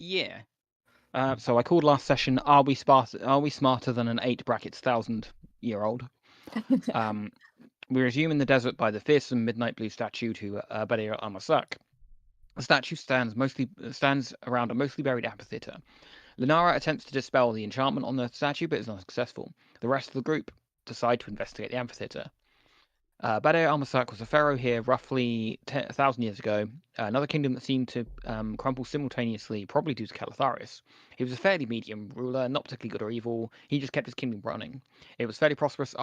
Yeah. So I called last session, are we smarter than an 8 brackets 1,000-year-old? We resume in the desert by the fearsome midnight blue statue to Badir al-Masak. The statue stands around a mostly buried amphitheater. Lunara attempts to dispel the enchantment on the statue, but is unsuccessful. The rest of the group decide to investigate the amphitheater. Badr al-Masuk was a pharaoh here roughly 1,000 years ago, another kingdom that seemed to crumble simultaneously, probably due to Calatharius. He was a fairly medium ruler, not particularly good or evil. He just kept his kingdom running. It was fairly prosperous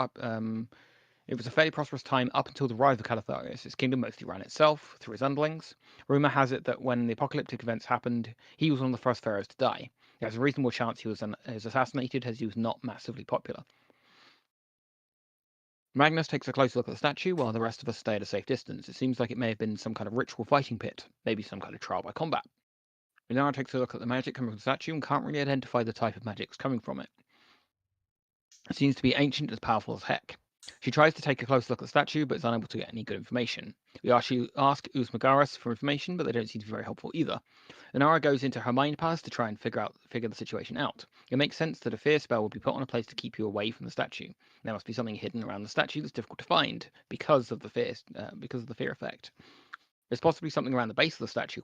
it was a fairly prosperous time up until the rise of Calatharius. His kingdom mostly ran itself through his underlings. Rumor has it that when the apocalyptic events happened, he was one of the first pharaohs to die. There's a reasonable chance he was assassinated, as he was not massively popular. Magnus takes a close look at the statue while the rest of us stay at a safe distance. It seems like it may have been some kind of ritual fighting pit, maybe some kind of trial by combat. Minara takes a look at the magic coming from the statue and can't really identify the type of magic that's coming from it. It seems to be ancient and as powerful as heck. She tries to take a close look at the statue, but is unable to get any good information. We ask Usmagaris for information, but they don't seem to be very helpful either. Inara goes into her mind palace to try and figure the situation out. It makes sense that a fear spell would be put on a place to keep you away from the statue. There must be something hidden around the statue that's difficult to find because of the fear effect. There's possibly something around the base of the statue?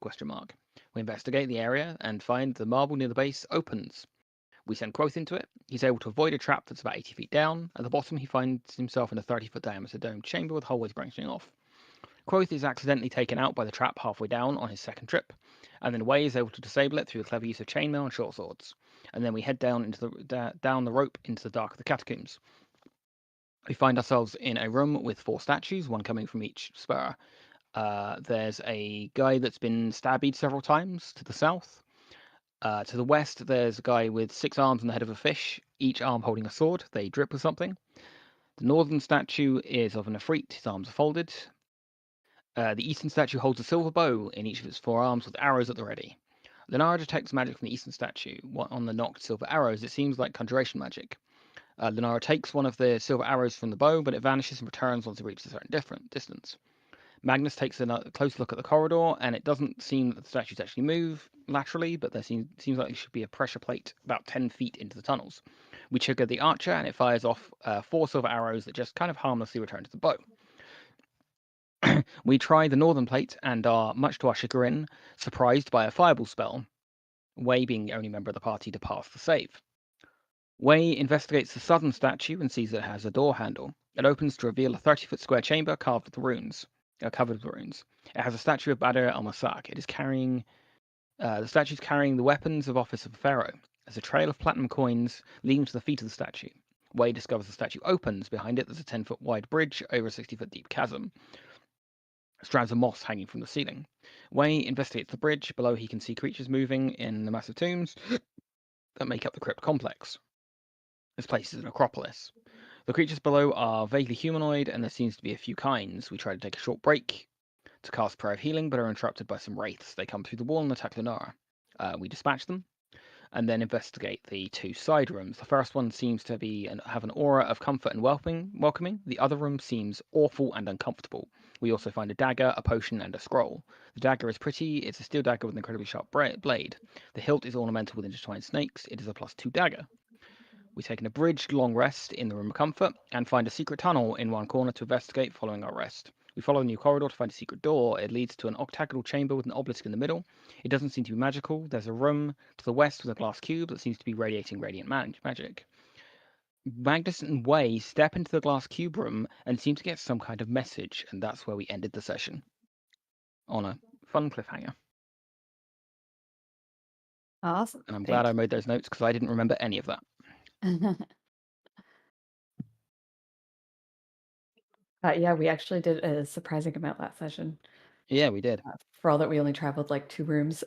We investigate the area and find the marble near the base opens. We send Quoth into it. He's able to avoid a trap that's about 80 feet down. At the bottom, he finds himself in a 30-foot diameter domed chamber with hallways branching off. Quoth is accidentally taken out by the trap halfway down on his second trip, and then Wei is able to disable it through the clever use of chainmail and short swords. And then we head down the rope into the dark of the catacombs. We find ourselves in a room with 4 statues, one coming from each spur. There's a guy that's been stabbed several times to the south. To the west, there's a guy with 6 arms and the head of a fish, each arm holding a sword. They drip with something. The northern statue is of an Efreet. His arms are folded. The eastern statue holds a silver bow in each of its 4 arms with arrows at the ready. Lunara detects magic from the eastern statue. On the knocked silver arrows, it seems like conjuration magic. Lunara takes one of the silver arrows from the bow, but it vanishes and returns once it reaches a certain distance. Magnus takes a close look at the corridor, and it doesn't seem that the statues actually move laterally, but there seems like there should be a pressure plate about 10 feet into the tunnels. We trigger the archer, and it fires off 4 silver arrows that just kind of harmlessly return to the bow. We try the northern plate and are, much to our chagrin, surprised by a fireball spell, Wei being the only member of the party to pass the save. Wei investigates the southern statue and sees it has a door handle. It opens to reveal a 30-foot square chamber covered with runes. It has a statue of Badr al-Masak. The statue is carrying the weapons of office of the pharaoh. There's a trail of platinum coins leading to the feet of the statue. Wei discovers the statue opens. Behind it, there's a 10-foot wide bridge over a 60-foot deep chasm. Strands of moss hanging from the ceiling. Wei investigates the bridge. Below, he can see creatures moving in the massive tombs that make up the crypt complex. This place is an acropolis. The creatures below are vaguely humanoid, and there seems to be a few kinds. We try to take a short break to cast Prayer of Healing, but are interrupted by some wraiths. They come through the wall and attack Lunara. We dispatch them, and then investigate the 2 side rooms. The first one seems to have an aura of comfort and welcoming. The other room seems awful and uncomfortable. We also find a dagger, a potion, and a scroll. The dagger is pretty. It's a steel dagger with an incredibly sharp blade. The hilt is ornamental with intertwined snakes. It is a +2 dagger. We take an abridged long rest in the room of comfort and find a secret tunnel in one corner to investigate following our rest. We follow a new corridor to find a secret door. It leads to an octagonal chamber with an obelisk in the middle. It doesn't seem to be magical. There's a room to the west with a glass cube that seems to be radiating radiant magic. Magnus and Wei step into the glass cube room and seem to get some kind of message, and that's where we ended the session. On a fun cliffhanger. Awesome. And I'm glad I made those notes because I didn't remember any of that. Yeah, we actually did a surprising amount last session. Yeah, we did. For all that we only traveled like 2 rooms.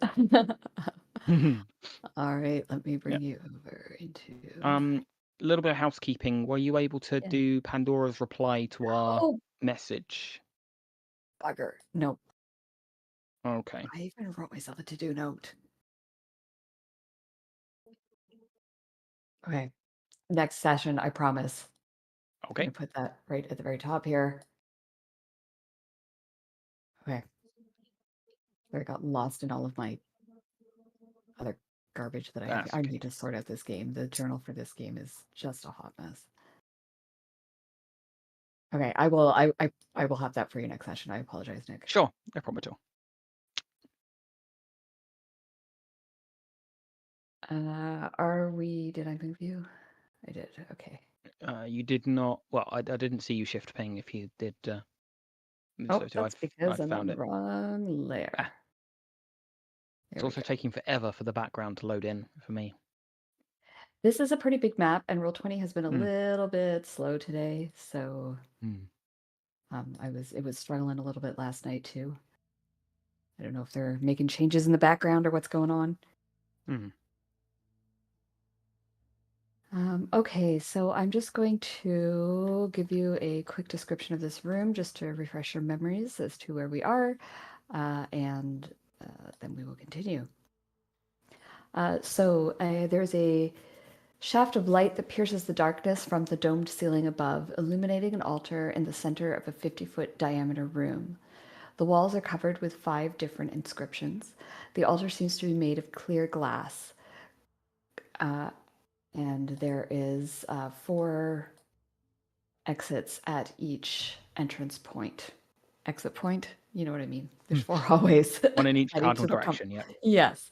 All right, let me bring you over into. A little bit of housekeeping. Were you able to do Pandora's reply to our message? Bugger. Nope. Okay. I even wrote myself a to-do note. Okay. Next session, I promise. Okay. I'm gonna put that right at the very top here. Okay. I got lost in all of my other garbage that I have. That's I okay. need to sort out this game. The journal for this game is just a hot mess. Okay, I will. I will have that for you next session. I apologize, Nick. Sure, no problem at all. Are we? Did I move you? I did. Okay. You did not. Well, I didn't see you shift ping. If you did move Oh, so too, that's because I'd I'm on found the it. wrong layer. Ah, it's There we also go. taking forever for the background to load in for me. This is a pretty big map, and Roll20 has been a Hmm. little bit slow today, so Hmm. it was struggling a little bit last night too. I don't know if they're making changes in the background or what's going on. Hmm. Okay, so I'm just going to give you a quick description of this room just to refresh your memories as to where we are, and then we will continue. There's a shaft of light that pierces the darkness from the domed ceiling above, illuminating an altar in the center of a 50-foot diameter room. The walls are covered with 5 different inscriptions. The altar seems to be made of clear glass. And there is 4 exits at each entrance point. Exit point? You know what I mean. There's 4 hallways One in each at each cardinal of the direction. Yeah. Yes.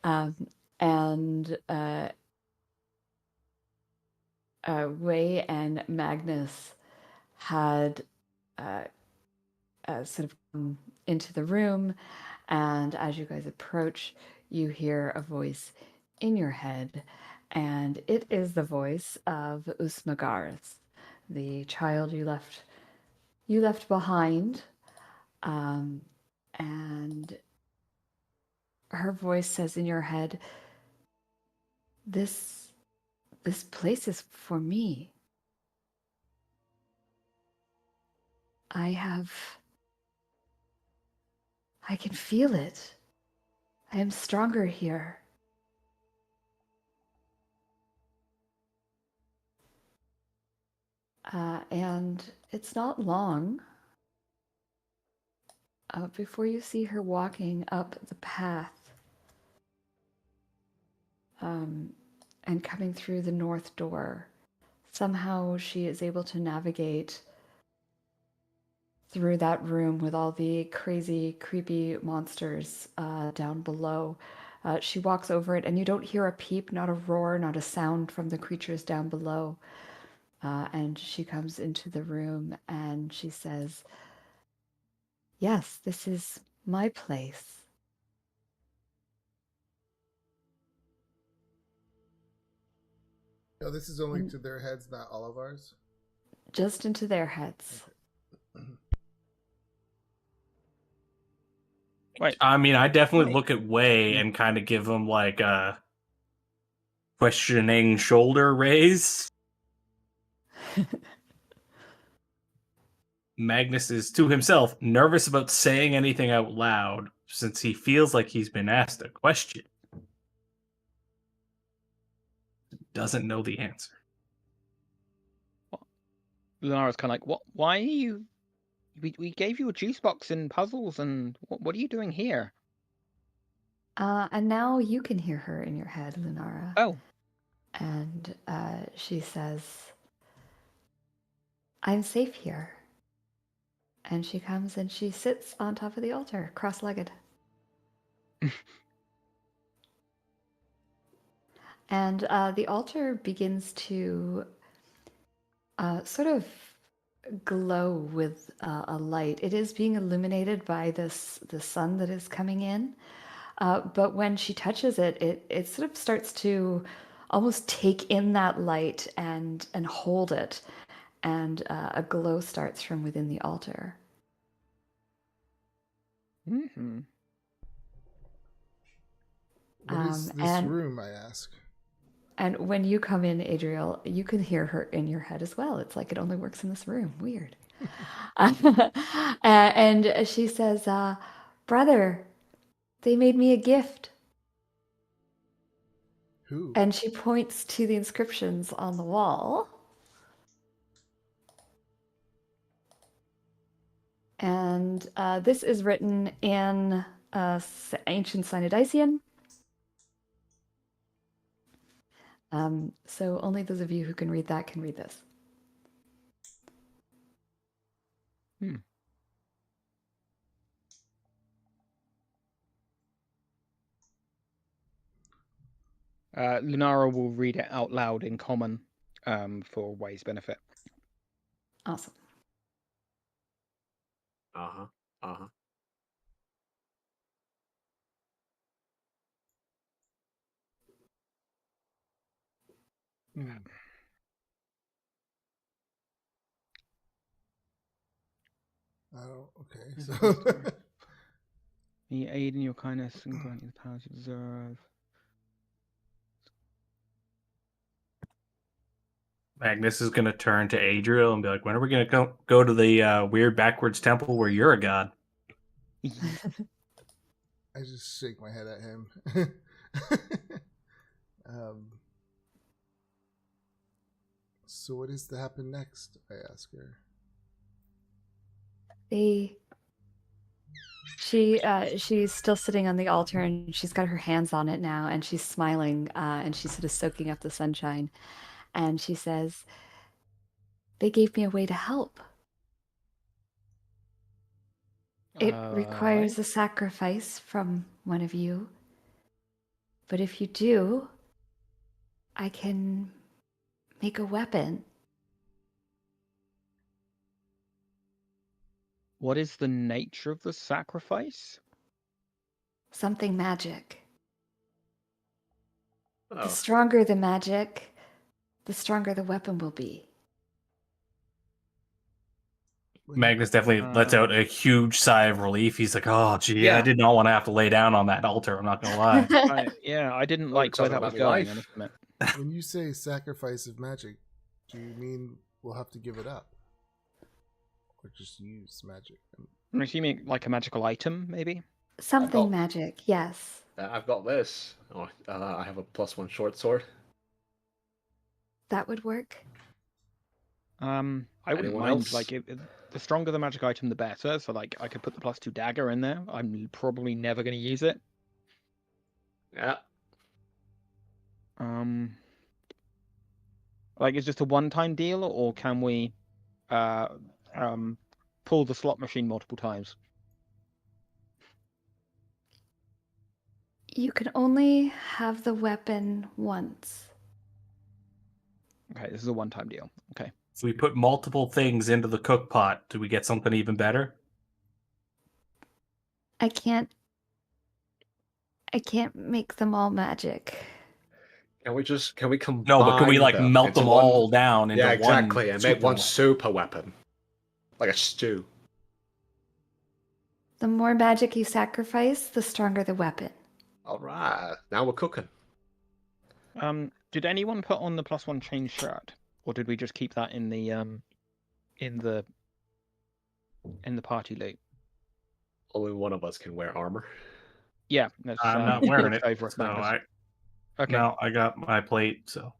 And Ray and Magnus had sort of come into the room, and as you guys approach, you hear a voice in your head, and it is the voice of Usmagaris, the child you left behind, and her voice says in your head, "This place is for me. I can feel it. I am stronger here." And it's not long before you see her walking up the path and coming through the north door. Somehow she is able to navigate through that room with all the crazy, creepy monsters down below. She walks over it, and you don't hear a peep, not a roar, not a sound from the creatures down below. And she comes into the room and she says, "Yes, this is my place." No, this is only And to their heads, not all of ours. just into their heads. Right. I mean, I definitely Right. look at Way and kind of give him like a questioning shoulder raise. Magnus is to himself nervous about saying anything out loud since he feels like he's been asked a question. Doesn't know the answer. Lunara's kind of like, what? Why are you? We gave you a juice box and puzzles, and what are you doing here? And now you can hear her in your head, Lunara. Oh, And she says, "I'm safe here." And she comes and she sits on top of the altar, cross-legged. And the altar begins to sort of glow with a light. It is being illuminated by the sun that is coming in. But when she touches it, it sort of starts to almost take in that light and hold it. And a glow starts from within the altar. mm-hmm. What is this and room, I ask? And when you come in, Adriel, you can hear her in your head as well. It's like it only works in this room. Weird. And she says, "Brother, they made me a gift." Who? And she points to the inscriptions on the wall. And this is written in ancient Sinodician. So only those of you who can read that can read this. Lunara will read it out loud in common for Way's benefit. Awesome. Uh-huh. Uh-huh. Oh, okay. Mhm. So May you aid in your kindness and grant you the powers you deserve. Magnus is going to turn to Adriel and be like, when are we going to go to the weird backwards temple where you're a god? I just shake my head at him. So what is to happen next? I ask her. She's still sitting on the altar and she's got her hands on it now and she's smiling and she's sort of soaking up the sunshine. And she says, "They gave me a way to help. It requires a sacrifice from one of you. But if you do, I can make a weapon." What is the nature of the sacrifice? Something magic. Oh. The stronger the magic, the stronger the weapon will be. Magnus definitely lets out a huge sigh of relief. He's like, oh, gee, Yeah. I did not want to have to lay down on that altar. I'm not going to lie. I didn't Oh, like you're where that talking was about going, I life? must admit. When you say sacrifice of magic, do you mean we'll have to give it up? Or just use magic? I'm assuming like a magical item, maybe? Something got- magic, yes. I've got this. Oh, I have a +1 short sword. That would work. I wouldn't Anyone mind, else? like, the stronger the magic item, the better. So, like, I could put the +2 dagger in there. I'm probably never going to use it. Yeah. Like, is just a one-time deal, or can we pull the slot machine multiple times? You can only have the weapon once. Okay, this is a one-time deal. Okay. If we put multiple things into the cook pot, do we get something even better? I can't make them all magic. Can we combine No, but can we like them melt into them one- all down into Yeah, exactly, one and make super one weapon? super weapon, like a stew. The more magic you sacrifice, the stronger the weapon. All right, now we're cooking. Did anyone put on the +1 chain shirt, or did we just keep that in the party loot? Only one of us can wear armor. Yeah, that's, I'm not wearing it. Over So okay. No, I got my plate. So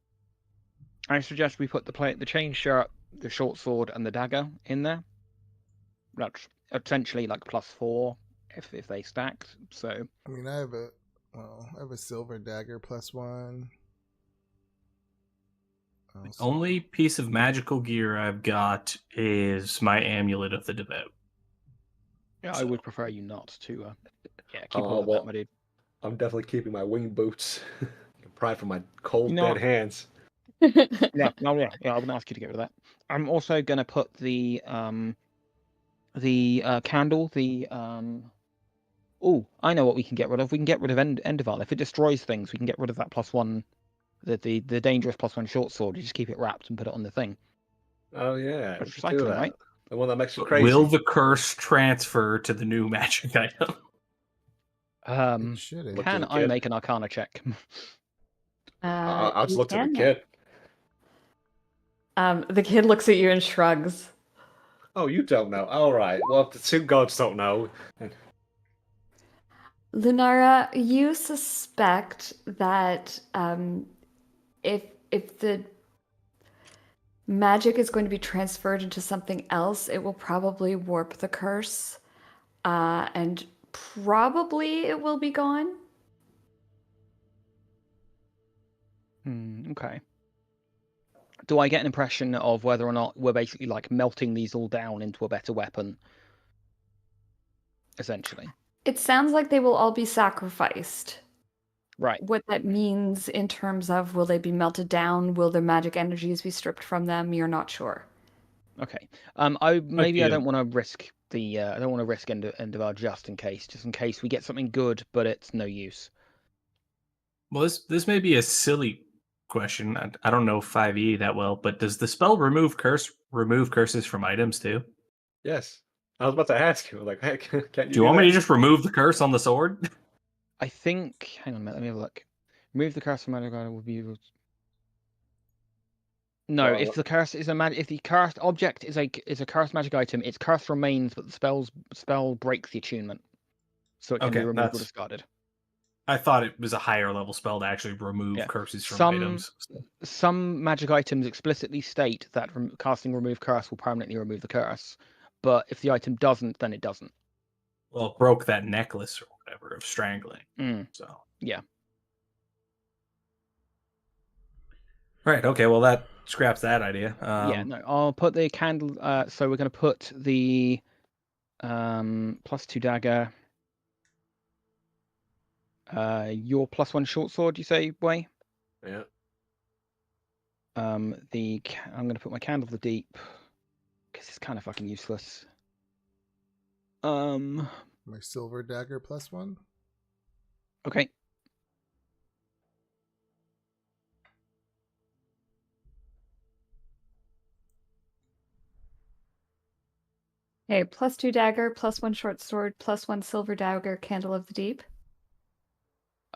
I suggest we put the chain shirt, the short sword, and the dagger in there. That's essentially like +4 if they stacked. So I mean, I have a silver dagger +1. the only piece of magical gear I've got is my amulet of the devout. yeah, I would prefer you not to. Keep Oh, all of well, that, my dude. I'm definitely keeping my wing boots. Pride from my cold, You know dead what? hands. Yeah, I wouldn't ask you to get rid of that. I'm also gonna put the candle, oh, I know what we can get rid of. We can get rid of Endeval. If it destroys things, we can get rid of that +1, the dangerous +1 short sword. You just keep it wrapped and put it on the thing. Oh yeah, That's we could do recycling, that. right? The one that makes you But crazy. will the curse transfer to the new magic item? It should. Look Can to the I kid. make an Arcana check? I'll just You look to the can. kid. The kid looks at you and shrugs. Oh, you don't know. All right. Well, if the two gods don't know. Lunara, you suspect that if the magic is going to be transferred into something else, it will probably warp the curse, and probably it will be gone. Okay. Do I get an impression of whether or not we're basically like melting these all down into a better weapon? Essentially. It sounds like they will all be sacrificed. Right. What that means in terms of will they be melted down? Will their magic energies be stripped from them? You're not sure. Okay. I you. don't want to risk the I don't want to risk Endeavor just in case we get something good, but it's no use. Well, this may be a silly question. I don't know 5e that well, but does the spell remove curses from items too? Yes. I was about to ask you, like, heck, can't Do you want that? me to just remove the curse on the sword? I think. Hang on a minute. Let me have a look. Remove the curse from magic item will be. No, Well, if the curse is if the cursed object is a cursed magic item, its curse remains, but the spell breaks the attunement, so it can be Okay, removed or discarded. I thought it was a higher level spell to actually remove Yeah. curses from Some- items. Some magic items explicitly state that casting remove curse will permanently remove the curse, but if the item doesn't, then it doesn't. Well, it broke that necklace or whatever of strangling. So Yeah. Right. Okay. Well, that scraps that idea. Yeah, no, I'll put the candle. So we're going to put the +2 dagger. Your +1 short sword. You say, Way? yeah. I'm going to put my candle of the deep because it's kind of fucking useless. My silver dagger +1. Okay. Okay, +2 dagger, +1 short sword, +1 silver dagger, candle of the deep.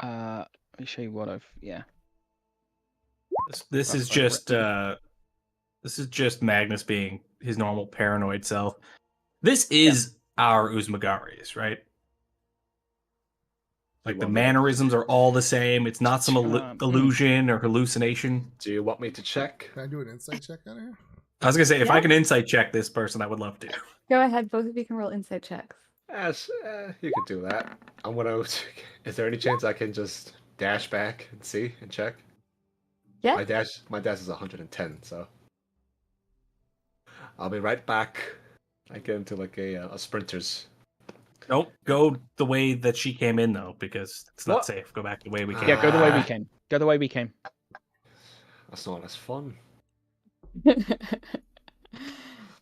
Let me show you what I've. Yeah. This is just Magnus being his normal paranoid self. This is our Usmagarius, right? Like the mannerisms are all the same. It's not some illusion or hallucination. Do you want me to check? Can I do an insight check on her? I was gonna say, if I Yeah. can insight check this person, I would love to. Go ahead, both of you can roll insight checks. Yes, you could do that. I'm gonna. Is there any chance I can just dash back and see and check? Yeah. My dash is 110, so I'll be right back. I get into like a sprinter's. Don't go the way that she came in though, because it's not What? safe. Go back the way we came. Yeah, go the way we came. Go the way we came. That's not as fun.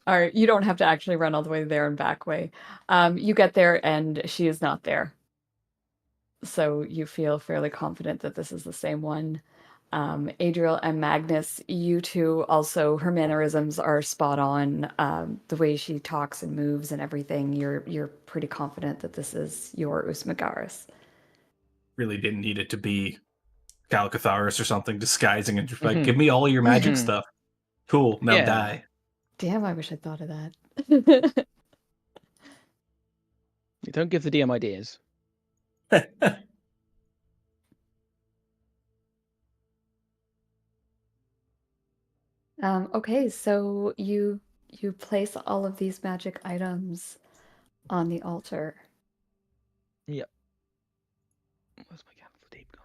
All right, you don't have to actually run all the way there and back way. You get there and she is not there. So you feel fairly confident that this is the same one. Adriel and Magnus, you two also, her mannerisms are spot on. The way she talks and moves and everything, you're pretty confident that this is your Usmagaris. Really didn't need it to be Calcatharis or something disguising and just like, Mhm. give me all your magic Mhm. stuff. Cool, now Yeah. die. Damn, I wish I'd thought of that. Don't give the DM ideas. Okay, so you place all of these magic items on the altar. Yep. Where's my candle of the deep gone?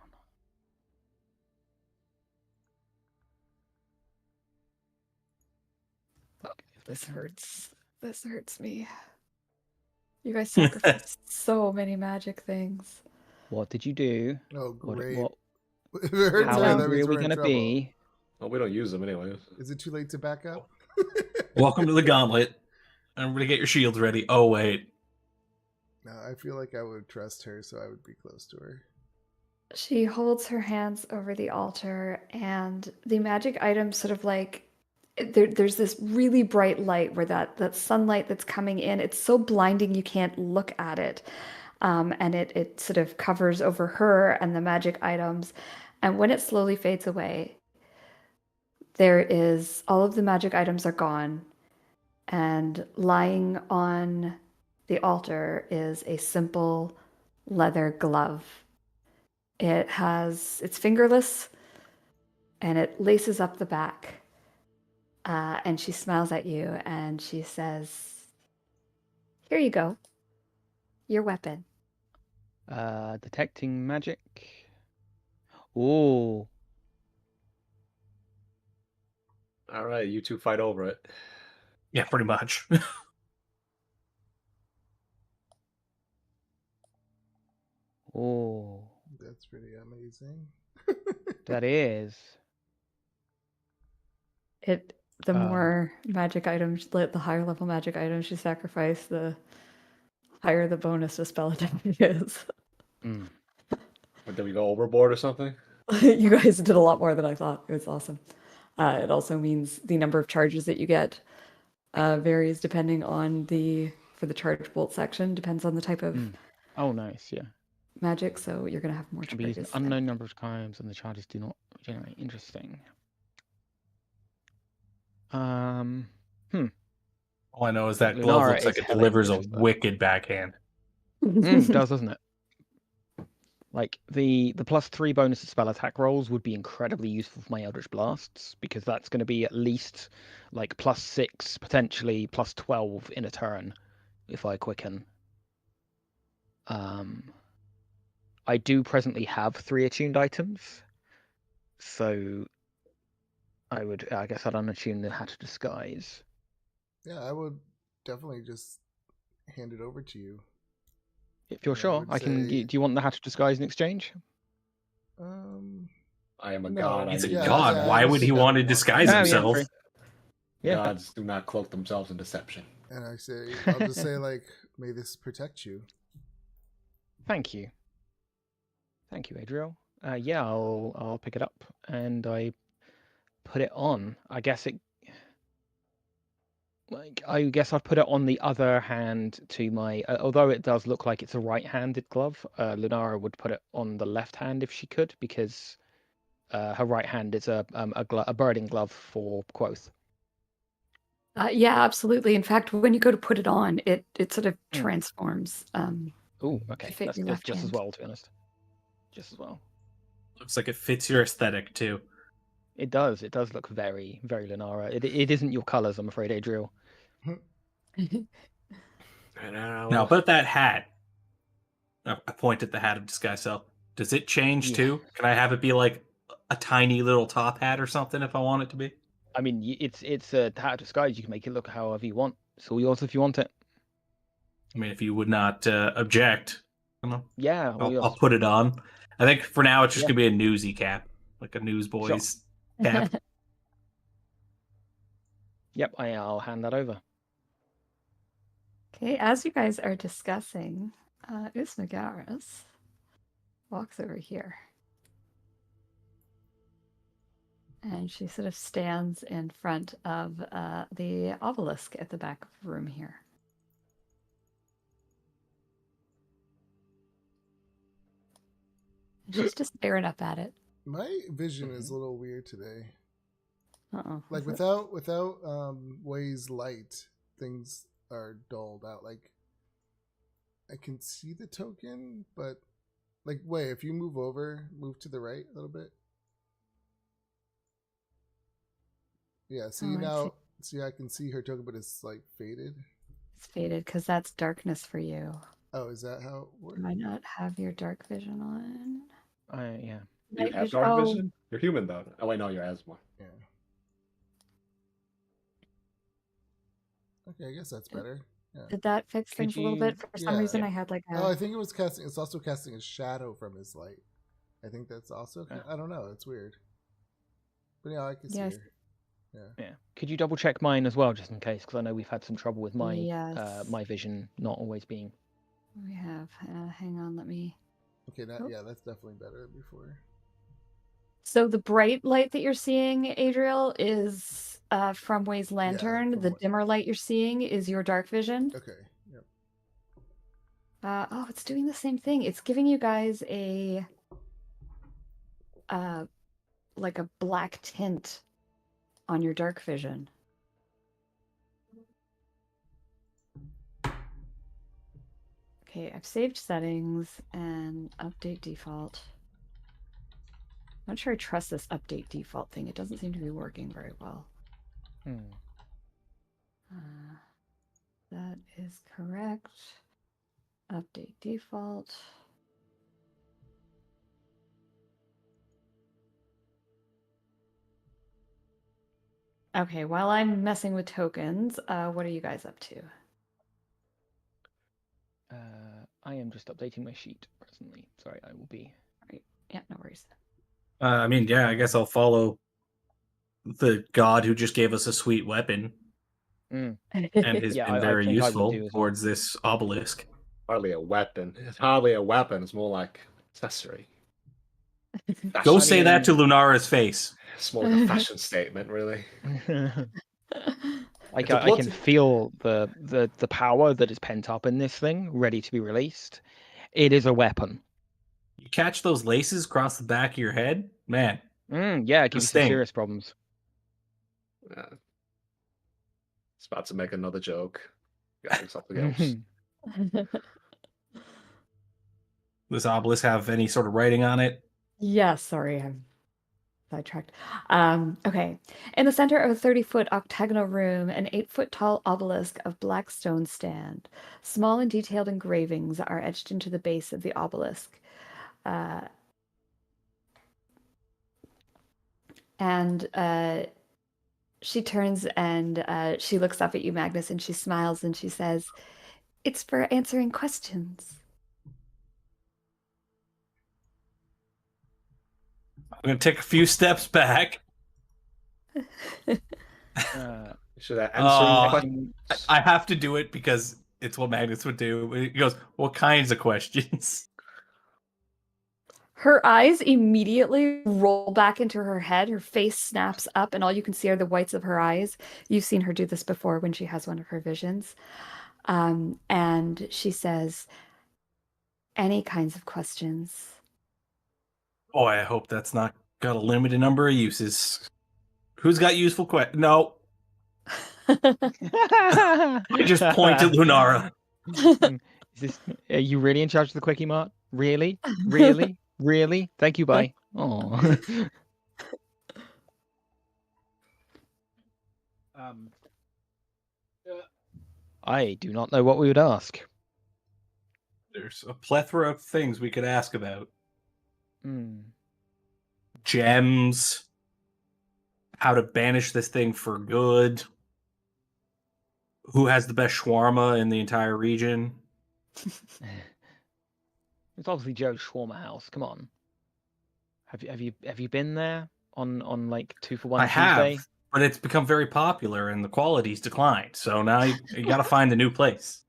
This hurts. This hurts me. You guys sacrificed so many magic things. What did you do? Oh, great. What, If it hurts how her, that angry means are we we're in going to trouble. be? Well, we don't use them anyway. Is it too late to back up? Welcome to the gauntlet. Everybody get your shields ready. Oh, wait. No, I feel like I would trust her, so I would be close to her. She holds her hands over the altar, and the magic items sort of like there's this really bright light where that sunlight that's coming in, it's so blinding you can't look at it. And it sort of covers over her and the magic items. And when it slowly fades away, there is all of the magic items are gone. And lying on the altar is a simple leather glove. It's fingerless and it laces up the back. And she smiles at you and she says, "Here you go. Your weapon." Detecting magic. Ooh. All right, you two fight over it. Yeah, pretty much. Oh, That's pretty amazing. that is. The Um, more magic items, the higher level magic items you sacrifice, the higher the bonus to spell attack is. mm. But did we go overboard or something? You guys did a lot more than I thought. It was awesome. It also means the number of charges that you get varies depending on for the charge bolt section, depends on the type of Oh, nice. Yeah. magic, so you're going to have more Can be used an charges. unknown number of times, and the charges do not generate. Interesting. All I know is that glove Lunara looks like is it hella delivers a ambitious, though. wicked backhand. It does, doesn't it? Like the +3 bonus to spell attack rolls would be incredibly useful for my Eldritch Blasts, because that's going to be at least like +6, potentially +12 in a turn if I quicken. I do presently have 3 attuned items, so I guess I'd unattune the Hat of Disguise. Yeah, I would definitely just hand it over to you. If you're I sure, would I can. say- Do you want the Hat of Disguise in exchange? I am a No, god. He's a Yeah, god. yeah, Why I would he think want to I'd disguise want- himself? free. Yeah. Gods do not cloak themselves in deception. And I'll just say like, may this protect you. Thank you. Thank you, Adriel. Yeah, I'll pick it up and I put it on. I guess I'd put it on the other hand to my. Although it does look like it's a right-handed glove, Lunara would put it on the left hand if she could, because her right hand is a birding glove for Quoth. Yeah, absolutely. In fact, when you go to put it on, it sort of Mm. transforms. Oh, okay. fit That's your just left as hand. well, to be honest. Just as well. Looks like it fits your aesthetic too. It does. It does look very, very Lunara. It isn't your colours, I'm afraid, Adriel. Now about that hat. I point at the Hat of Disguise self. Does it change Yeah. too? Can I have it be like a tiny little top hat or something if I want it to be? I mean, it's a Hat of Disguise. You can make it look however you want. It's all yours if you want it. I mean, if you would not object, you know, Yeah, all yours. I'll put it on. I think for now it's just Yeah. gonna be a newsy cap, like a newsboys cap. Yep, I'll hand that over. Okay, as you guys are discussing, Usmagaris walks over here. And she sort of stands in front of the obelisk at the back of the room here. And she's just staring up at it. My vision is a little weird today. Uh-oh. Like is it? without Way's light, things are dulled out. Like I can see the token, but like Way, if you move to the right a little bit. Yeah, see Oh, I now. See, I can see her token, but it's like faded. It's faded because that's darkness for you. Oh, is that how it works? You might not have your dark vision on. Yeah. You Night have vision- dark oh, vision? You're human though. Oh wait, no, you're Asmore. Yeah. Okay, I guess that's better. Yeah. Did that fix Could things a little you- bit? For some Yeah. reason, I had like a. Oh, I think it was casting. It's also casting a shadow from his light. I think that's also. I don't know. It's weird. But yeah, I can see Yes. her. Yeah. Could you double check mine as well, just in case? Because I know we've had some trouble with my Yes. my vision not always being. We have. Hang on, let me. Okay, Oh. yeah, that's definitely better than before. So the bright light that you're seeing, Adriel, is from Way's lantern. from The Way. dimmer light you're seeing is your dark vision. Okay. Yep. Oh, it's doing the same thing. It's giving you guys a like a black tint on your dark vision. Okay, I've saved settings and update default. I'm not sure I trust this update default thing. It doesn't seem to be working very well. That is correct. Update default. Okay, while I'm messing with tokens, what are you guys up to? I am just updating my sheet presently. Sorry, I will be. Yeah, no worries. I mean, yeah, I guess I'll follow the god who just gave us a sweet weapon and has Yeah, been I very think I would useful do as well. towards this obelisk. Hardly a weapon. It's hardly a weapon. It's more like accessory. Go I say that to mean- Lunara's face. It's more like a fashion statement, really. I It's a can, I can blood- feel the power that is pent up in this thing, ready to be released. It is a weapon. You catch those laces across the back of your head, man. Yeah, it gives you some Sting. serious problems. It's about to make another joke. Gotta think something else. Does obelisk have any sort of writing on it? Yeah, sorry, I'm sidetracked. Okay. In the center of a 30-foot octagonal room, an 8-foot tall obelisk of black stone stand. Small and detailed engravings are etched into the base of the obelisk. And she turns and she looks up at you, Magnus, and she smiles and she says, "It's for answering questions." I'm going to take a few steps back. Should I answer Uh, questions? I have to do it because it's what Magnus would do. He goes, "What kinds of questions?" Her eyes immediately roll back into her head. Her face snaps up, and all you can see are the whites of her eyes. You've seen her do this before when she has one of her visions. And she says, "Any kinds of questions." Boy, I hope that's not got a limited number of uses. Who's got useful questions? No. I just point to Lunara. Are you really in charge of the Quickie Mart? Really? Really? Really? Thank you, bye. Oh. I do not know what we would ask. There's a plethora of things we could ask about. Hmm. Gems. How to banish this thing for good. Who has the best shawarma in the entire region? It's obviously Joe's Shawarma House. Come on. Have you been there on like 2 for 1 I have, Tuesday? but it's become very popular and the quality's declined. So now you got to find a new place.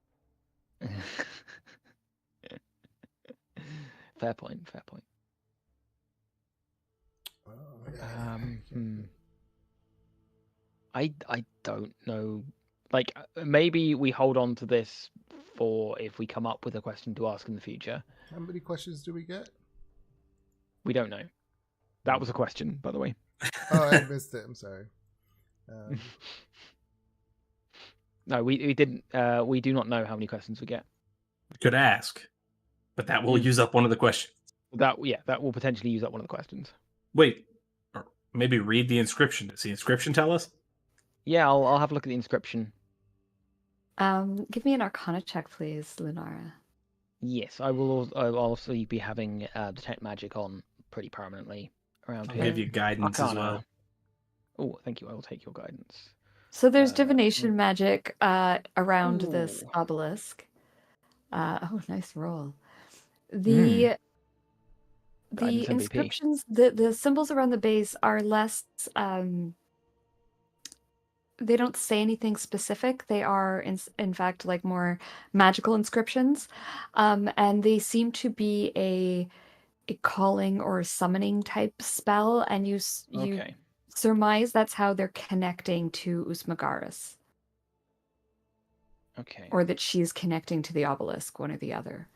Fair point. Fair point. Oh, yeah. I don't know. Like maybe we hold on to this for if we come up with a question to ask in the future. How many questions do we get? We don't know. That was a question, by the way. Oh, I missed it. I'm sorry. No, we didn't. We do not know how many questions we get. We could ask, but that will use up one of the questions. That will potentially use up one of the questions. Wait, or maybe read the inscription. Does the inscription tell us? Yeah, I'll have a look at the inscription. Give me an Arcana check, please, Lunara. Yes, I'll also be having detect magic on pretty permanently around I'll here. give you guidance as Arcana. well. Oh, thank you. I will take your guidance. So there's divination magic around this Ooh. obelisk. Oh, nice roll. The Guidance MVP. inscriptions, the symbols around the base are less. They don't say anything specific. They are, in fact, like more magical inscriptions, and they seem to be a calling or summoning type spell. And you Okay. surmise that's how they're connecting to Usmagaris, Okay. or that she's connecting to the obelisk, one or the other.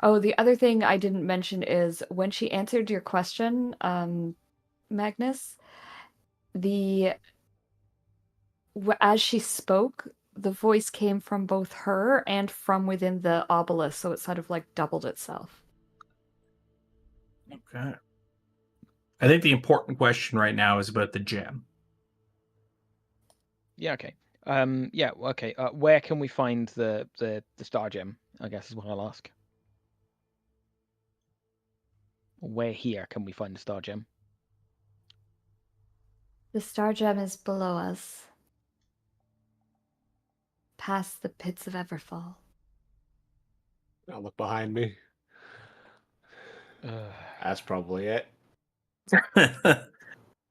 Oh, the other thing I didn't mention is when she answered your question, Magnus, as she spoke, the voice came from both her and from within the obelisk, so it sort of like doubled itself. Okay. I think the important question right now is about the gem. Yeah. Okay. Yeah. Okay. Where can we find the star gem? I guess is what I'll ask. Where here can we find the star gem? The star gem is below us, past the pits of Everfall. I'll look behind me. That's probably it.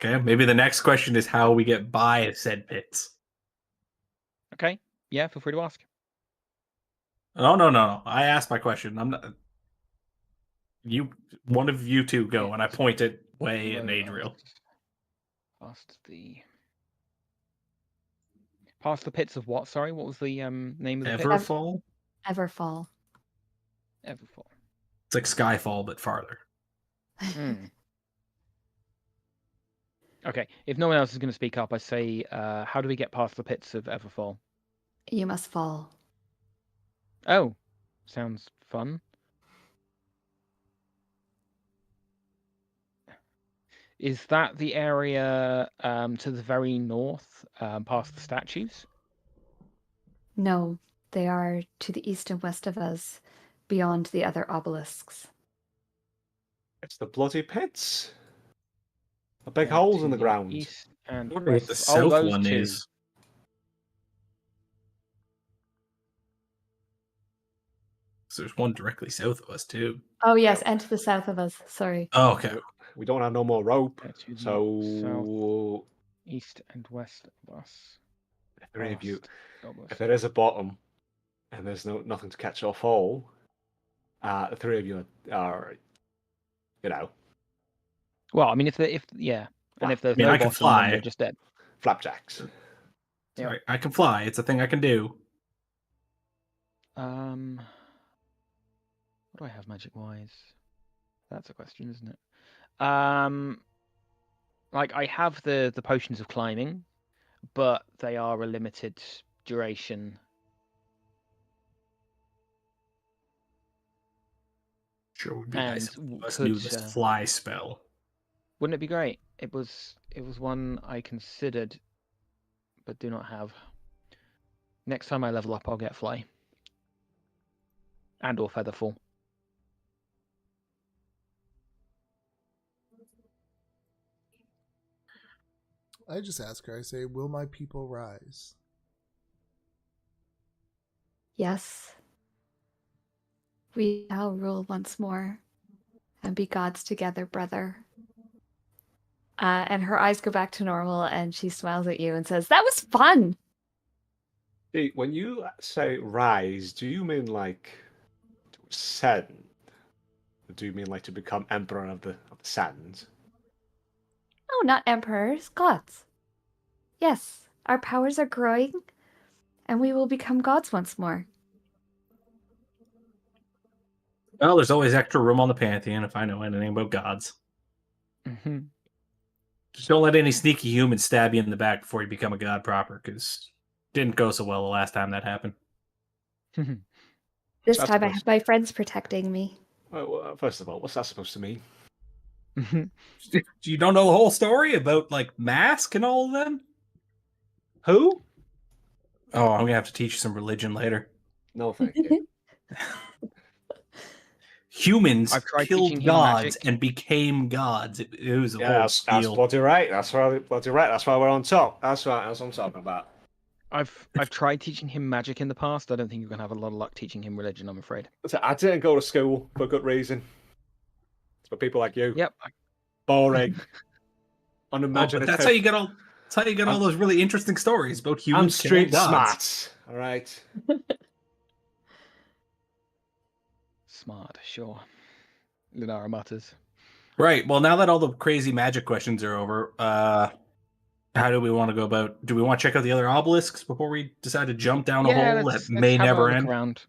Okay, maybe the next question is how we get by said pits. Okay. Yeah, feel free to ask. Oh no! I asked my question. I'm not. You, one of you two go, and I pointed way at Adriel. Past the pits of what? Sorry, what was the name of the pit? Everfall. Everfall. Everfall. It's like Skyfall, but farther. Hmm. Okay, if no one else is going to speak up, I say, how do we get past the pits of Everfall? You must fall. Oh, sounds fun. Is that the area to the very north, past the statues? No, they are to the east and west of us, beyond the other obelisks. It's the bloody pits. The big Yeah, holes to in the ground. East and I wonder what west. the south those one two. is. So there's one directly south of us too. Oh yes, and to the south of us. Sorry. Oh, okay. We don't have no more rope, To the so east and west of us. the three of you, Past the obelisk. if there is a bottom and there's nothing to catch or fall, the three of you are, you know, Well, I mean, if there's I mean, no I can bottom, fly. then we're just dead. flapjacks. Yeah. Sorry, I can fly. It's a thing I can do. What do I have magic wise? That's a question, isn't it? Like I have the potions of climbing, but they are a limited duration. Sure, would be And nice if us could, knew this fly spell. Wouldn't it be great? It was one I considered, but do not have. Next time I level up, I'll get fly. And or featherfall. I just ask her, I say, will my people rise? Yes. We shall rule once more and be gods together, brother. And her eyes go back to normal and she smiles at you and says, "That was fun." See, when you say rise, do you mean like to ascend? Or do you mean like to become emperor of the sands? Oh, not emperors, gods. Yes, our powers are growing and we will become gods once more. Well, there's always extra room on the Pantheon if I know anything about gods. Mm-hmm. Just don't let any sneaky human stab you in the back before you become a god proper, because it didn't go so well the last time that happened. This That's time I supposed- have my friends protecting me. Well, first of all, what's that supposed to mean? You don't know the whole story about like Mask and all of them? Who? Oh, I'm gonna have to teach you some religion later. No, thank you. Humans I've tried killed teaching him gods magic. and became gods. It was a Yeah, whole that's deal. bloody right. That's right. Bloody right. That's why we're on top. That's right. That's what I'm talking about. I've tried teaching him magic in the past. I don't think you're gonna have a lot of luck teaching him religion, I'm afraid. So I didn't go to school for good reason. It's for people like you. Yep. Boring. Oh, Unimaginative. but that's how you get all. That's how you get all those really interesting stories about I'm humans killing street gods. smart. All right. Smart, sure. Lunara mutters. Right. Well, now that all the crazy magic questions are over, how do we want to go about? Do we want to check out the other obelisks before we decide to jump down a hole that may have a never look end? around.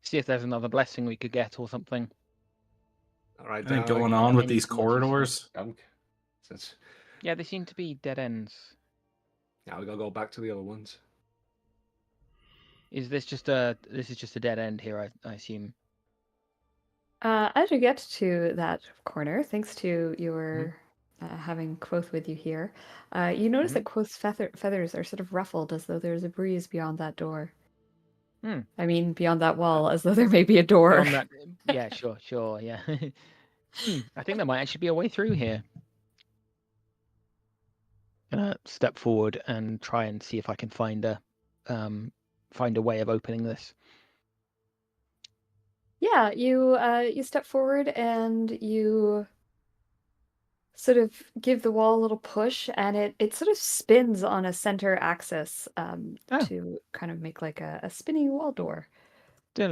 See if there's another blessing we could get or something. All right. Anything darling. going on with Any these sort of corridors? Since Yeah, they seem to be dead ends. now we gotta go back to the other ones. Is this just a dead end here? I assume. As you get to that corner, thanks to your having Quoth with you here, you notice that Quoth's feathers are sort of ruffled as though there's a breeze beyond that door. Hmm. I mean, beyond that wall, as though there may be a door. On that, yeah, sure, yeah. I think there might actually be a way through here. Gonna step forward and try and see if I can find a way of opening this. Yeah, you step forward and you sort of give the wall a little push, and it sort of spins on a center axis Oh. to kind of make like a spinning wall door. Cave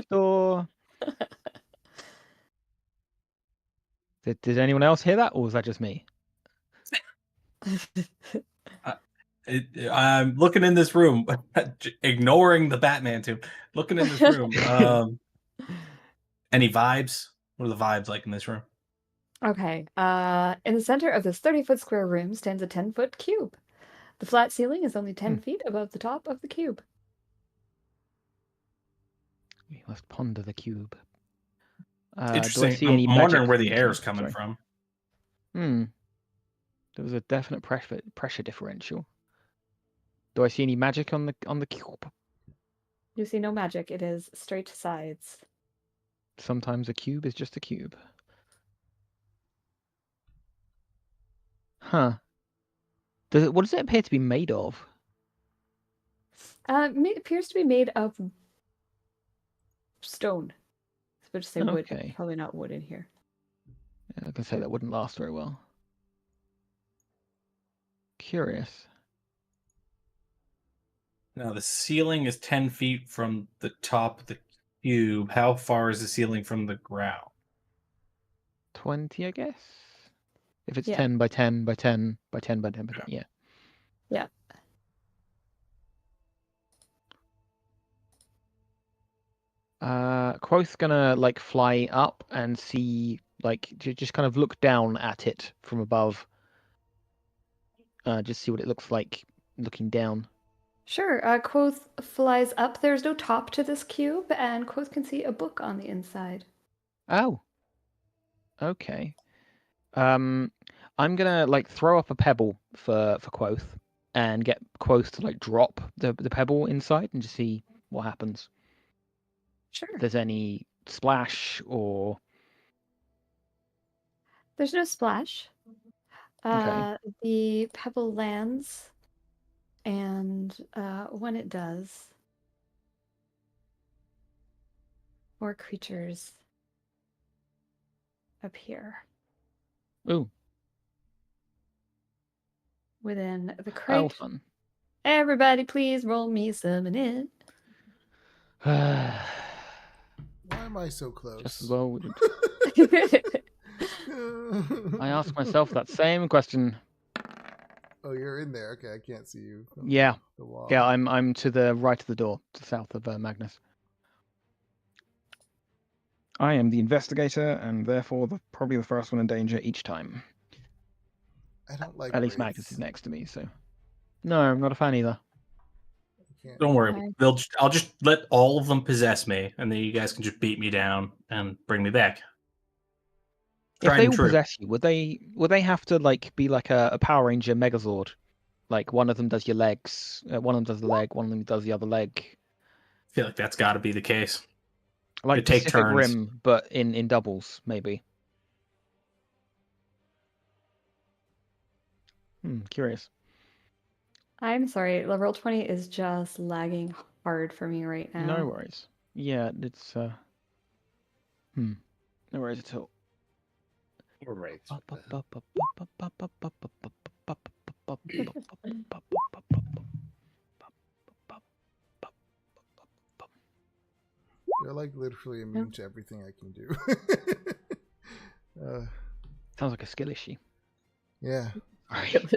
door. Did anyone else hear that, or was that just me? I'm looking in this room, ignoring the Batman too. Looking in this room. Any vibes? What are the vibes like in this room? Okay. In the center of this 30-foot square room stands a 10-foot cube. The flat ceiling is only 10 feet above the top of the cube. We must ponder the cube. Interesting. Do I see any I'm wondering magic where the air features? is coming Sorry. from. There was a definite pressure differential. Do I see any magic on the cube? You see no magic. It is straight sides. Sometimes a cube is just a cube. Huh. What does it appear to be made of? It appears to be made of stone. I was about to say wood, but Okay. probably not wood in here. Yeah, I can say that wouldn't last very well. Curious. Now the ceiling is 10 feet from the top of the cube. How far is the ceiling from the ground? 20, I guess. If it's Yeah. 10 by 10 by 10 by 10 by 10 by 10, yeah. Yeah. Quoth's gonna like fly up and see, like, just kind of look down at it from above. Just see what it looks like looking down. Sure. Quoth flies up. There's no top to this cube, and Quoth can see a book on the inside. Oh. Okay. I'm gonna like throw up a pebble for Quoth and get Quoth to like drop the pebble inside and just see what happens. Sure. If there's any splash or There's no splash. Okay. The pebble lands, and when it does, more creatures appear ooh, within the oh crate. fun. Everybody, please roll me summon it. Just Why am I so close? as well. I ask myself that same question. Oh, you're in there. Okay, I can't see you. From Yeah. The wall. Yeah, I'm to the right of the door, to the south of Magnus. I am the investigator, and therefore probably the first one in danger each time. I don't like. At least wraiths. Magnus is next to me, so. No, I'm not a fan either. I can't. Don't worry. Okay. I'll just let all of them possess me, and then you guys can just beat me down and bring me back. If Tried they and all true. possess you, would they have to like be like a Power Ranger Megazord? Like one of them does your legs, one of them does the leg, one of them does the other leg. I feel like that's got to be the case. Like They take Pacific turns. Rim, but in doubles, maybe. Curious. I'm sorry, level 20 is just lagging hard for me right now. No worries. Yeah, it's no worries at all. Right. You're like literally immune to everything I can do. Sounds like a skill issue. Yeah. I'm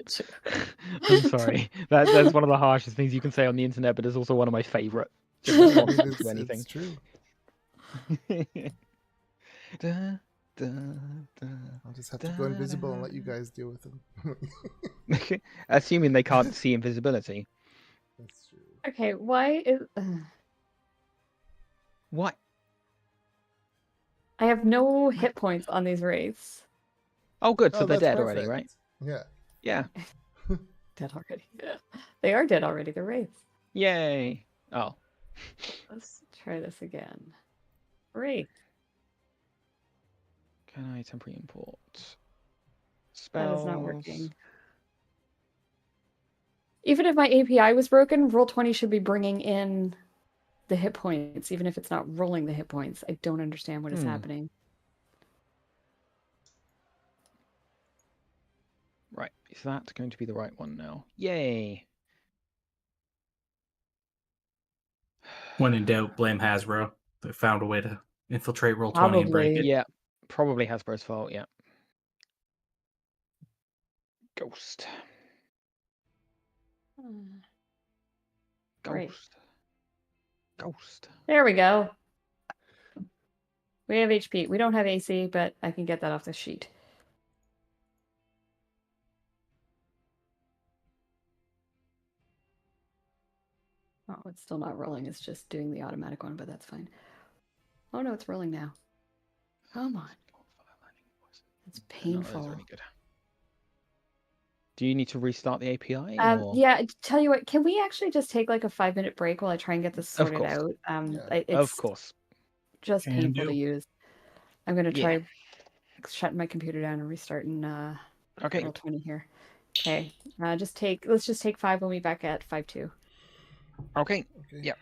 sorry. That's one of the harshest things you can say on the internet, but it's also one of my favorite. I mean, to anything. it's true. I'll just have to go invisible and let you guys deal with them. Assuming they can't see invisibility. That's true. Okay, why is... What? I have no hit points on these wraiths. Oh, good. So Oh, they're that's dead already, right? perfect. Yeah. Yeah. Dead already. They are dead already, they're wraiths. Yay. Oh. Let's try this again. Great. Can I temporary import That spells? is not working. Even if my API was broken, Roll20 should be bringing in the hit points, even if it's not rolling the hit points. I don't understand what is happening. Right, is that going to be the right one now? Yay! When in doubt, blame Hasbro. They found a way to infiltrate Roll20 and break Probably. it. Yeah, probably Hasbro's fault. Yeah. Ghost. Great. Ghost. There we go. We have HP. We don't have AC, but I can get that off the sheet. Oh, it's still not rolling. It's just doing the automatic one, but that's fine. Oh no, it's rolling now. Come on. It's No, that is painful. really good. Do you need to restart the API? Or... Yeah, tell you what, can we actually just take like a 5-minute break while I try and get this Of sorted course. out? Yeah. It's Of course. just Can painful do. to use. I'm gonna Yeah. try shutting my computer down and restarting Okay. Roll20 here. Okay. Let's just take 5. We'll be back at 5-2. Okay. Okay. Yep.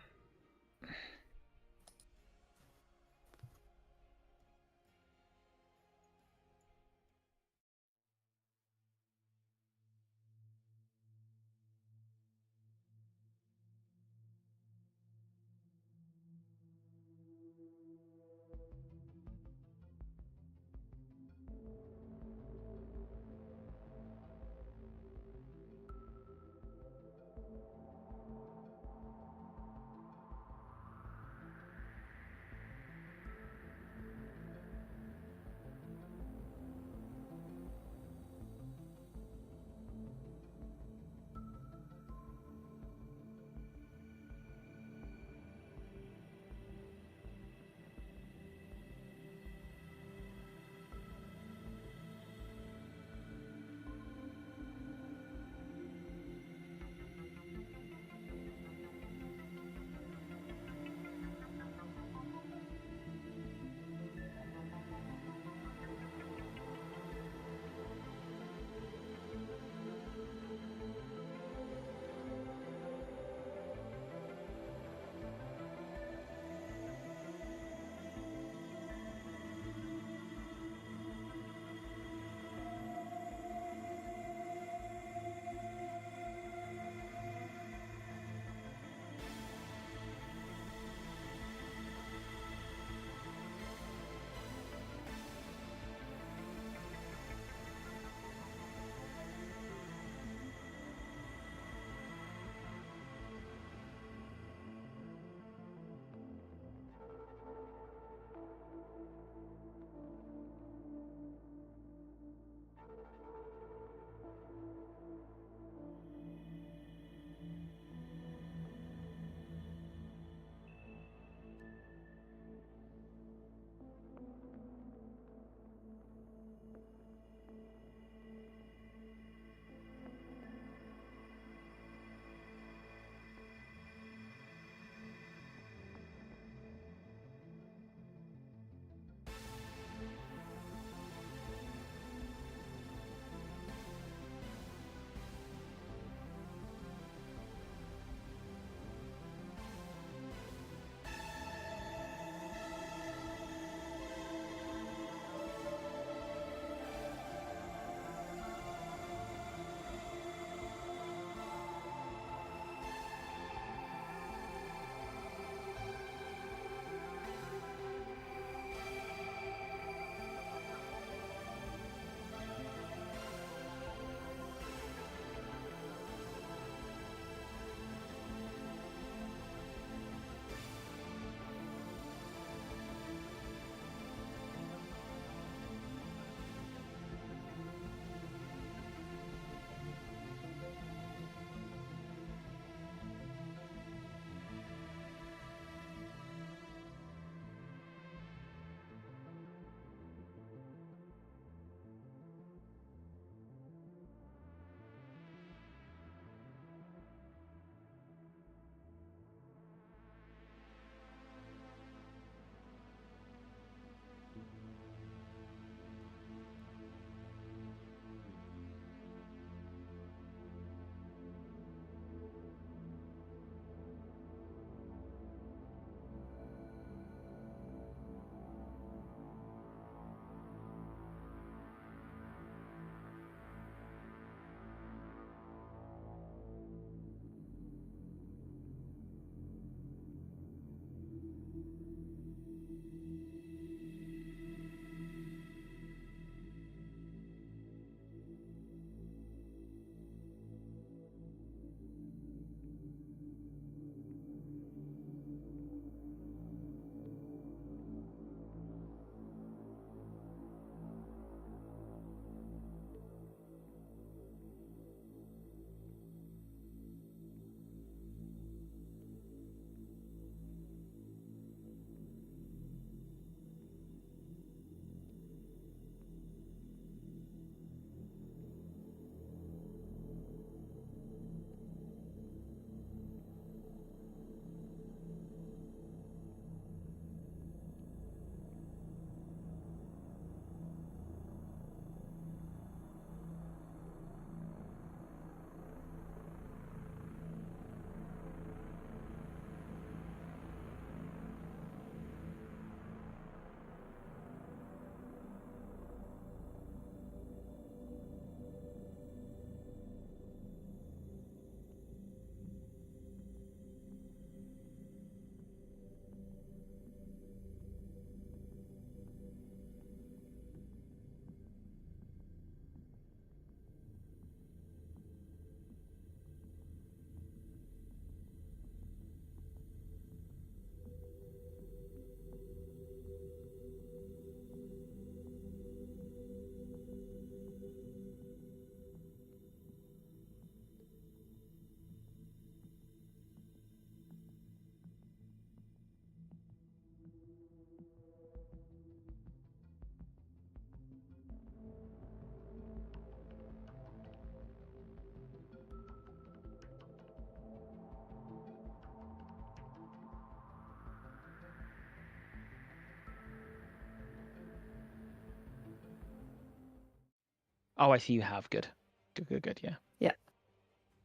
Oh, I see you have. Good. Good. Yeah. Yeah.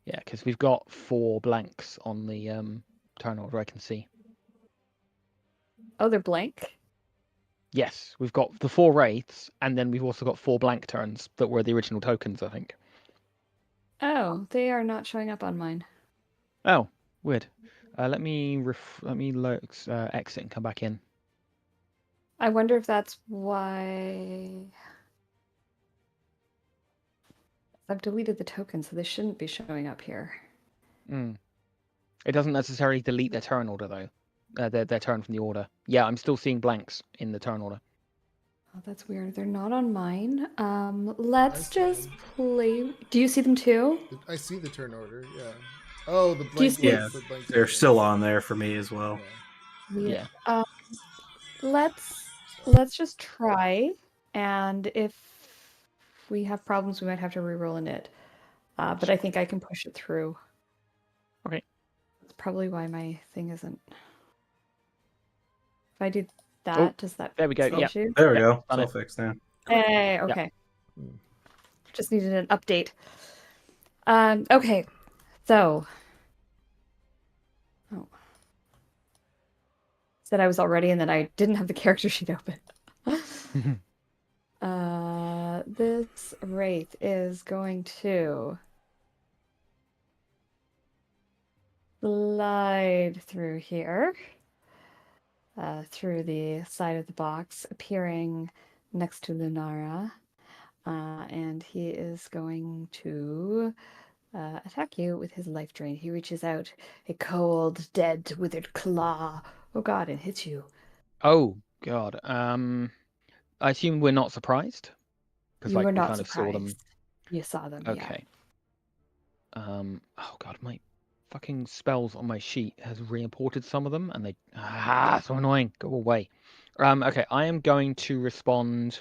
Yeah, because we've got 4 blanks on the turn order. I can see. Oh, they're blank. Yes, we've got the 4 wraiths, and then we've also got 4 blank turns that were the original tokens, I think. Oh, they are not showing up on mine. Oh, weird. Let me exit and come back in. I wonder if that's why I've deleted the tokens, so they shouldn't be showing up here. It doesn't necessarily delete their turn order though. Their turn from the order. Yeah, I'm still seeing blanks in the turn order. Oh, that's weird. They're not on mine. Let's see just them. play. Do you see them too? I see the turn order. Yeah. Oh, the Do you blank see- ones. Yeah, The blank they're tokens. still on there for me as well. Yeah. Weird. Yeah. Let's just try, and if we have problems, we might have to re-roll in it. But I think I can push it through. Okay. That's probably why my thing isn't. If I do that, does that there we go, fix the yeah. issue? There we Yeah, go. done It's all it. fixed now. Hey, okay. Hmm. Just needed an update. Okay, so. Oh. Said I was all ready, and then I didn't have the character sheet open. This wraith is going to slide through here, through the side of the box, appearing next to Lunara. And he is going to attack you with his life drain. He reaches out a cold, dead, withered claw. Oh god, and hits you. Oh god. I assume we're not surprised because You like were we not kind of saw them. surprised. You saw them, yeah. Okay. Oh god, my fucking spells on my sheet has re-imported some of them, and they so annoying. Go away. Okay, I am going to respond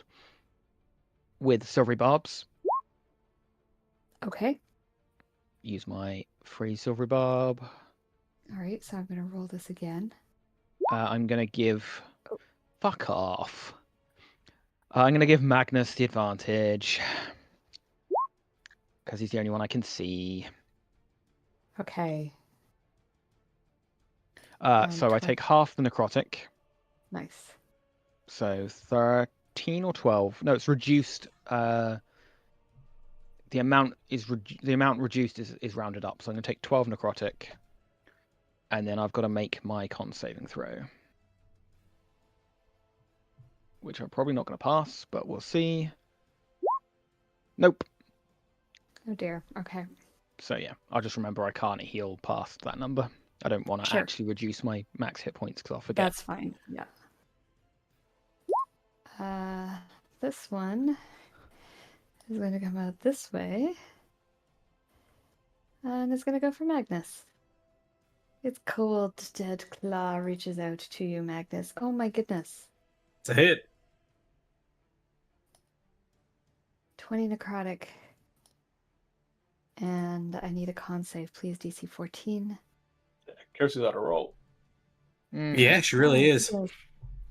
with silvery barbs. Okay. Use my free silvery barb. All right, so I'm going to roll this again. I'm gonna give. Oh. Fuck off. I'm gonna give Magnus the advantage because he's the only one I can see. Okay. So I take half the necrotic. Nice. So 13 or 12. No, it's reduced. The amount reduced is rounded up. So I'm gonna take 12 necrotic, and then I've got to make my con saving throw, which I'm probably not going to pass, but we'll see. Nope. Oh dear. Okay. So yeah, I'll just remember I can't heal past that number. I don't want to Sure. actually reduce my max hit points because I'll forget. That's fine. Yeah. This one is going to come out this way. And it's going to go for Magnus. Its cold, dead claw reaches out to you, Magnus. Oh my goodness. It's a hit. 20 necrotic. And I need a con save, please. DC 14. Kelsey's on a roll. Yeah, she really is.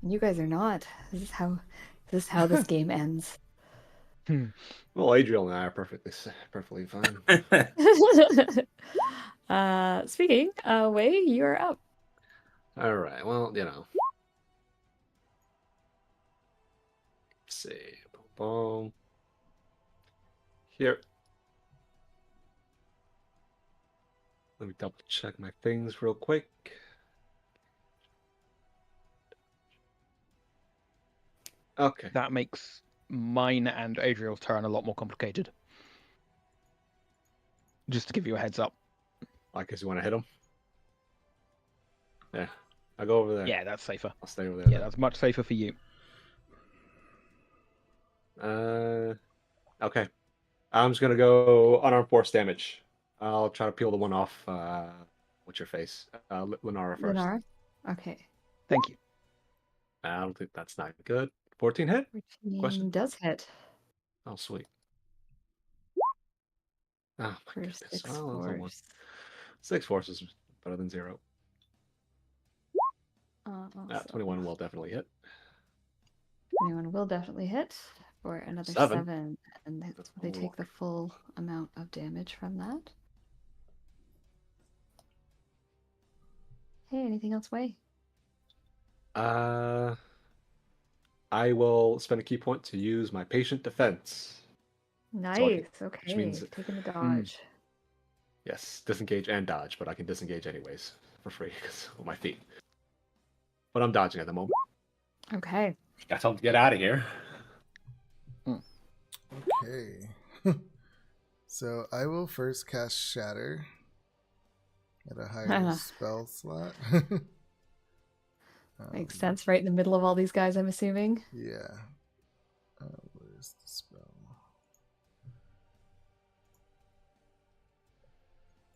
You guys are not. This is how this game ends. Well, Adriel and I are perfectly fine. Speaking, Wei, you're up. All right. Well, you know. Let's see. Boom, boom. Here. Let me double check my things real quick. Okay. That makes mine and Adriel's turn a lot more complicated. Just to give you a heads up. I guess you want to hit him. Yeah. I'll go over there. Yeah, that's safer. I'll stay over there. Yeah, that's much safer for you. Okay. I'm just gonna go unarmed force damage. I'll try to peel the one off. What's your face? Lunara first. Lenara? Okay. Thank you. I don't think that's not good. 14 hit? 14 Question? does hit Oh, sweet. Oh my for goodness. 6 Well, that's almost- force. 6 force is better than 0. Also, 21 will definitely hit. 21 will definitely hit. for another 7. 7, and they take the full amount of damage from that. Hey, anything else, Way? I will spend a key point to use my patient defense. Nice. which Okay, means- taking the dodge. Yes, disengage and dodge, but I can disengage anyways for free because of my feet. But I'm dodging at the moment. Okay. Got to get out of here. Okay. So I will first cast Shatter at a higher spell slot. Makes sense. Right in the middle of all these guys, I'm assuming. Yeah. Where's the spell?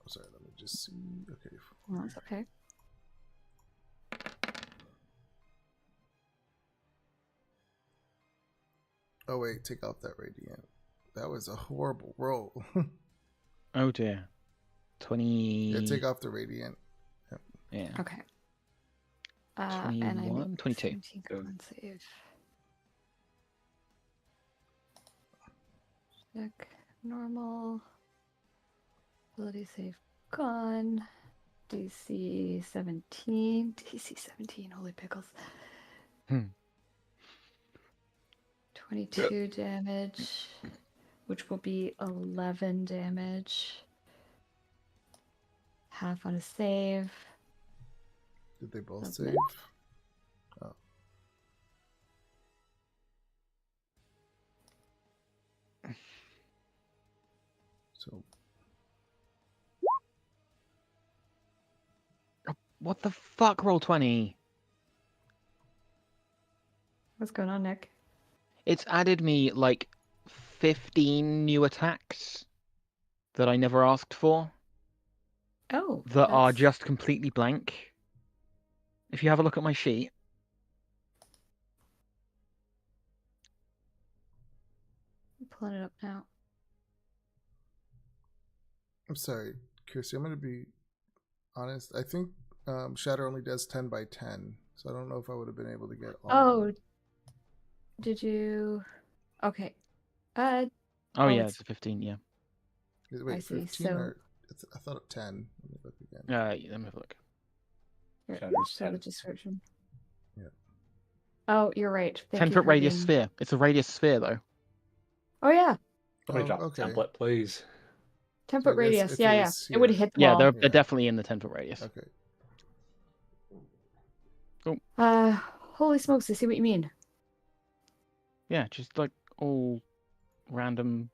I'm sorry, let me just see. Okay. Well, that's okay. Oh wait, take off that radiant. That was a horrible roll. Oh dear. 20. Yeah, take off the radiant. Yeah. Okay. And I 21, make 22. 17 con save. Check. Normal. Ability save gone. DC 17. DC 17. Holy pickles. 22 damage, which will be 11 damage. Half on a save. Did they both Okay. save? Oh. So What the fuck, roll 20? What's going on, Nick? It's added me like 15 new attacks that I never asked for Oh, that are that's- just completely blank. If you have a look at my sheet. I'm pulling it up now. I'm sorry, Kirsty. I'm going to be honest. I think Shatter only does 10 by 10, so I don't know if I would have been able to get all. Oh, of them. did you? Okay. Oh, Oh, yeah, it's- it's a 15, yeah. Wait, I see, 15 so- or I thought of 10. Let me look again. Yeah, let me have a look. Here, Shatter's show the 10. description. Yeah. Oh, you're right. Thank 10 you foot for radius being- sphere. It's a radius sphere, though. Oh yeah, Somebody Oh, drop okay. the template, please. 10 So I foot guess radius. if Yeah, it yeah. was It would here- hit the Yeah, wall. they're Yeah. definitely in the 10 foot radius. Okay. Holy smokes! I see what you mean. Yeah, just like all random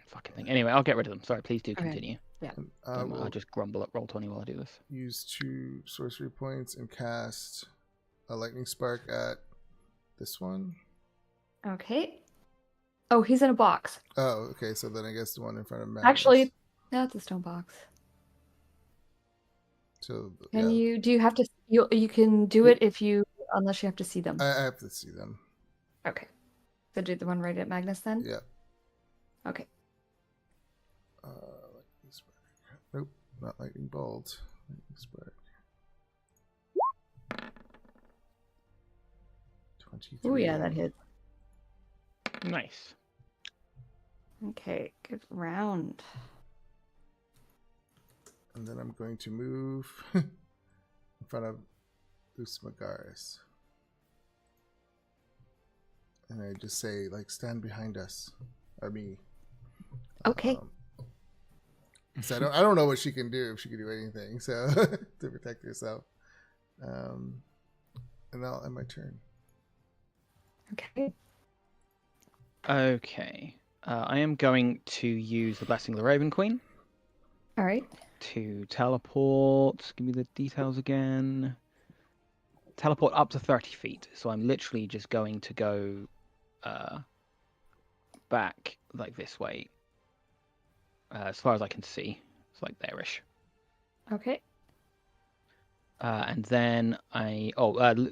fucking thing. Anyway, I'll get rid of them. Sorry, please do Okay. continue. And I'll just grumble at roll 20 while I do this. use 2 sorcery points and cast a lightning spark at this one. Okay. Oh, he's in a box. Oh, okay. So then I guess the one in front of Magnus. Actually, no, it's a stone box. So Can yeah, you? Do you have to? You can do it if you, unless you have to see them. I have to see them. Okay. So do the one right at Magnus then. Yeah. Okay. Lightning spark. Nope, not lightning bolt. Lightning spark. 23. Oh yeah, that hit. Nice. Okay, good round. And then I'm going to move in front of Usmagaris. And I just say, like, stand behind us. Or me. Okay. So I don't know what she can do, if she can do anything, so to protect herself. And I'll end my turn. Okay. Okay. I am going to use the Blessing of the Raven Queen All right. to teleport. Give me the details again. Teleport up to 30 feet. So I'm literally just going to go back like this way. As far as I can see. It's like there-ish. Okay. And then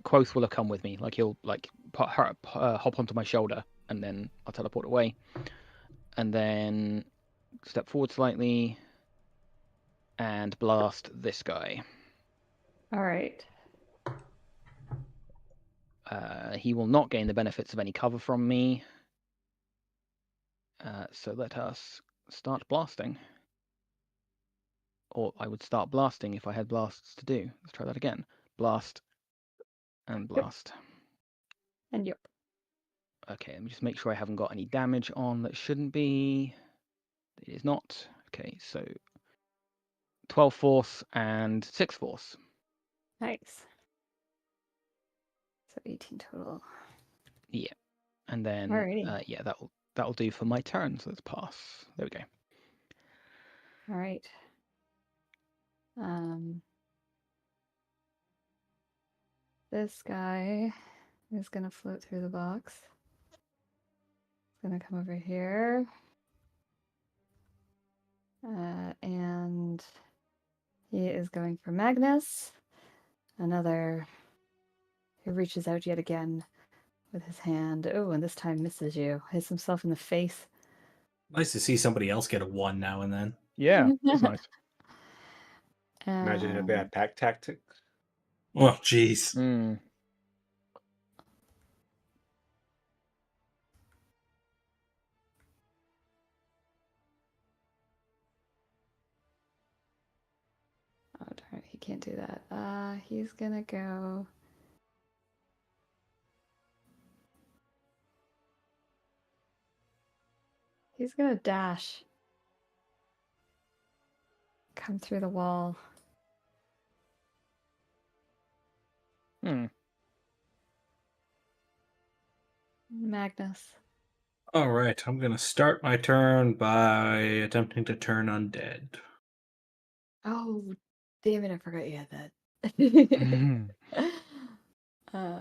Quoth will have come with me. Like he'll like hop onto my shoulder, and then I'll teleport away. And then step forward slightly, and blast this guy. All right. He will not gain the benefits of any cover from me. So let us start blasting. Or I would start blasting if I had blasts to do. Let's try that again. Blast and blast. And yep. Okay, let me just make sure I haven't got any damage on that shouldn't be. It is not. Okay, so 12 force and 6 force. Nice. So 18 total. Yeah. And then Alrighty. yeah, that'll do for my turn. So let's pass. There we go. All right. This guy is gonna float through the box. He's gonna come over here. And he is going for Magnus. Another who reaches out yet again with his hand. Oh, and this time misses you. Hits himself in the face. Nice to see somebody else get a 1 now and then. Yeah, that's nice. Imagine a bit of pack tactics. Oh, jeez. Mm. Oh, darn it, he can't do that. He's gonna go. He's gonna dash. Come through the wall. Magnus. All right, I'm going to start my turn by attempting to turn undead. Oh, damn it, I forgot you had that.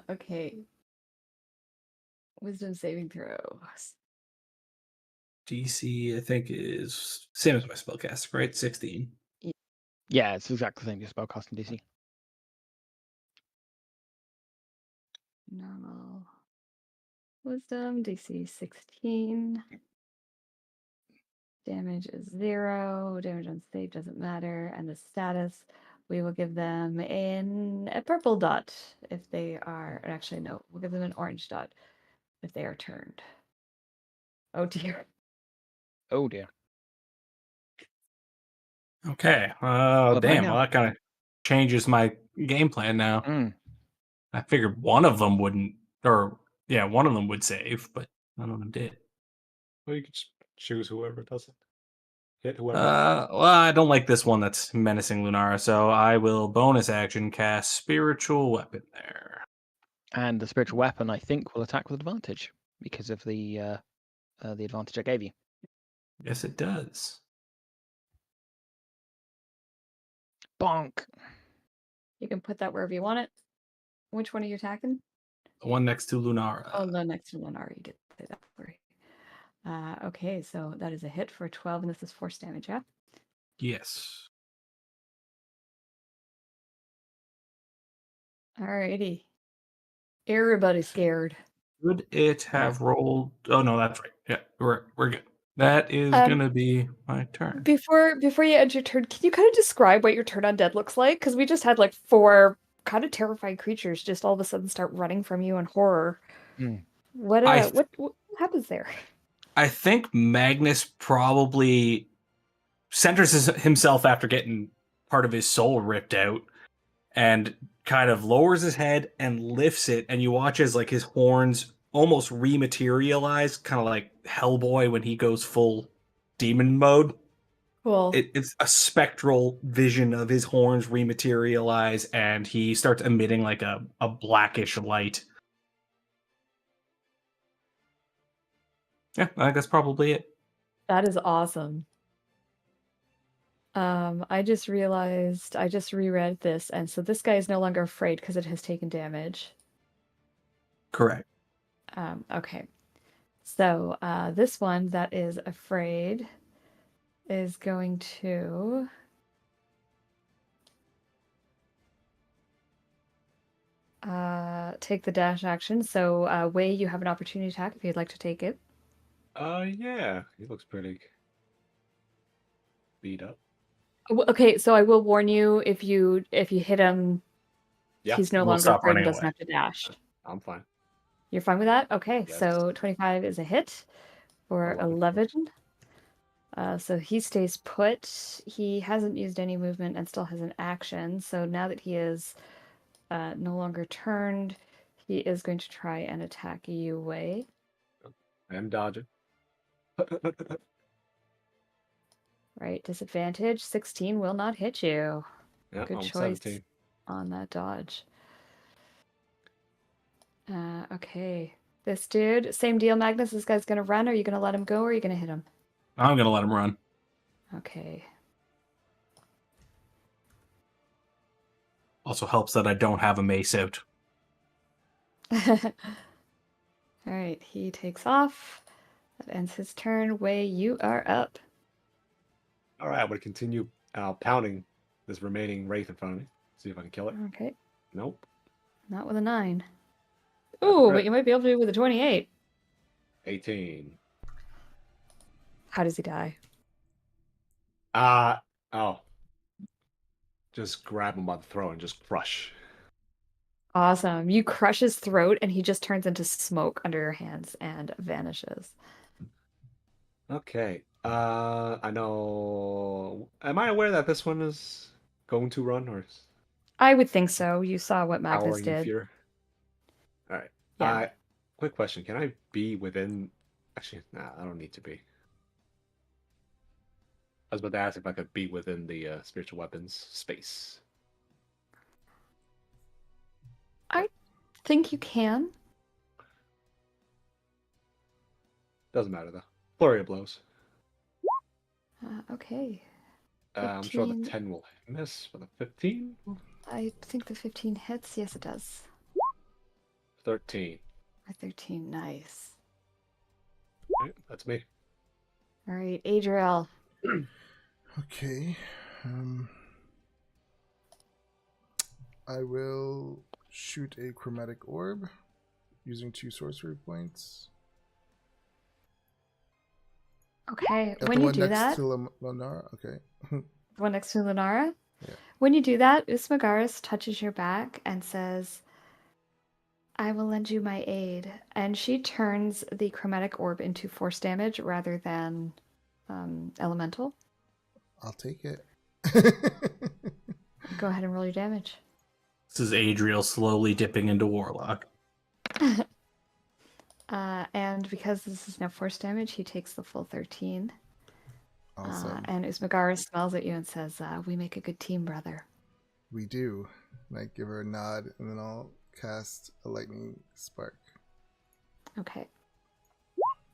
Okay. Wisdom saving throw. DC, I think, is same as my spellcaster, right? 16. Yeah, it's exactly the same as spellcasting DC. Normal. Wisdom, DC 16. Damage is 0. Damage on save doesn't matter. And the status, we will give them a purple dot if they are. Actually, no, we'll give them an orange dot if they are turned. Oh dear. Oh dear. Okay. What Damn. now? Well, that kind of changes my game plan now. Mm. I figured one of them wouldn't, or yeah, one of them would save, but none of them did. Well, you could just choose whoever doesn't. Hit whoever. Well, I don't like this one that's menacing Lunara, so I will bonus action cast Spiritual Weapon there. And the spiritual weapon, I think, will attack with advantage because of the advantage I gave you. Yes, it does. Bonk. You can put that wherever you want it. Which one are you attacking? The one next to Lunara. Oh, no, next to Lenara. You get to say that for okay, so that is a hit for 12, and this is force damage, yeah? Yes. Alrighty. Everybody's scared. Would it have rolled? Oh no, that's right. Yeah, we're good. That is gonna be my turn. Before you end your turn, can you kind of describe what your turn undead looks like? Because we just had like 4 kind of terrifying creatures just all of a sudden start running from you in horror. Mm. What happens there? I think Magnus probably centers himself after getting part of his soul ripped out and kind of lowers his head and lifts it, and you watch as like his horns almost rematerialize, kind of like Hellboy when he goes full demon mode. Cool. It's a spectral vision of his horns rematerialize, and he starts emitting like a blackish light. Yeah, I think that's probably it. That is awesome. I just realized I just reread this, and so this guy is no longer afraid because it has taken damage. Correct. Okay. So this one that is afraid is going to take the dash action. So Wei, you have an opportunity attack if you'd like to take it. Yeah, he looks pretty beat up. Okay, so I will warn you if you hit him, Yeah, he's no we'll longer stop afraid and running doesn't away. have to dash. I'm fine. You're fine with that? Okay, Yes. so 25 is a hit for 11. 11. So he stays put. He hasn't used any movement and still has an action. So now that he is no longer turned, he is going to try and attack you, Wei. I am dodging. Right, disadvantage. 16 will not hit you. Yeah, Good I'm choice 17. on that dodge. Okay. This dude, same deal, Magnus. This guy's gonna run. Are you gonna let him go or are you gonna hit him? I'm gonna let him run. Okay. Also helps that I don't have a mace out. All right, he takes off. That ends his turn. Wei, you are up. All right, I'm going to continue pounding this remaining wraith in front of me. See if I can kill it. Okay, Nope. not with a 9. That's Ooh, but correct. you might be able to do it with a 28. 18. How does he die? Oh. Just grab him by the throat and just crush. Awesome. You crush his throat and he just turns into smoke under your hands and vanishes. Okay. I know. Am I aware that this one is going to run or is I would think so. You saw what Magnus powering in did. fear? All right. Yeah. Quick question. Can I be within? Actually, nah, I don't need to be. I was about to ask if I could be within the spiritual weapons space. I think you can. Doesn't matter though. Flurry of blows. Okay. I'm sure the 15. 10 will miss for the 15. I think the 15 hits. Yes, it does. 13. A 13. Nice. Right, that's me. All right, Adriel. Okay. I will shoot a chromatic orb using 2 sorcery points. Okay, At when the you one do next that, to Lonara. Okay. the one next to Lunara, Yeah. when you do that, Usmagaris touches your back and says, I will lend you my aid. And she turns the chromatic orb into force damage rather than elemental. I'll take it. Go ahead and roll your damage. This is Adriel slowly dipping into Warlock. And because this is now force damage, he takes the full 13. Awesome. And Usmagaris smiles at you and says, we make a good team, brother. We do. And I give her a nod, and then I'll cast a lightning spark. Okay.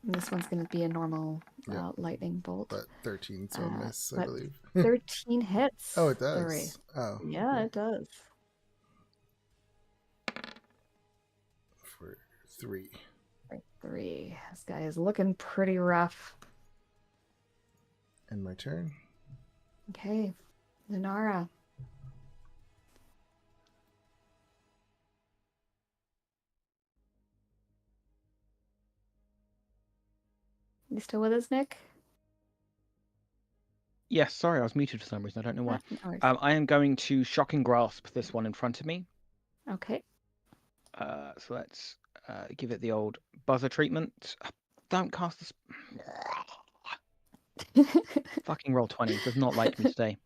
And this one's going to be a normal Yeah. lightning bolt. But 13, so a miss, I but believe. 13 hits. Oh, it the does. wraith. Oh. Yeah, okay. it does. For 3. 3. This guy is looking pretty rough. And my turn. Okay. Lunara. You still with us, Nick? Yes, sorry, I was muted for some reason. I don't know why. No worries. I am going to shocking grasp this one in front of me. Okay. So let's give it the old buzzer treatment. Don't cast this. Fucking roll 20. Does not like me today.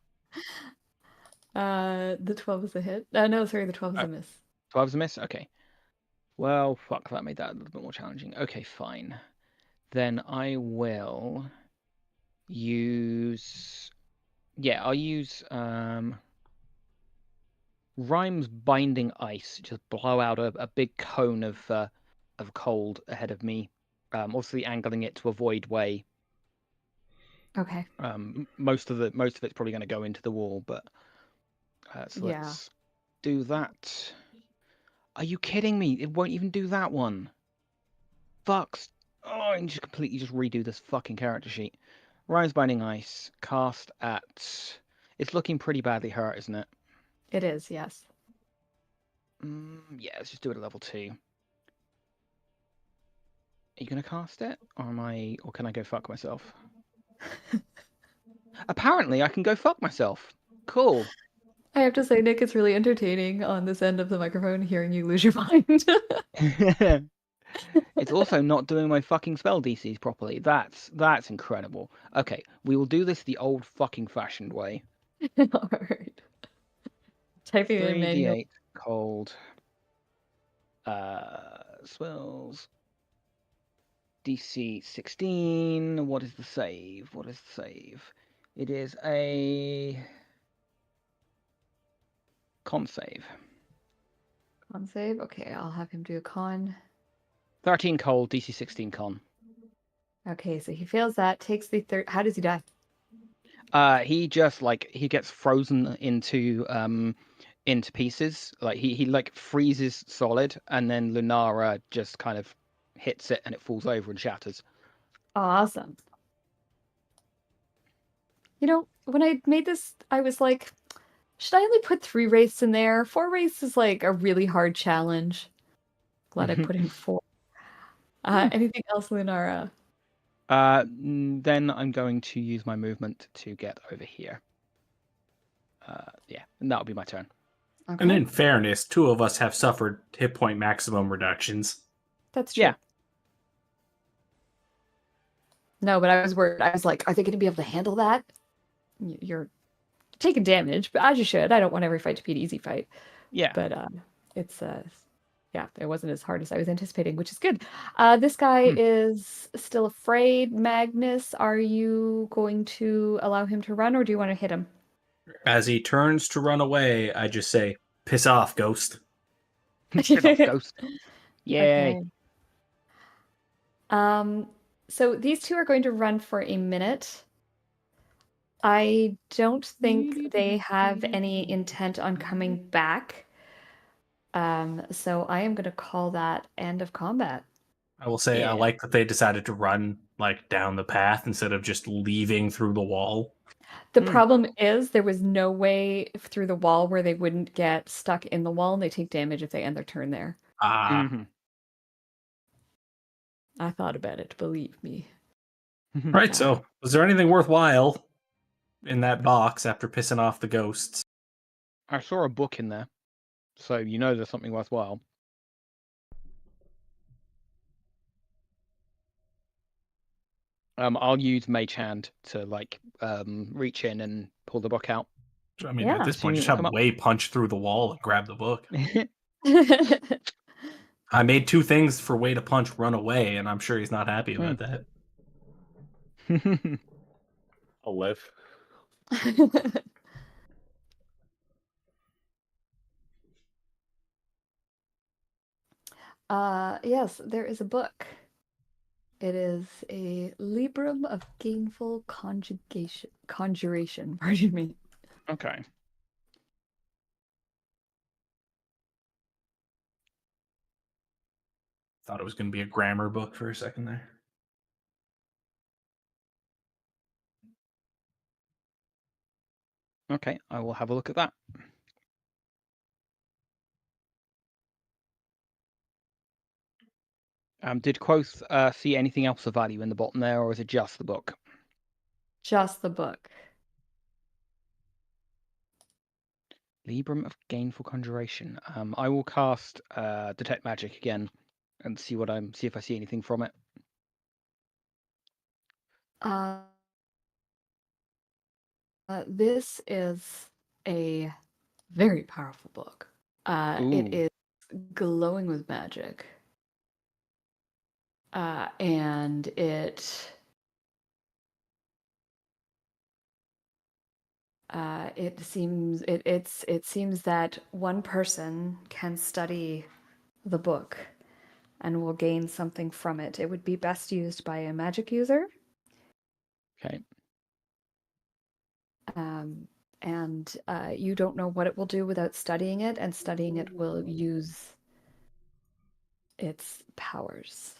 The 12 is a hit. No, sorry, the 12 is a miss. 12's a miss? Okay. Well, fuck, that made that a little bit more challenging. Okay, fine. Then I will use... Yeah, I'll use Rhyme's Binding Ice. Just blow out a big cone of cold ahead of me. Obviously angling it to avoid Wei. Okay. Most of it's probably going to go into the wall, but so Yeah. let's do that. Are you kidding me? It won't even do that one. Fucks. Oh, and just completely just redo this fucking character sheet. Rhyme's Binding Ice, cast at... It's looking pretty badly hurt, isn't it? It is, yes. Yeah, let's just do it at level 2. Are you going to cast it? Or can I go fuck myself? Apparently, I can go fuck myself. Cool. I have to say, Nick, it's really entertaining on this end of the microphone hearing you lose your mind. It's also not doing my fucking spell DCs properly. That's incredible. Okay, we will do this the old fucking fashioned way. All right. Typing in manual. 3d8 cold. Swells. DC 16. What is the save? What is the save? It is a con save. Con save. Okay, I'll have him do a con. 13 cold, DC 16 con. Okay, so he fails that, takes the third. How does he die? He just he gets frozen into pieces. Like he like freezes solid, and then Lunara just kind of hits it, and it falls over and shatters. Awesome. You know, when I made this, I was like, should I only put 3 wraiths in there? 4 wraiths is like a really hard challenge. Glad I put in 4. Anything else, Lunara? Then I'm going to use my movement to get over here. Yeah, and that'll be my turn. Okay. And in fairness, 2 of us have suffered hit point maximum reductions. That's true. Yeah. No, but I was worried. I was like, are they going to be able to handle that? You're taking damage, but as you should. I don't want every fight to be an easy fight. Yeah. But it's yeah, it wasn't as hard as I was anticipating, which is good. This guy is still afraid. Magnus, are you going to allow him to run, or do you want to hit him? As he turns to run away, I just say, "Piss off, ghost." Piss off, ghost. Yay. Okay. So these 2 are going to run for a minute. I don't think they have any intent on coming back. So I am going to call that end of combat. I will say Yeah. I like that they decided to run down the path instead of just leaving through the wall. The problem is there was no way through the wall where they wouldn't get stuck in the wall, and they take damage if they end their turn there. Mhm. I thought about it, believe me. Right, so was there anything worthwhile in that box after pissing off the ghosts? I saw a book in there, so you know there's something worthwhile. I'll use Mage Hand to reach in and pull the book out. I mean, Yeah. at this point, Assuming just it will have come up. Way punch through the wall and grab the book. I made 2 things for Way to punch run away, and I'm sure he's not happy about that. I'll live. Yes, there is a book. It is a Librum of Gainful Conjuration. Pardon me. Okay. Thought it was going to be a grammar book for a second there. Okay, I will have a look at that. Did Quoth see anything else of value in the bottom there, or is it just the book? Just the book. Librum of Gainful Conjuration. I will cast Detect Magic again and see if I see anything from it. This is a very powerful book. It Ooh. is glowing with magic. And it seems that one person can study the book and will gain something from it. It would be best used by a magic user. Okay. And you don't know what it will do without studying it, and studying it will use its powers.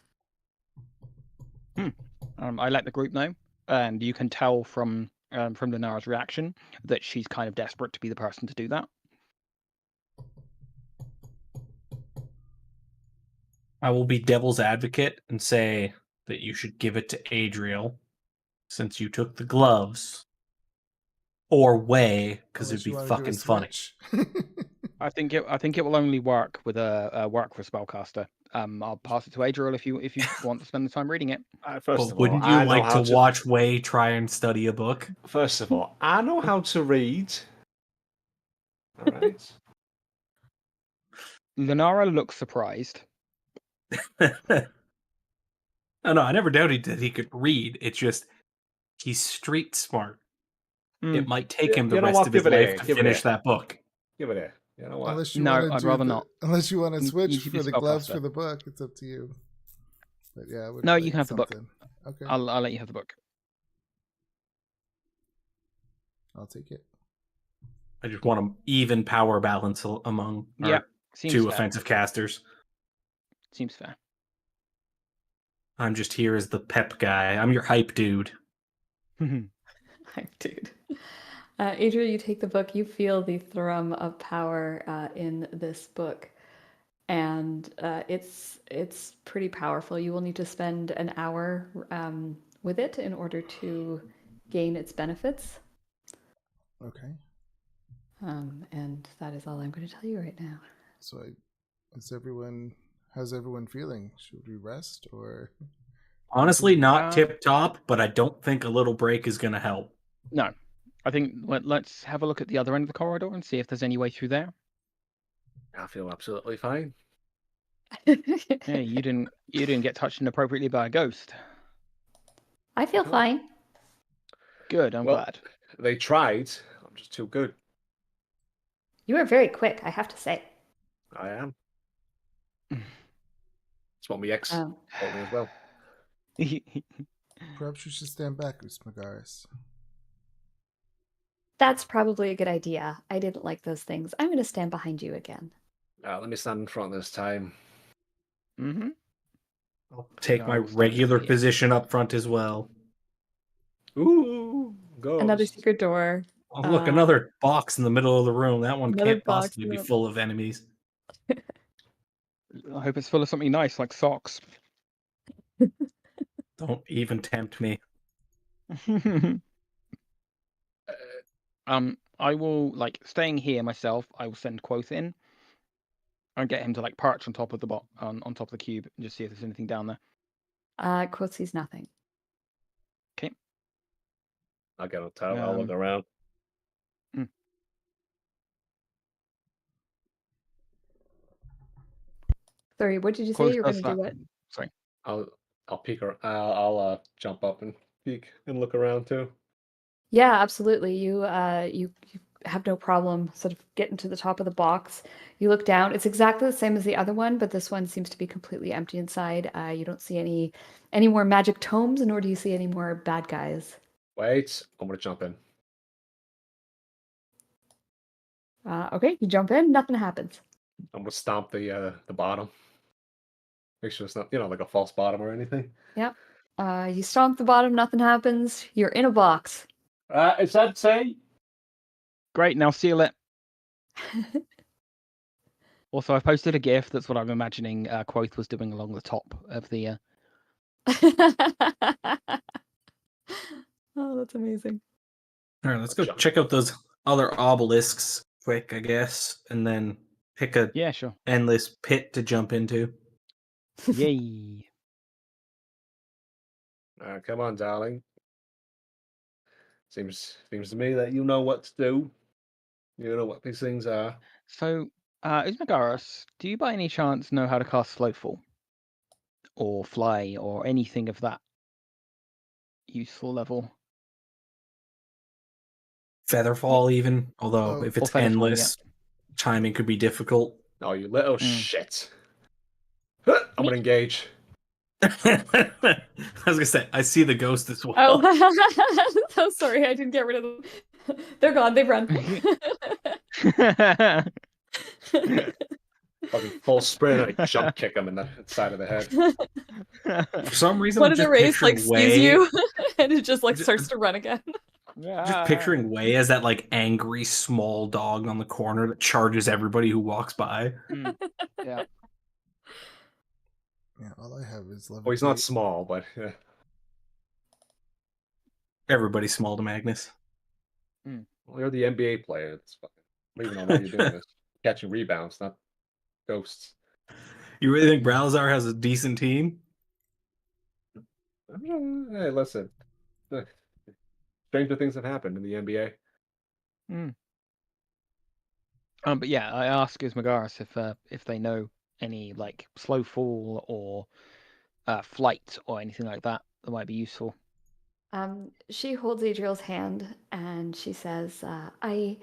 I let the group know, and you can tell from Lunara's reaction that she's kind of desperate to be the person to do that. I will be devil's advocate and say that you should give it to Adriel, since you took the gloves. or Way, because Unless it'd be you wanna do a fucking funny. switch. I think it will only work with a work for a spellcaster. I'll pass it to Adriel if you want to spend the time reading it. First But of all, wouldn't you I know like how to watch Way try and study a book? First of all, I know how to read. All right. Lunara looks surprised. Oh, no, I never doubted that he could read. It's just he's street smart. It might take him the You know rest what? of his Give it life here, to give it finish here. that book. Give it here. You know what? Unless you No, want to I'd rather not. Unless you want to You switch should for be the gloves spellcaster. for the book, it's up to you. But yeah, I would No, like you can have the book. something. Okay, I'll let you have the book. I'll take it. I just want an even power balance among our Yeah, seems two fair. offensive casters. Seems fair. I'm just here as the pep guy. I'm your hype dude. Dude. Adriel, you take the book, you feel the thrum of power in this book, and it's pretty powerful. You will need to spend an hour with it in order to gain its benefits. Okay, And that is all I'm going to tell you right now. so how's everyone feeling? Should we rest or? Honestly, not Uh, tip top, but I don't think a little break is going to help. No, I think let's have a look at the other end of the corridor and see if there's any way through there. I feel absolutely fine. Hey, you didn't get touched inappropriately by a ghost. I feel Cool. fine. Good, I'm Well, glad. They tried. I'm just too good. You are very quick, I have to say. I am. That's what my ex Um, told me as well. Perhaps you should stand back, Usmagaris. That's probably a good idea. I didn't like those things. I'm going to stand behind you again. Let me stand in front this time. Mm-hmm. I'll take Yeah, my I will stand regular here. position up front as well. Ooh, ghost. Another secret door. Oh, look, another box in the middle of the room. That one Another can't box possibly in be the- full of enemies. I hope it's full of something nice like socks. Don't even tempt me. I will staying here myself. I will send Quoth in and get him to perch on top of the on top of the cube and just see if there's anything down there. Quote sees nothing. I'll get on top. I'll look around. Sorry, what did you say? Quoth You were going does to do that. what? Sorry. I'll peek. I'll jump up and peek and look around too. Yeah, absolutely. You have no problem sort of getting to the top of the box. You look down. It's exactly the same as the other one, but this one seems to be completely empty inside. You don't see any more magic tomes, nor do you see any more bad guys. Wait, I'm gonna jump in. Okay, you jump in. Nothing happens. I'm gonna stomp the bottom. Make sure it's not like a false bottom or anything. Yep. You stomp the bottom. Nothing happens. You're in a box. Is that say? Great. Now seal it. Also, I've posted a GIF. That's what I'm imagining Quoth was doing along the top of the. Oh, that's amazing. All right, let's go check out those other obelisks quick, I guess, and then pick a Yeah, sure. endless pit to jump into. Yay. Come on, darling. Seems to me that you know what to do. You know what these things are. So, Usmagaris, do you by any chance know how to cast Slowfall? Or Fly, or anything of that useful level? Featherfall, even, although if Or it's Featherfall, endless, timing could be difficult. Oh, you little shit. I'm gonna engage. I was gonna say, I see the ghost as well. Oh, so sorry. I didn't get rid of them. They're gone. They've run. Fucking full sprint. I jump kick him in the side of the head. For some reason, One I'm of the just rays picturing sees Way, you, and it just starts to run again. just picturing Way as that angry small dog on the corner that charges everybody who walks by. Yeah. Yeah, all I have is levitate. Well, he's not small, but yeah. Everybody's small to Magnus. Well, you're the NBA player. It's fucking. I don't even know why you're doing this. Catching rebounds, not ghosts. You really think Browsar has a decent team? Hey, listen. Stranger things have happened in the NBA. But yeah, I ask Ismagaris if they know any like slow fall or flight or anything like that that might be useful. She holds Adriel's hand and she says, I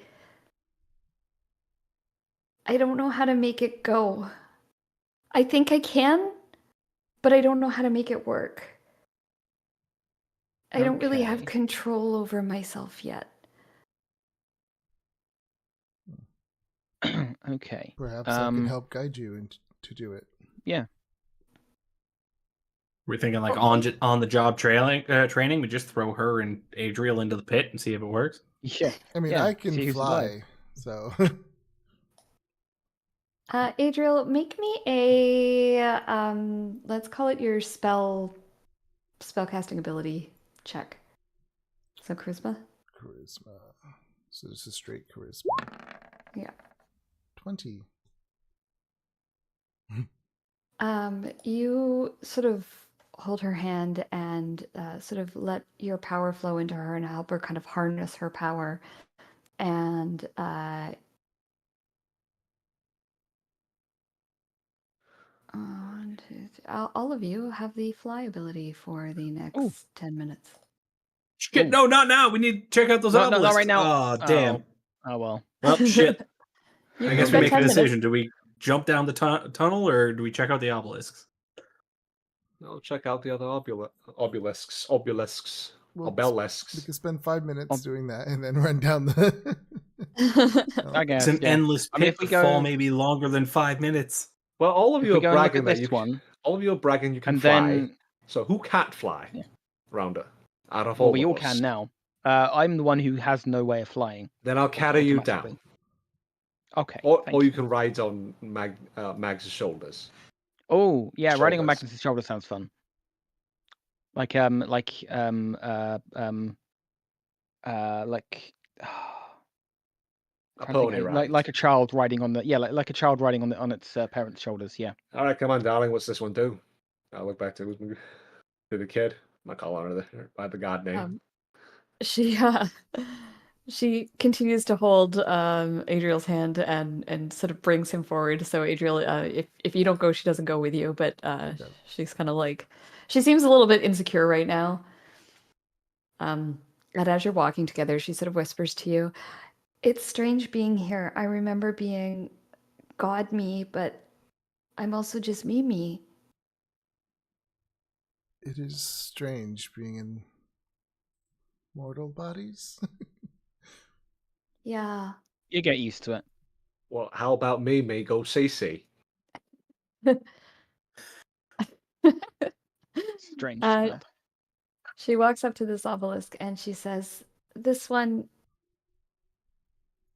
don't know how to make it go. I think I can, but I don't know how to make it work. I don't really have Okay. control over myself yet. Okay. Perhaps I can help guide you to do it. Yeah. We're thinking like Okay. on the job training. We just throw her and Adriel into the pit and see if it works. Yeah. I mean, Yeah, I can see who's alive. fly, so Adriel, make me a let's call it your spellcasting ability check. So charisma? charisma. So this is straight charisma. Yeah. 20. You sort of hold her hand and sort of let your power flow into her and help her kind of harness her power. And all of you have the fly ability for the next Ooh. 10 minutes. Shit! Ooh. No, not now. We need to check out those Not obelisks. right now. Oh, damn. Oh well. Well, shit. You I can guess we spend make a 10 minutes. decision. Do we jump down the tunnel or do we check out the obelisks? I'll check out the other obelisks. Well, we Obelisks. can spend 5 minutes doing that and then run down the. I guess. It's an yeah. endless I mean, pit. if we The fall go, may be longer than 5 minutes. Well, all of if you we are go and look bragging at that this you can. one, All of you are bragging you can and fly. then So who can't fly? Yeah. Rounder. Out of well, all we of all us. can now. I'm the one who has no way of flying Then I'll carry you automatically. down. Okay. Or thank you can ride on Mag's shoulders. Oh yeah, riding on Shoulders. Magnus's shoulder sounds fun. Like A trying to think pony how- ride. like a child riding on the like a child riding on its parents' shoulders. Yeah. All right, come on, darling. What's this one do? I'll look back to the kid. I'm not calling her by the god name. She continues to hold Adriel's hand and sort of brings him forward. So Adriel, if you don't go, she doesn't go with you. But she's kind of like, she seems a little bit insecure right now. And as you're walking together, she sort of whispers to you, It's strange being here. I remember being God me, but I'm also just me. It is strange being in mortal bodies. Yeah. You get used to it. Well, how about me, go CC? Strange. She walks up to this obelisk and she says, "This one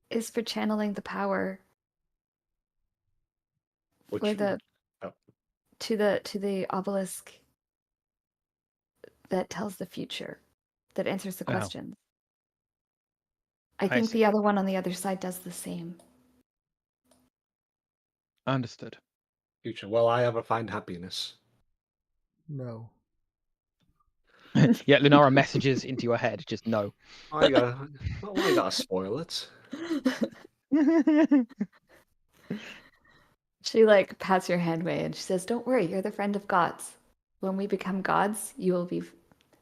is for channeling the power Which for the oh. to the obelisk that tells the future, that answers the Wow. questions. I I think see. the other one on the other side does the same." Understood. future. Well, I ever find happiness. No. Yeah, Lunara messages into your head. Just no. I gotta spoil it. She like pats your hand away and she says, "Don't worry, you're the friend of gods. When we become gods, you will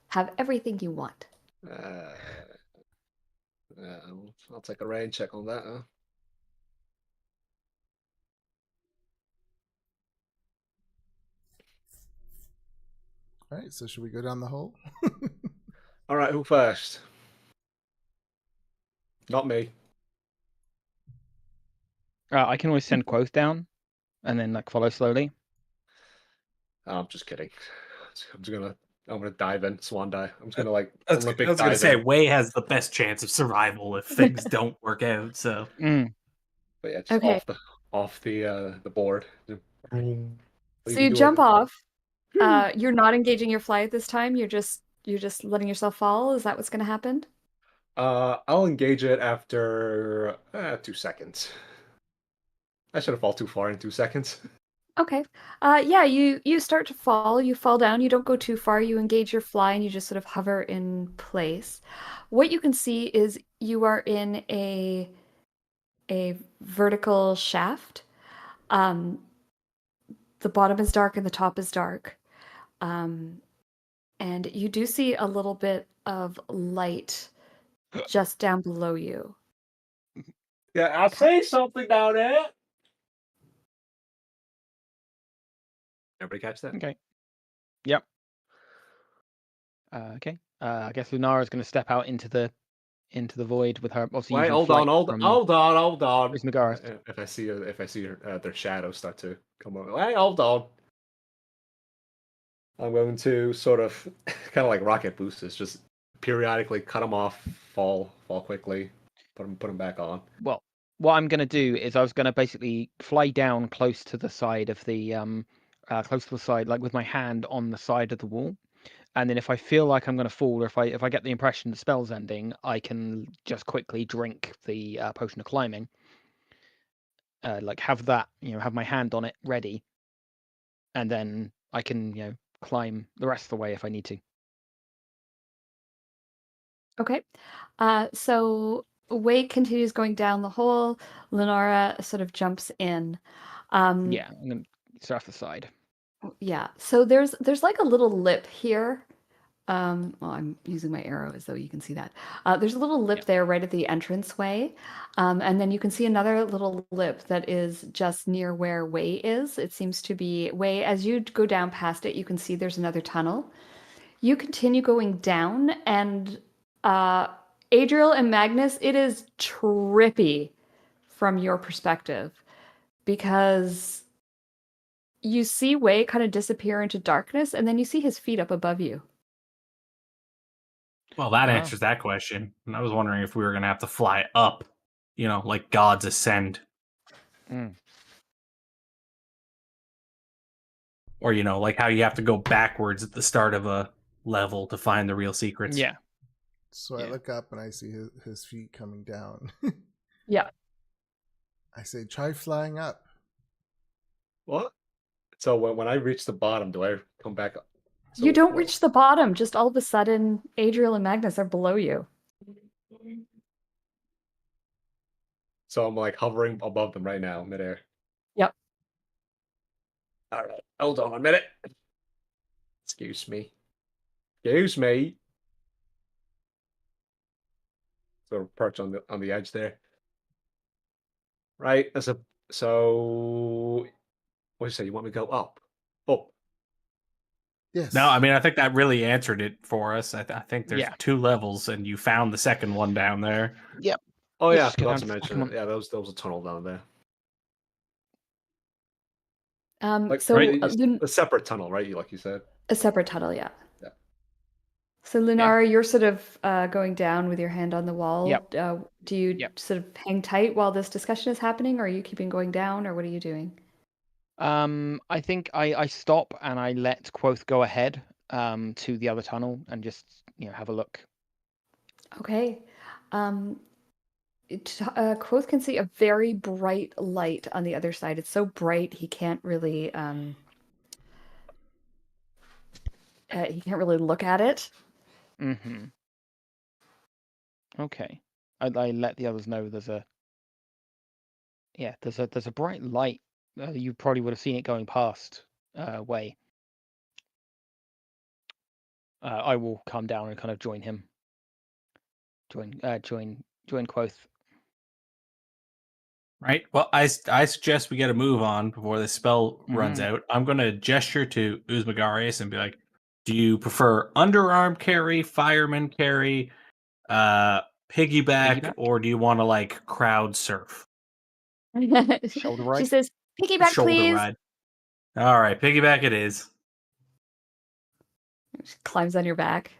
have everything you want." I'll take a rain check on that. Huh? All right, so should we go down the hole? All right, who first? Not me. I can always send Quoth down, and then like follow slowly. I'm just kidding. I'm gonna dive in, swan dive. I'm just gonna like I was Olympic gonna dive say in. Wei has the best chance of survival if things don't work out. So But yeah, just Okay. off the board. So you jump off. You're not engaging your fly at this time. You're just letting yourself fall. Is that what's going to happen? I'll engage it after 2 seconds. I shouldn't fall too far in 2 seconds. Okay. Yeah, you start to fall. You fall down. You don't go too far. You engage your fly and you just sort of hover in place. What you can see is you are in a vertical shaft. The bottom is dark and the top is dark. And you do see a little bit of light just down below you. Yeah, I'll say something down there. Everybody catch that? Okay. Yep. Okay. I guess Lunara's going to step out into the void with her. Obviously, Wait, using hold flight on, hold from on. Ismagaris. If I see their shadows start to come over. Wait, hold on. I'm going to sort of kind of like rocket boosters, just periodically cut them off, fall quickly, put them back on. Well, what I'm going to do is I was going to basically fly down close to the side of the like with my hand on the side of the wall, and then if I feel like I'm going to fall, or if I get the impression the spell's ending, I can just quickly drink the potion of climbing. Like have that, have my hand on it ready, and then I can, climb the rest of the way if I need to. Okay. So Wei continues going down the hole. Lenora sort of jumps in. Yeah, I'm going to start off the side. Yeah. So there's like a little lip here. Well, I'm using my arrow as though you can see that. There's a little lip there right at the entranceway. And then you can see another little lip that is just near where Wei is. It seems to be Wei. As you go down past it, you can see there's another tunnel. You continue going down, and Adriel and Magnus, it is trippy from your perspective because you see Wei kind of disappear into darkness, and then you see his feet up above you. Well, that Wow. answers that question. And I was wondering if we were going to have to fly up, like gods ascend. Mm. Or, like how you have to go backwards at the start of a level to find the real secrets. Yeah. So I Yeah. look up and I see his feet coming down. Yeah. I say, try flying up. What? So when I reach the bottom, do I come back up? So You don't what- reach the bottom. Just all of a sudden, Adriel and Magnus are below you. So I'm like hovering above them right now, midair. Yep. All right, hold on a minute. Excuse me. Excuse me. Sort of perch on the edge there. Right. So. What do you say? You want me to go up? Up. Yes. No, I mean, I think that really answered it for us. I think there's Yeah. 2 levels, and you found the second one down there. Yep. Oh Let's yeah, just get forgot down to to the mention. second Yeah, there was a tunnel down there. Like So right, a separate tunnel, right? Like you said. a separate tunnel, yeah. Yeah. So Lunara, you're sort of going down with your hand on the wall. Yep. Do you Yep. sort of hang tight while this discussion is happening, or are you keeping going down, or what are you doing? I think I stop and I let Quoth go ahead to the other tunnel and just have a look. Okay. Quoth can see a very bright light on the other side. It's so bright he can't really look at it. Mm-hmm. Okay. I let the others know there's a bright light. You probably would have seen it going past Wei. I will come down and kind of join him. Join Quoth. Right. Well, I suggest we get a move on before the spell runs out. I'm going to gesture to Usmagarius and be like, do you prefer underarm carry, fireman carry, piggyback, or do you want to like crowd surf? Shoulder ride. She says, "Piggyback, Shoulder please." ride. All right, piggyback it is. She climbs on your back.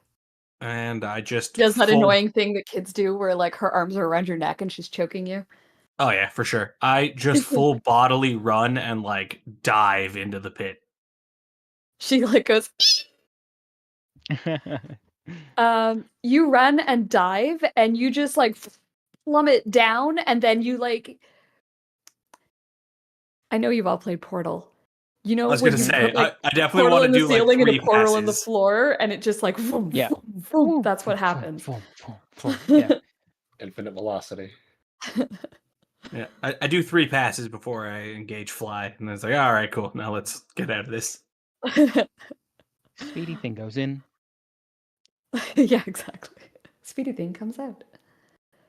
And I just Does that full- annoying thing that kids do where like her arms are around your neck and she's choking you. Oh yeah, for sure. I just full bodily run and like dive into the pit. She like goes You run and dive, and you just like plummet down, and then you like. I know you've all played Portal. You know I was when gonna you say, put like I a definitely portal want to in the do like ceiling and a 3 portal in the passes. floor, and it just like vroom, Yeah. vroom, vroom. That's what happens. Yeah. Infinite velocity. Yeah, I do 3 passes before I engage fly, and it's like, all right, cool. Now let's get out of this. Speedy thing goes in. Yeah, exactly. Speedy thing comes out.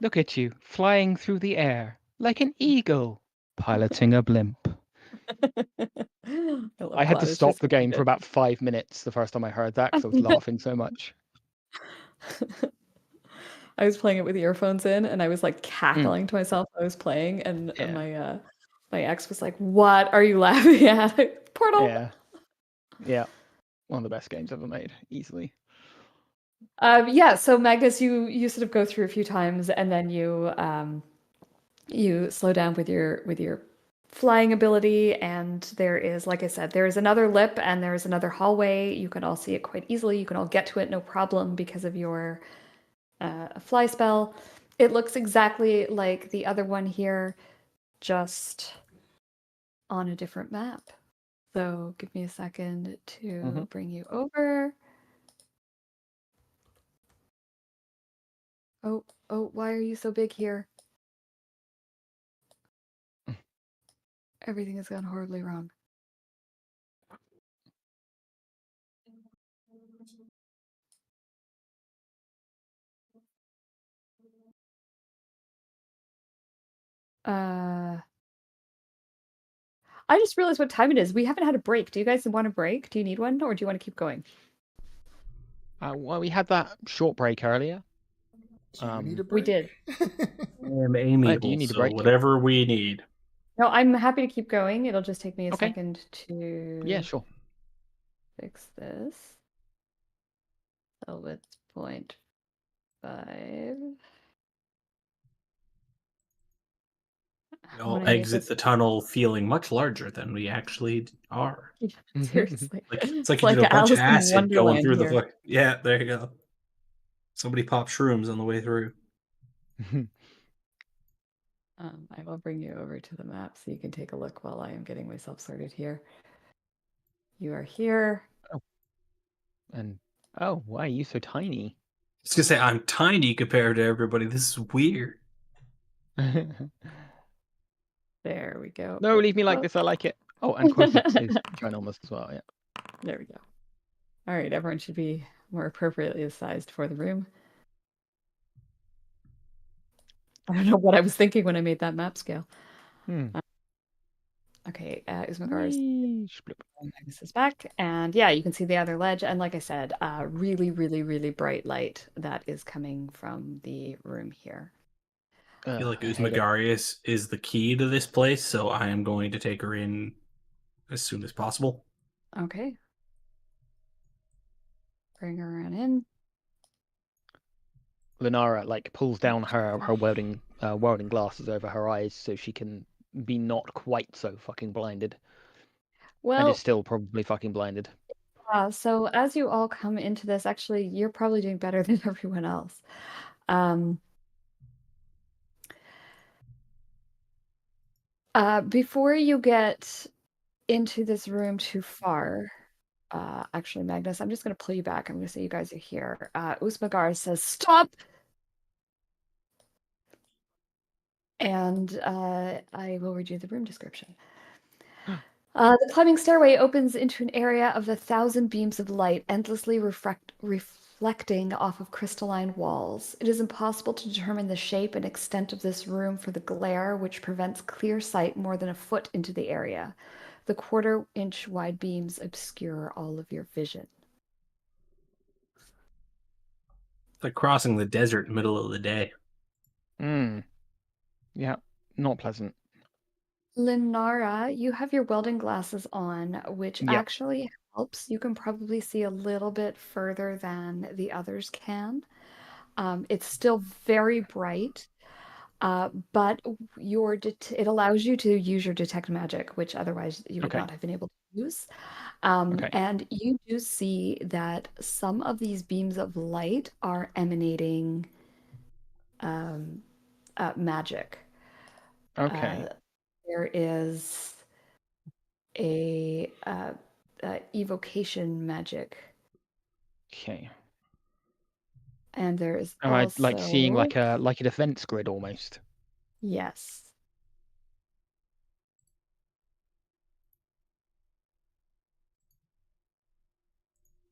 Look at you, flying through the air like an eagle, piloting a blimp. I had to stop the game for about 5 minutes the first time I heard that because I was laughing so much. I was playing it with earphones in, and I was like cackling to myself. I was playing, and Yeah. my ex was like, "What are you laughing at?" Portal. Yeah. Yeah. One of the best games ever made, easily. Yeah. So Magnus, you sort of go through a few times, and then you slow down with your flying ability, and there is, like I said, there is another lip and there is another hallway. You can all see it quite easily. You can all get to it no problem because of your fly spell. It looks exactly like the other one here, just on a different map. So give me a second to bring you over. Oh, why are you so big here? Everything has gone horribly wrong. I just realized what time it is. We haven't had a break. Do you guys want a break? Do you need one, or do you want to keep going? Well, we had that short break earlier. Do you need a We break? did. I'm amiable, do you need a so break? whatever we need. No, I'm happy to keep going. It'll just take me a Okay. second to Yeah, sure. fix this. So it's 0.5. We all exit the tunnel feeling much larger than we actually are. Seriously. It's like you did a bunch Alice of in acid going Wonderland through the here. fuck. Yeah, there you go. Somebody popped shrooms on the way through. I will bring you over to the map so you can take a look while I am getting myself sorted here. You are here. And why are you so tiny? I was gonna say I'm tiny compared to everybody. This is weird. There we go. No, leave me like this. I like it. Oh, and Quotix is ginormous as well. Yeah. There we go. All right, everyone should be more appropriately sized for the room. I don't know what I was thinking when I made that map scale. Okay, Usmagar's Magnus is back, and yeah, you can see the other ledge. And like I said, really, really, really bright light that is coming from the room here. I feel like Usmagarius is the key to this place, so I am going to take her in as soon as possible. Okay. Bring her on in. Lunara like pulls down her welding glasses over her eyes so she can be not quite so fucking blinded. Well, and is still probably fucking blinded. So as you all come into this, actually, you're probably doing better than everyone else. Before you get into this room too far, actually, Magnus, I'm just going to pull you back. I'm going to say you guys are here. Usmagar says, "Stop!" And I will read you the room description. The climbing stairway opens into an area of 1,000 beams of light, endlessly reflecting off of crystalline walls. It is impossible to determine the shape and extent of this room for the glare, which prevents clear sight more than a foot into the area. The quarter-inch wide beams obscure all of your vision. It's like crossing the desert in the middle of the day. Yeah, not pleasant. Linara, you have your welding glasses on, which actually helps. You can probably see a little bit further than the others can. It's still very bright. But it allows you to use your detect magic, which otherwise you would Okay. not have been able to use. Okay. And you do see that some of these beams of light are emanating magic. Okay. There is a evocation magic, Okay. and there is Am I like seeing also like a defense grid almost? yes.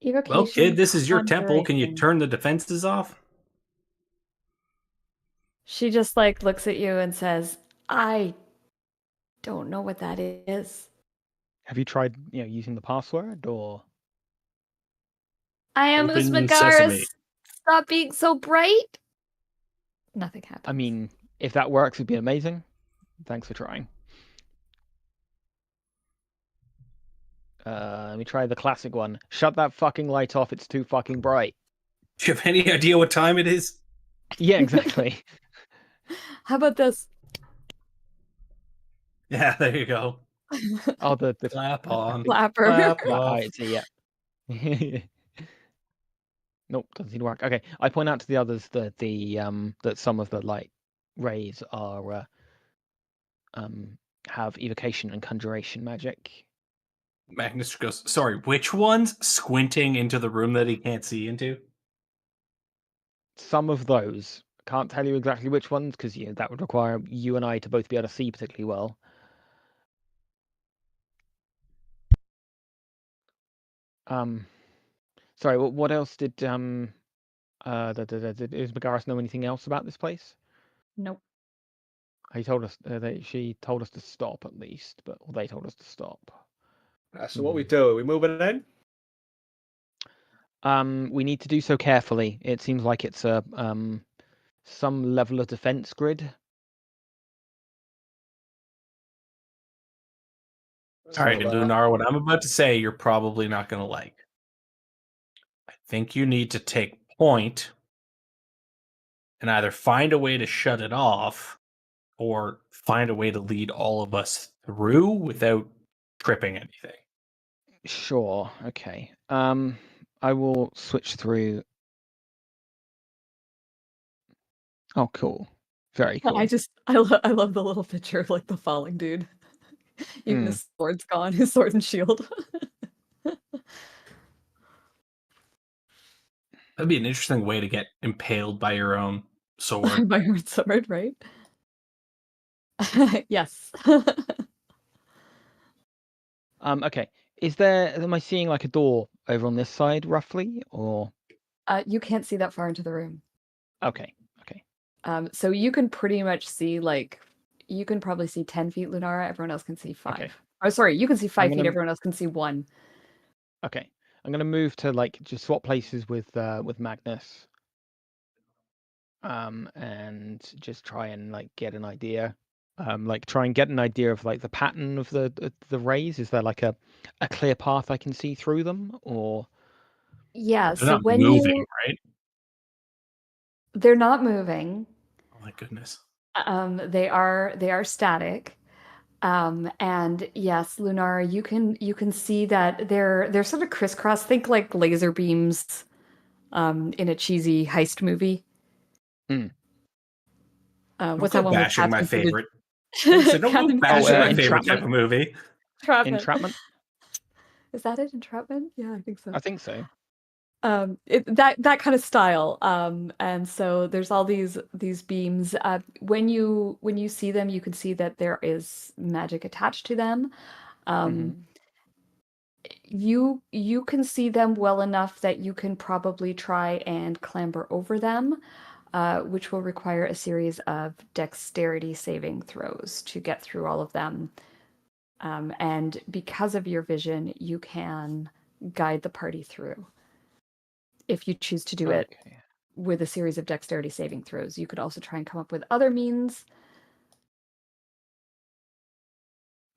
Well, Evocation kid, this is your temple. Can you conjuration. turn the defenses off? She just like looks at you and says, "I don't know what that is. Have you tried, using the password or? I am Open Usmagaris. sesame. Stop being so bright." Nothing happens. I mean, if that works, it'd be amazing. Thanks for trying. Let me try the classic one. Shut that fucking light off. It's too fucking bright. Do you have any idea what time it is? Yeah, exactly. How about this? Yeah, there you go. Oh, the Clap on. Flapper. Clap I off. see. Yeah. Nope, doesn't seem to work. Okay, I point out to the others that that some of the light rays are have evocation and conjuration magic. Magnus goes, sorry, which ones? Squinting into the room that he can't see into? Some of those. Can't tell you exactly which ones because that would require you and I to both be able to see particularly well. Sorry. What else did did Magaris know anything else about this place? Nope. He told us she told us to stop at least, or they told us to stop. So what we do? We moving in? We need to do so carefully. It seems like it's a some level of defense grid. All right, Lunar, what I'm about to say, you're probably not going to like. I think you need to take point and either find a way to shut it off or find a way to lead all of us through without tripping anything. Sure. Okay. I will switch through. Oh, cool. Very cool. I love the little picture of like the falling dude. Even his sword's gone, his sword and shield. That'd be an interesting way to get impaled by your own sword. My own sword, right? Yes. Okay. Am I seeing like a door over on this side roughly, or? You can't see that far into the room. Okay. So you can pretty much see you can probably see 10 feet, Lunara. Everyone else can see 5. Okay. Oh, sorry, you can see 5 feet. gonna- Everyone else can see 1. Okay. I'm gonna move to just swap places with Magnus. And just try and get an idea. Try and get an idea of the pattern of the rays. Is there a clear path I can see through them, or? Yeah, They're so not when moving, right? they're not moving. Oh my goodness. They are static. And yes, Lunara, you can see that they're sort of crisscross. Think like laser beams in a cheesy heist movie. What's that one with bashing my Captain favorite? Don't go Captain bashing my Entrapment. favorite type of movie. Entrapment. Is that it? Entrapment? Yeah, I think so. I think so. That kind of style. And so there's all these beams. When you see them, you can see that there is magic attached to them. You can see them well enough that you can probably try and clamber over them, which will require a series of dexterity saving throws to get through all of them. And because of your vision, you can guide the party through. If you choose to do it with a series of dexterity saving throws, you could also try and come up with other means.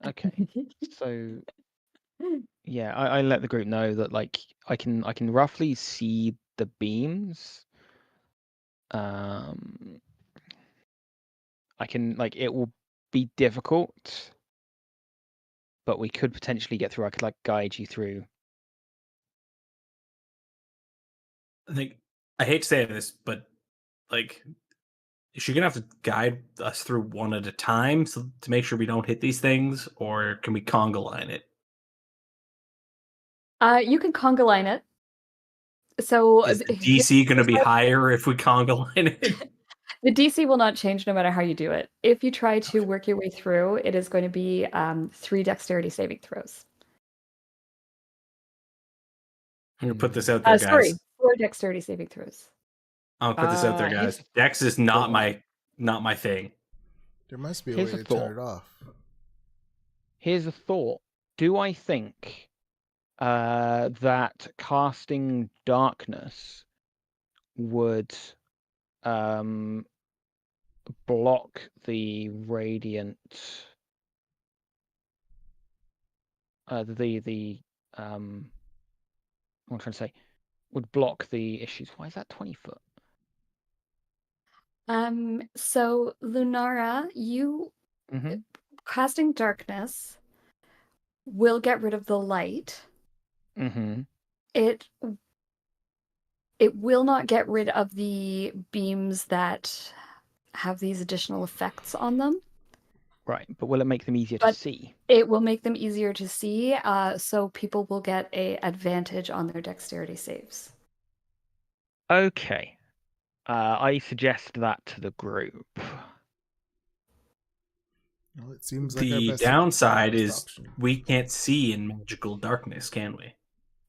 Okay. So yeah, I let the group know that I can roughly see the beams. I can like it will be difficult, but we could potentially get through. I could like guide you through. I think I hate to say this, but like, is she gonna have to guide us through one at a time to make sure we don't hit these things, or can we conga line it? You can conga line it. So Is the DC gonna be higher if we conga line it? the DC will not change no matter how you do it. If you try to work your way through, it is going to be 3 dexterity saving throws. I'm gonna put this out there, guys. Sorry, 4 dexterity saving throws. I'll put this out there, guys. Dex is not my thing. There must be a Here's way a to turn thought. it off. Here's a thought. Do I think that casting darkness would block the radiant what I'm trying to say would block the issues. Why is that 20 foot? So Lunara, you Mm-hmm. casting darkness will get rid of the light. Mm-hmm. It will not get rid of the beams that have these additional effects on them. Right, but will it make them easier to But- see? It will make them easier to see, so people will get a advantage on their dexterity saves. Okay. I suggest that to the group. Well, it seems like our The best downside best is option. we can't see in magical darkness, can we?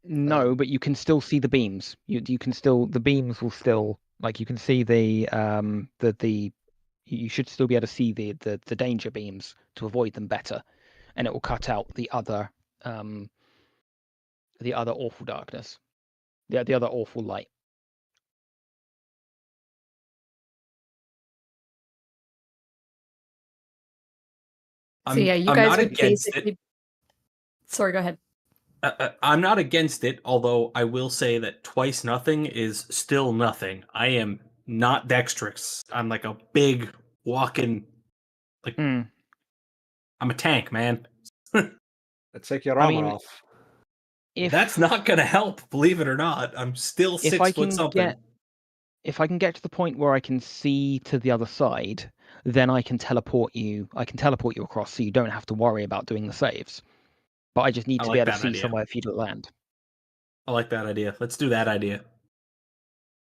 No, but you can still see the beams. You can still the beams will still like you can see the you should still be able to see the danger beams to avoid them better, and it will cut out the other awful darkness, the other awful light. So yeah, you I'm guys not would against basically. it. Sorry, go ahead. I'm not against it, although I will say that twice nothing is still nothing. I am not dexterous. I'm like a big walking, like Mm. I'm a tank, man. Let's take your I armor mean, off. If That's not gonna help, believe it or not. I'm still if 6 I foot can something. if I can get to the point where I can see to the other side, then I can teleport you. I can teleport you across, so you don't have to worry about doing the saves. But I just need I to like be able to that see idea. somewhere for you to land. I like that idea. Let's do that idea.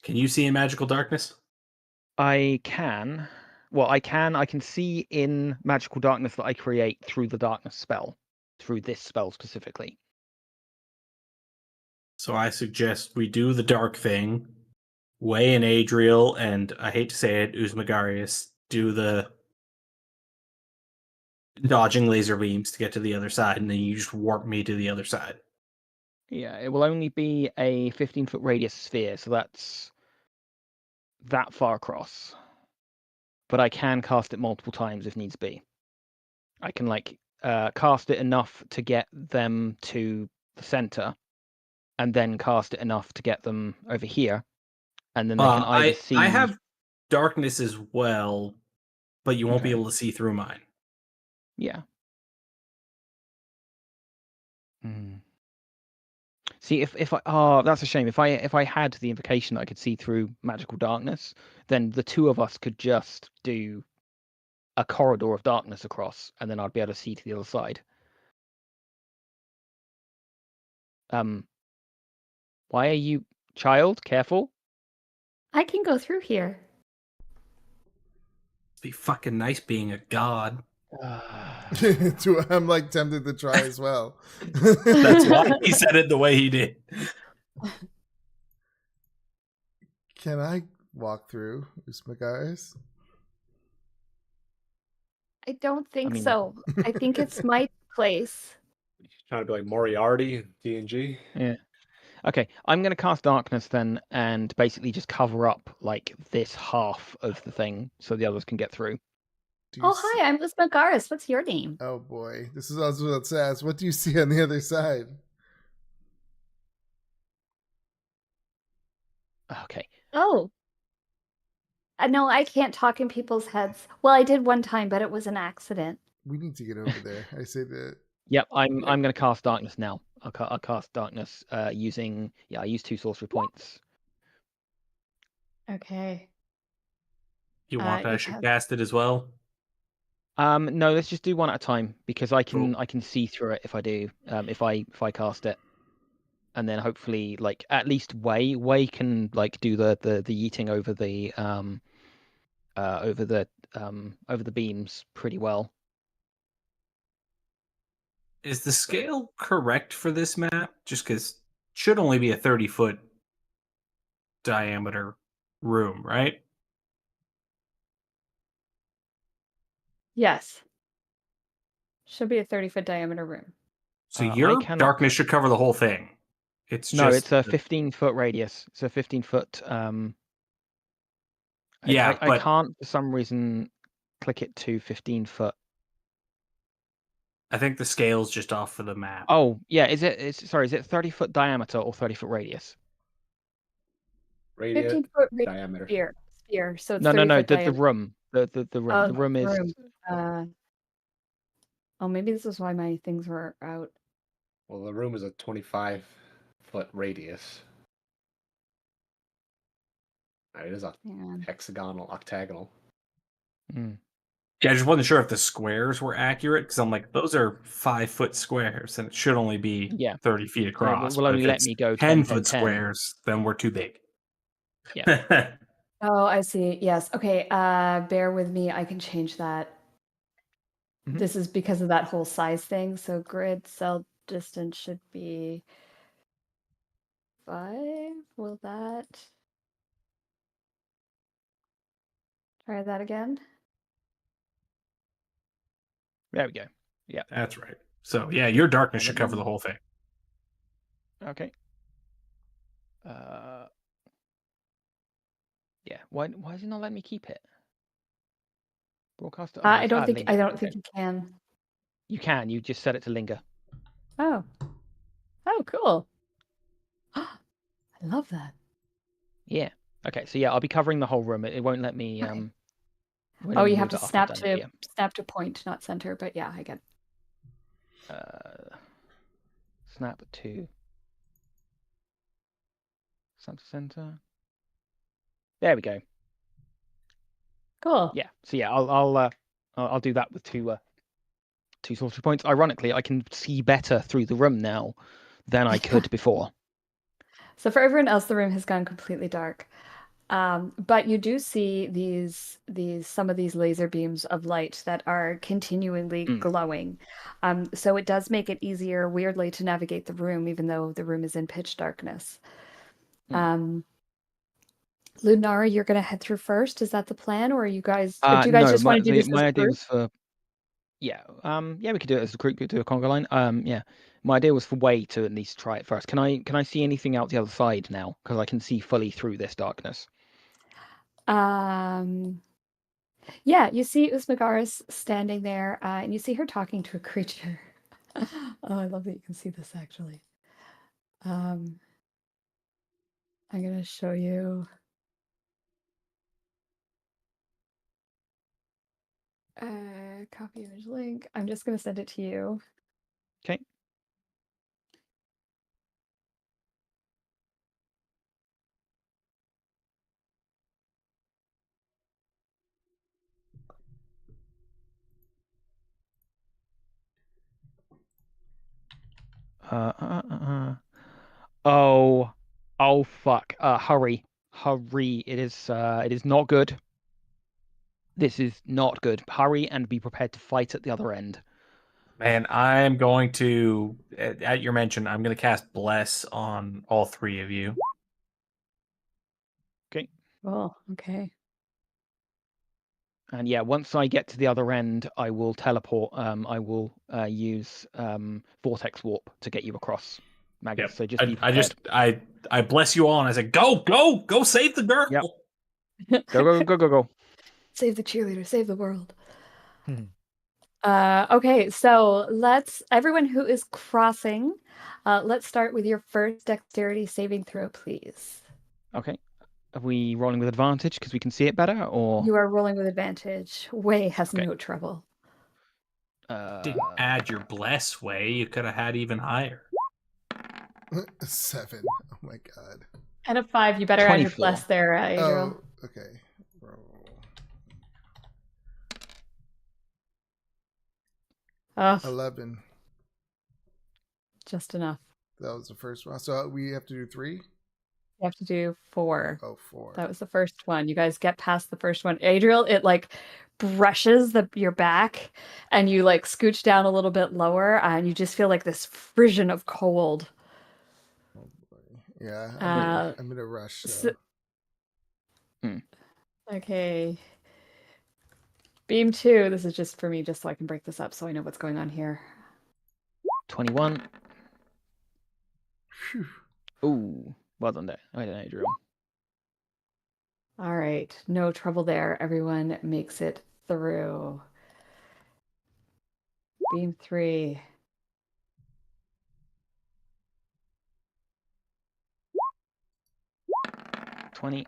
Can you see in magical darkness? I can. Well, I can see in magical darkness that I create through the darkness spell, through this spell specifically. So I suggest we do the dark thing. Way and Adriel, and I hate to say it, Usmagarius, do the dodging laser beams to get to the other side, and then you just warp me to the other side. Yeah, it will only be a 15-foot radius sphere, so that's that far across. But I can cast it multiple times if needs be. I can cast it enough to get them to the center, and then cast it enough to get them over here, and then they can either see. I have darkness as well, but you won't be Okay. able to see through mine. Yeah. Mm. See, if I that's a shame. If I had the invocation that I could see through magical darkness, then the two of us could just do a corridor of darkness across, and then I'd be able to see to the other side. Why are you, child? Careful. I can go through here. It'd be fucking nice being a god. I'm like tempted to try as well. That's why he said it the way he did. Can I walk through Usmagaris? I don't think mean- so. I think it's my place. Trying to be like Moriarty, D&G. Yeah. Okay, I'm going to cast darkness then, and basically just cover up like this half of the thing, so the others can get through. Do you Oh, see- hi, I'm Liz Magaris. What's your name? Oh boy, this is also what it says. What do you see on the other side? Okay. Oh, No, I can't talk in people's heads. Well, I did one time, but it was an accident. We need to get over there. I say that. Yep, I'm going to cast darkness now. I'll cast darkness using I use 2 sorcery points. Okay. You want I you should have- cast it as well? No, let's just do one at a time because I can see through it if I do. If I cast it, and then hopefully like at least Way can like do the yeeting over the over the beams pretty well. Is the scale correct for this map? Just because should only be a 30-foot diameter room, right? Yes. Should be a 30-foot diameter room. So I your cannot- darkness should cover the whole thing. It's No, just it's a 15-foot radius. It's a 15-foot. Yeah, I but can't for some reason click it to 15-foot. I think the scale's just off for the map. Oh yeah, is it 30-foot diameter or 30-foot radius? Radius 15-foot diameter. sphere. So it's No, 30-foot the diameter. room. The room. Oh, The room is room. Oh, maybe this is why my things were out. Well, the room is a 25-foot radius. It is a Hang on. hexagonal, octagonal. Mm. Yeah, I just wasn't sure if the squares were accurate because I'm like, those are 5-foot squares and it should only be 30 feet across. will but only if let it's me go 10, 10-foot 10. squares, then we're too big. Yeah. Oh, I see. Yes. Okay. Bear with me. I can change that. Mhm. This is because of that whole size thing. So grid cell distance should be 5. Will that? Try that again. There we go. Yeah. That's right. So yeah, your darkness And should then cover the whole thing. Okay. Yeah. Why is it not letting me keep it? Broadcast. I don't think. linger. I don't Okay. think you can. You can. You just set it to linger. Oh. Oh, cool. I love that. Yeah. Okay. So yeah, I'll be covering the whole room. It won't let me. Okay. won't Oh, let me you have move to it snap up or down. to snap to point, not center. But yeah, I get it. Snap to center. There we go. Cool. Yeah. So yeah, I'll do that with two sorcery points. Ironically, I can see better through the room now than I could before. So for everyone else, the room has gone completely dark. But you do see these some of these laser beams of light that are continually glowing. So it does make it easier, weirdly, to navigate the room, even though the room is in pitch darkness. Lunara, you're going to head through first. Is that the plan, or are you guys? Or do you guys No, just want to do this as my a idea group? was for yeah, we could do it as a group. We could do a conga line. Yeah, my idea was for Way to at least try it first. Can I see anything out the other side now? Because I can see fully through this darkness. Yeah, you see Usmagaris standing there, and you see her talking to a creature. Oh, I love that you can see this actually. I'm gonna show you. Copy image link. I'm just gonna send it to you. Okay. Oh fuck. Hurry. It is not good. This is not good. Hurry and be prepared to fight at the other end. Man, I'm going to, at your mention, I'm going to cast Bless on all 3 of you. Okay. Oh, okay. And yeah, once I get to the other end, I will teleport. I will use vortex warp to get you across, Magus. Yep. So just be prepared. I bless you all, and I said, go save the girl. Yep. Go. Save the cheerleader, save the world. Okay, so everyone who is crossing, let's start with your first dexterity saving throw, please. Okay. Are we rolling with advantage because we can see it better, or You are rolling with advantage. Way has Okay. no trouble. Didn't add your bless way. You could have had even higher. 7. Oh my god. And a 5, you better add your 24. bless there, Adriel. Oh, okay. Roll. Oh, 11. just enough. That was the first one. So we have to do 3? You have to do 4. Oh, 4. That was the first one. You guys get past the first one. Adriel, it like brushes your back and you like scooch down a little bit lower and you just feel like this frisson of cold. Oh boy. Yeah, I'm in a rush. so- So. Okay. Beam 2, this is just for me, just so I can break this up so I know what's going on here. 21. Phew. Ooh, well done there. I don't know, Adriel. All right, no trouble there. Everyone makes it through. Beam 3. 20.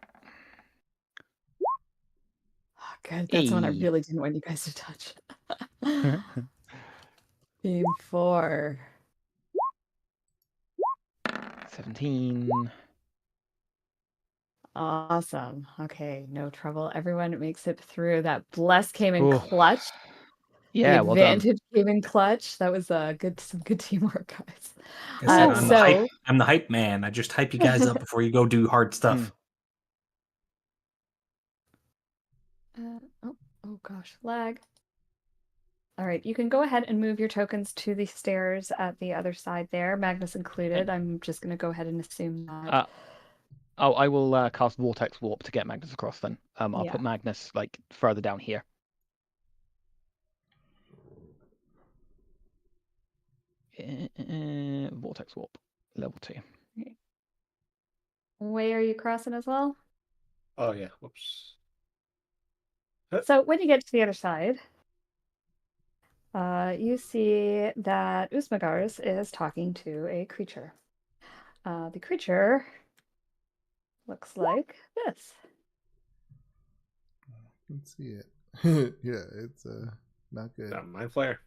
Oh, good. That's one I Hey. really didn't want you guys to touch. Beam 4. 17. Awesome. Okay, no trouble. Everyone makes it through. That bless came in Ooh. clutch. Yeah, The well done. advantage came in clutch. That was some good teamwork, guys. Like I said, So I'm the hype man. I just hype you guys up before you go do hard stuff. oh gosh, lag. All right, you can go ahead and move your tokens to the stairs at the other side there, Magnus included. I'm just going to go ahead and assume that. Oh, I will cast Vortex Warp to get Magnus across then. I'll Yeah. put Magnus like further down here. Vortex Warp, level 2. Way are you crossing as well? Oh yeah. Whoops. So when you get to the other side, you see that Usmagars is talking to a creature. The creature looks like this. I can see it. Yeah, it's not good. Mind flare.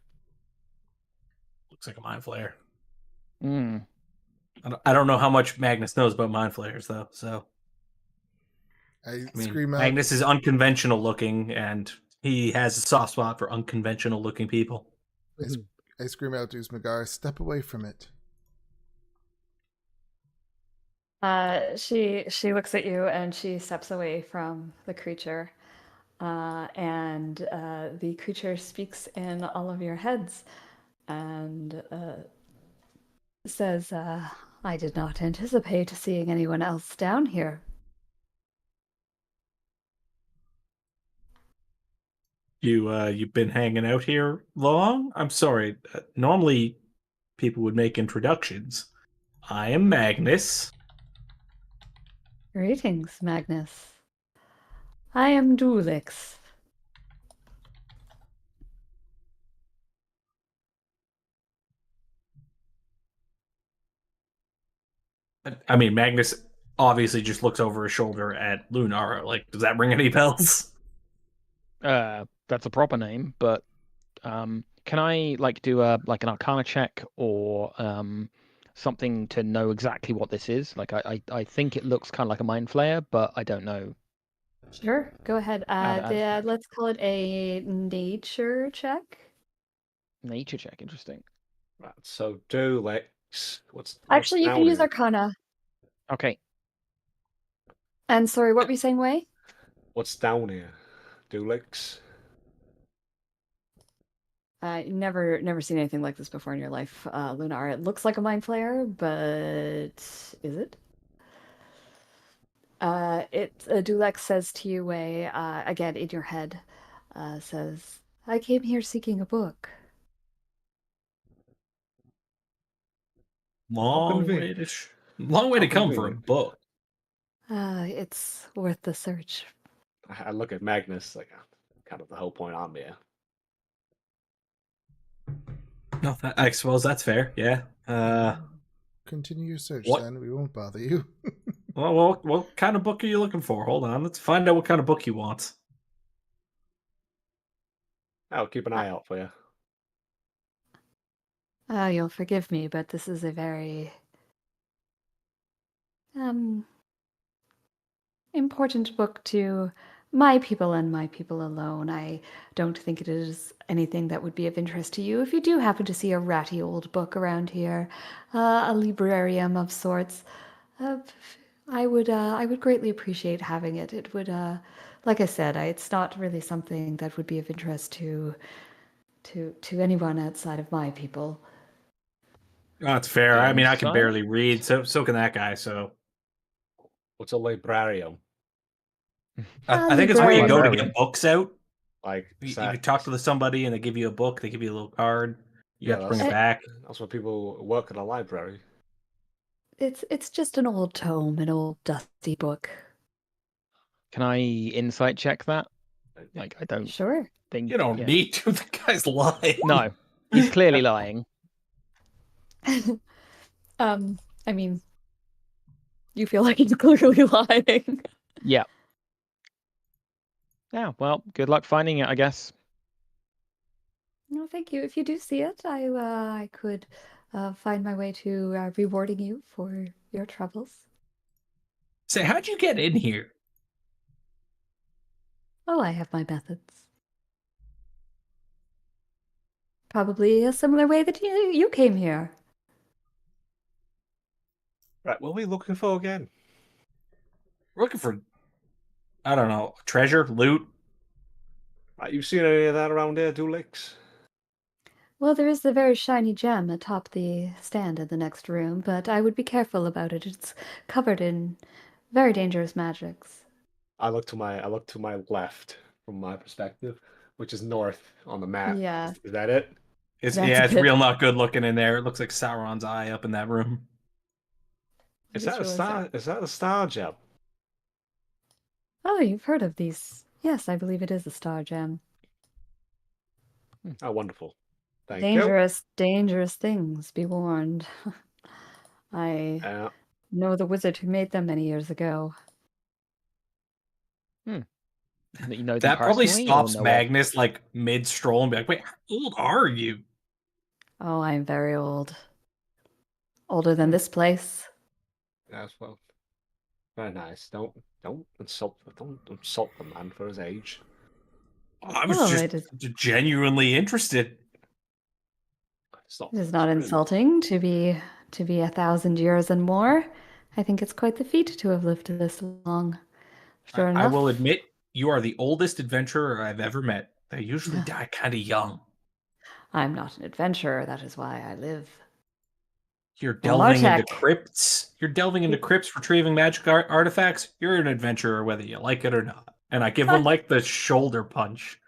Looks like a mind flare. Mm. I don't know how much Magnus knows about mind flares though. So I I mean, scream out. Magnus is unconventional looking, and he has a soft spot for unconventional looking people. I scream out to Usmagar, step away from it. She looks at you and she steps away from the creature. And the creature speaks in all of your heads and says, I did not anticipate seeing anyone else down here. You've been hanging out here long? I'm sorry. Normally, people would make introductions. I am Magnus. Greetings, Magnus. I am Dulix. I mean, Magnus obviously just looks over his shoulder at Lunara. Like, does that ring any bells? That's a proper name, but can I like do an Arcana check or something to know exactly what this is? Like I think it looks kind of like a mind flayer, but I don't know. Sure, go ahead. Let's call it a nature check. Nature check, interesting. Right. So Dulix. What's Actually, you can down use here? Arcana. Okay. And sorry, what were you saying, Wei? What's down here? Dulix. Never seen anything like this before in your life, Lunar. It looks like a mind flayer, but is it? Dulek says to you, Wei, again in your head, says, I came here seeking a book. Long way to come for a convenient. book. It's worth the search. I look at Magnus like kind of the whole point I'm here. No, I suppose that's fair. Yeah. Continue your search, What? then. We won't bother you. Well, what kind of book are you looking for? Hold on, let's find out what kind of book you want. I'll keep an eye out for you. You'll forgive me, but this is a very important book to my people and my people alone. I don't think it is anything that would be of interest to you. If you do happen to see a ratty old book around here, a librarium of sorts, uh, I would greatly appreciate having it. It would, like I said, it's not really something that would be of interest to anyone outside of my people. Oh, that's fair. I mean, I can Inside? barely read, so can that guy. So What's a librarium? I think it's where you go to Librarian. get books out. Like, You talk to somebody and they give you a book. They give you a little card. You Yeah, have to bring it that's- back. that's where people work at a library. It's just an old tome, an old dusty book. Can I insight check that? Like, I don't Sure. think You don't yeah. need to. The guy's lying. No, he's clearly lying. I mean, you feel like he's clearly lying. Yeah. Yeah. Well, good luck finding it, I guess. No, thank you. If you do see it, I could find my way to rewarding you for your troubles. Say, how'd you get in here? Oh, I have my methods. Probably a similar way that you came here. Right, what are we looking for again? We're looking for, I don't know, treasure, loot. Right, you seen any of that around here, Dulix? Well, there is the very shiny gem atop the stand in the next room, but I would be careful about it. It's covered in very dangerous magics. I look to my left from my perspective, which is north on the map. Yeah. Is that it? It's That's it's good. real not good looking in there. It looks like Sauron's eye up in that room. Is that a star? Is that a star gem? Oh, you've heard of these. Yes, I believe it is a star gem. Oh, wonderful. Thank Dangerous, dangerous things, be warned. I you. know the wizard who made them many years ago. That you know them That probably personally or stops know of? Magnus like mid stroll and be like, "Wait, how old are you?" Oh, I'm very old. Older than this place. Yes, well, very nice. Don't insult the man for his age. I was Oh, just it is, genuinely interested. it is not insulting to be 1,000 years and more. I think it's quite the feat to have lived this long. Sure I enough. will admit, you are the oldest adventurer I've ever met. They usually die kind of young. I'm not an adventurer, that is why I live. You're Well, delving into Martek. crypts. You're delving into crypts, retrieving magic artifacts. You're an adventurer, whether you like it or not. And I give him like the shoulder punch.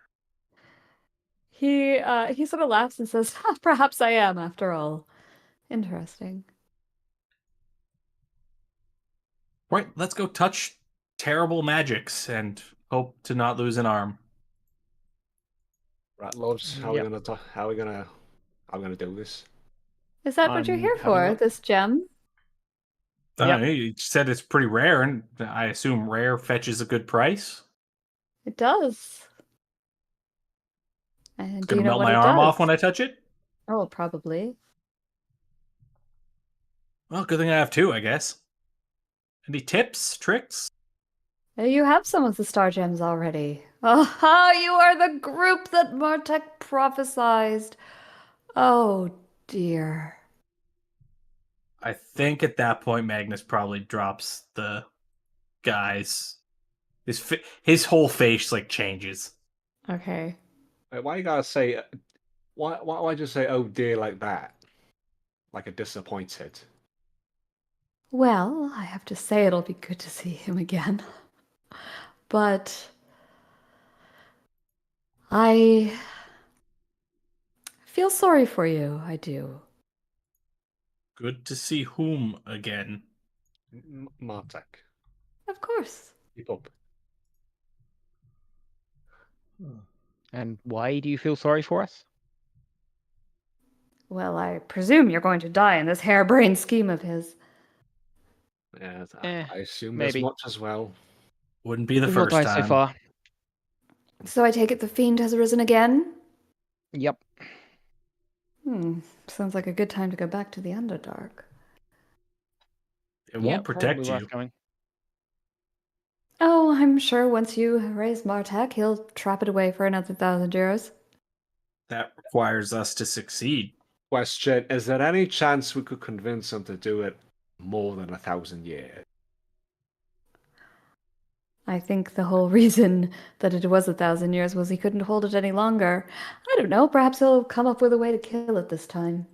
He sort of laughs and says, perhaps I am after all. Interesting. Right, let's go touch terrible magics and hope to not lose an arm. Right, Lords, how Yep. are we gonna do this? Is that what you're here Have a for, look. this gem? Yep. You said it's pretty rare, and I assume rare fetches a good price. It does. And It's do you gonna know melt what my it arm does? off when I touch it. Oh, probably. Well, good thing I have two, I guess. Any tips, tricks? You have some of the star gems already. Oh, you are the group that Martek prophesized. Oh, dear. I think at that point Magnus probably drops the guys. His whole face like changes. Okay. Wait, why you gotta say? Why just say "oh dear" like that? Like a disappointed. Well, I have to say it'll be good to see him again. But I feel sorry for you, I do. Good to see whom again. Martek, Of course. keep up. And why do you feel sorry for us? Well, I presume you're going to die in this harebrained scheme of his. Yeah, Eh, I assumed as maybe. much as well. Wouldn't be the We've not first died so time. far. So I take it the fiend has arisen again? Yep. Sounds like a good time to go back to the Underdark. It Yeah, won't probably protect worth you. going. Oh, I'm sure once you raise Martek, he'll trap it away for another 1,000 euros. That requires us to succeed. Question: is there any chance we could convince him to do it more than 1,000 years? I think the whole reason that it was 1,000 years was he couldn't hold it any longer. I don't know, perhaps he'll come up with a way to kill it this time.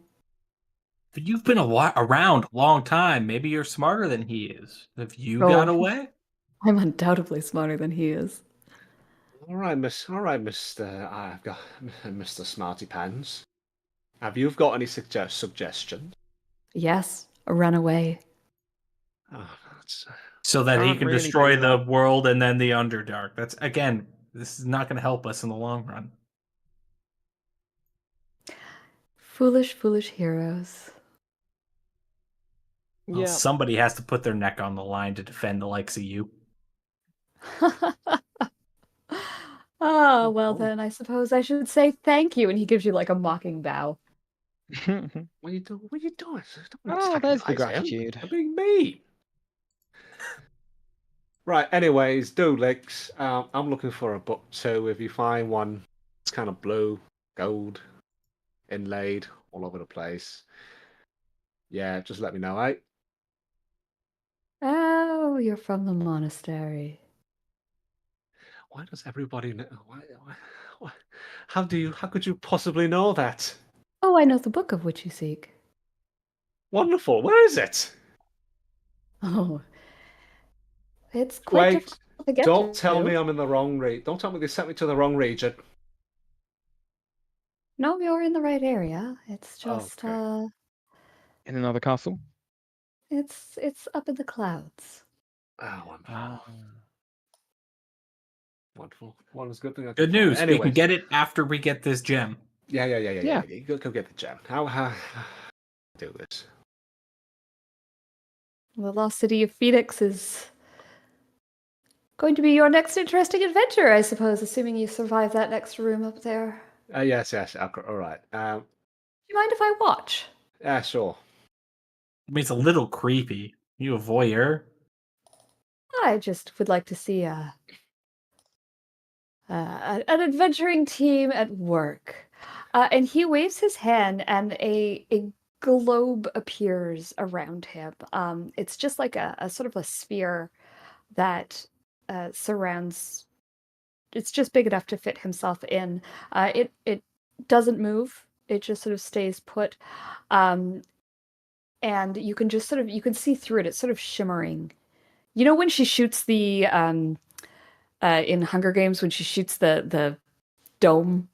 But you've been around a long time. Maybe you're smarter than he is. Have you got Oh. away? I'm undoubtedly smarter than he is. All right, I've got Mr. Smarty Pants. Have you got any suggestions? Yes, run away. Oh, that's, So that he Can't can really destroy do the that. world and then the Underdark. That's, again, this is not going to help us in the long run. Foolish, foolish heroes. Well, Yeah. somebody has to put their neck on the line to defend the likes of you. Oh, well then, I suppose I should say thank you. And he gives you like a mocking bow. what are you doing? What are you doing? Don't Oh, there's the antagonize him. gratitude. I'm being mean. Right. Anyways, Dulix, I'm looking for a book too. If you find one, it's kind of blue, gold, inlaid, all over the place. Yeah, just let me know, right? Oh, you're from the monastery. Why does everybody know? Why, how could you possibly know that? Oh, I know the book of which you seek. Wonderful. Where is it? Oh, it's quite Wait, difficult to get don't tell me to. I'm in the wrong region. Don't tell me they sent me to the wrong region. No, you're in the right area. It's just Okay. In another castle? it's up in the clouds. Oh, wonderful. Ah. Wonderful. One is good thing I can Good find. news. We Anyways, can get it after we get this gem. yeah. Yeah. You go get the gem. How do this? The lost city of Phoenix is going to be your next interesting adventure, I suppose, assuming you survive that next room up there. Yes. Okay, all right. Do you mind if I watch? Yeah, sure. I mean, it's a little creepy. You a voyeur? I just would like to see an adventuring team at work. And he waves his hand, and a globe appears around him. It's just like a sort of a sphere that surrounds. It's just big enough to fit himself in. It doesn't move. It just sort of stays put. And you can just sort of you can see through it. It's sort of shimmering. You know when she shoots the in Hunger Games when she shoots the dome.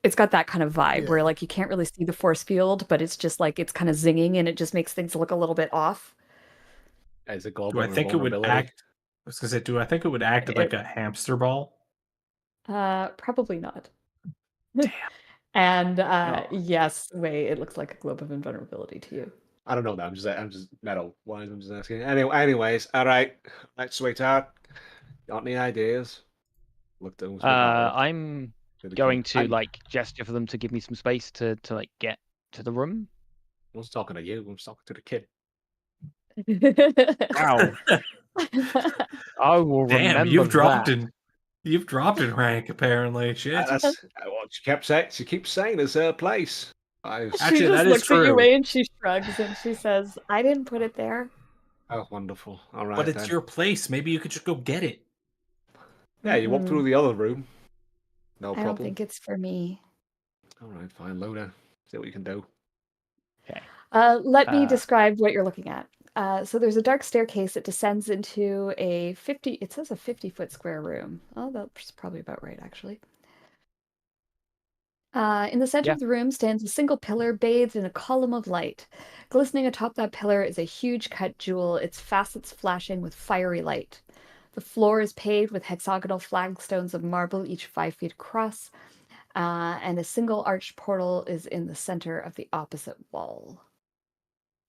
It's got that kind of vibe where Yeah. like you can't really see the force field, but it's just like it's kind of zinging and it just makes things look a little bit off. Is it Do global I think it would invulnerability? act? I was gonna say, do I think it would act like a hamster ball? Probably not. Damn. And Oh. yes, Wei, it looks like a globe of invulnerability to you. I don't know that. I'm just metal wise. I'm just asking. Anyways, all right. Right, sweetheart. Got any ideas? Look, don't speak that way. I'm To the going kid. to like gesture for them to give me some space to like get to the room. I was talking to you. I was talking to the kid. Wow. I will Damn, remember you've dropped that. in rank apparently. Shit. That's what she kept saying. She keeps saying it's her place. She Actually, just that is looks at you, true. Wei, and she shrugs and she says, "I didn't put it there." Oh, wonderful. All right, But it's then. your place. Maybe you could just go get it. Yeah, you walk Mm-mm. through the other room. No I don't problem. think it's for me. All right, fine. Load down. See what you can do. Okay. Let me Uh, describe what you're looking at. So there's a dark staircase that descends into a 50, it says a 50-foot square room. Oh, that's probably about right, actually. In the center Yeah. of the room stands a single pillar bathed in a column of light. Glistening atop that pillar is a huge cut jewel, its facets flashing with fiery light. The floor is paved with hexagonal flagstones of marble, each 5 feet across, and a single arched portal is in the center of the opposite wall.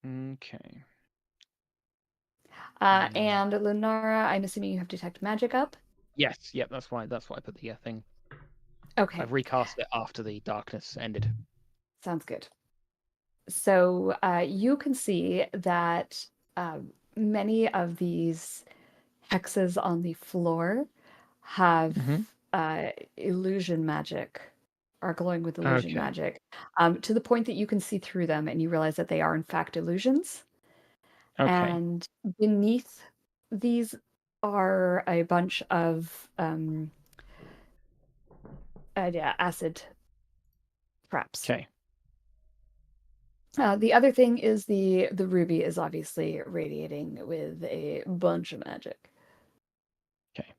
Okay. And Lunara, I'm assuming you have detect magic up. Yes, yep, that's why I put the thing. Okay, I've recast it after the darkness ended. sounds good. So you can see that many of these hexes on the floor have illusion magic, are glowing with illusion Okay. magic, to the point that you can see through them and you realize that they are in fact illusions. Okay. And beneath these are a bunch of acid traps. Okay. The other thing is the ruby is obviously radiating with a bunch of magic. Okay.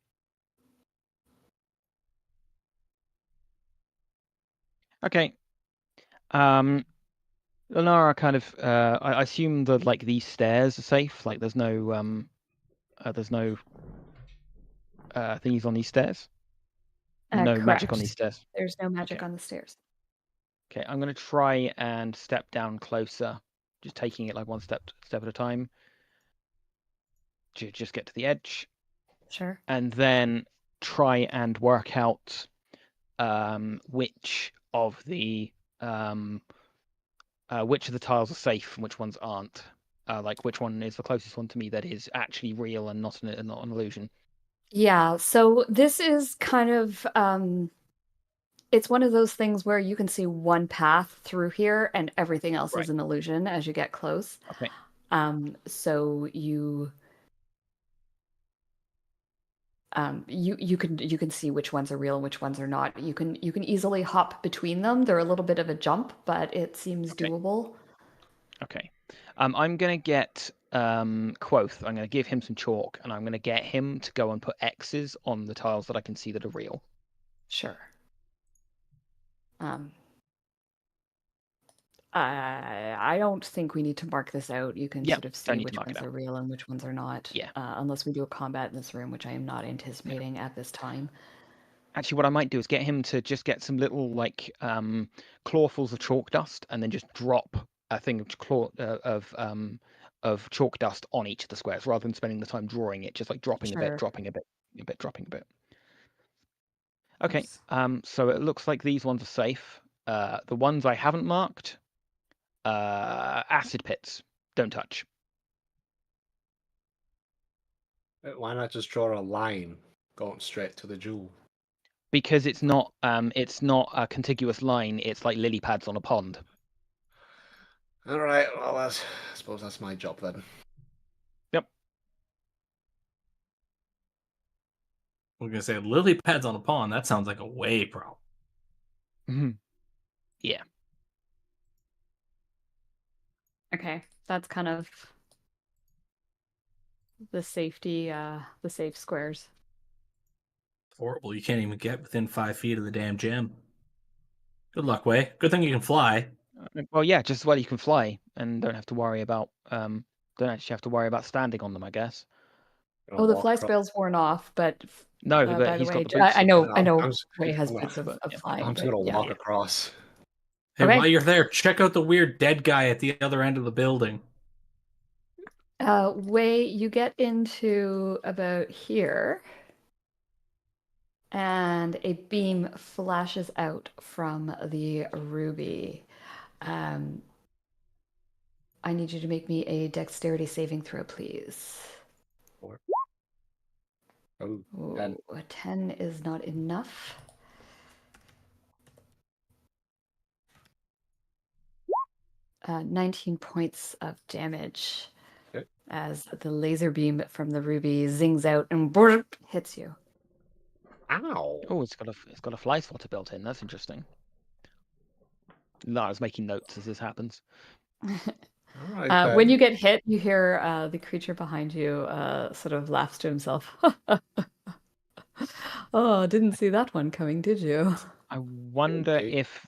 Okay. Lenara kind of I assume that like these stairs are safe, like there's no thingies on these stairs. No magic on these Correct. stairs. There's no magic Okay. on the stairs. Okay, I'm gonna try and step down closer, just taking it like one step at a time. Just get to the edge, Sure. and then try and work out which of the tiles are safe and which ones aren't. Like which one is the closest one to me that is actually real and not an illusion. Yeah, so this is kind of it's one of those things where you can see one path through here and everything else Right. is an illusion as you get close. Okay. So you can see which ones are real and which ones are not. You can easily hop between them. They're a little bit of a jump, but it seems Okay. doable. Okay. I'm gonna get Quoth. I'm gonna give him some chalk, and I'm gonna get him to go and put X's on the tiles that I can see that are real. Sure. I don't think we need to mark this out. You can Yep, sort of don't see need to which mark it ones out. are real and which ones are not. Yeah. Unless we do a combat in this room, which I am not anticipating at this time. Actually, what I might do is get him to just get some little like clawfuls of chalk dust, and then just drop a thing of chalk dust on each of the squares, rather than spending the time drawing it. Just like dropping a bit, Sure. dropping a bit, dropping a bit. Okay. Oops. So it looks like these ones are safe. The ones I haven't marked, acid pits, don't touch. Why not just draw a line going straight to the jewel? Because it's not a contiguous line. It's like lily pads on a pond. All right. Well, I suppose that's my job then. Yep. We're gonna say lily pads on a pond. That sounds like a way problem. Yeah. Okay, that's kind of the safety, the safe squares. Horrible. You can't even get within 5 feet of the damn gem. Good luck, Way. Good thing you can fly. Well, yeah, just as well you can fly and don't have to worry about don't actually have to worry about standing on them, I guess. Oh, the fly spell's worn off, but No, by but the he's way, got the boots. I know I'm Way has gonna- boots of yeah, flying. I'm just but gonna yeah. walk across. Hey, Okay. while you're there, check out the weird dead guy at the other end of the building. Way you get into about here, and a beam flashes out from the ruby. I need you to make me a dexterity saving throw, please. Oh, Ooh, 10. a 10 is not enough. Uh, 19 points of damage Okay. as the laser beam from the ruby zings out and hits you. Ow! Oh, it's got a fly swatter built in. That's interesting. No, I was making notes as this happens. All right. When you get hit, you hear the creature behind you sort of laughs to himself. Oh, didn't see that one coming, did you? I wonder Okay. if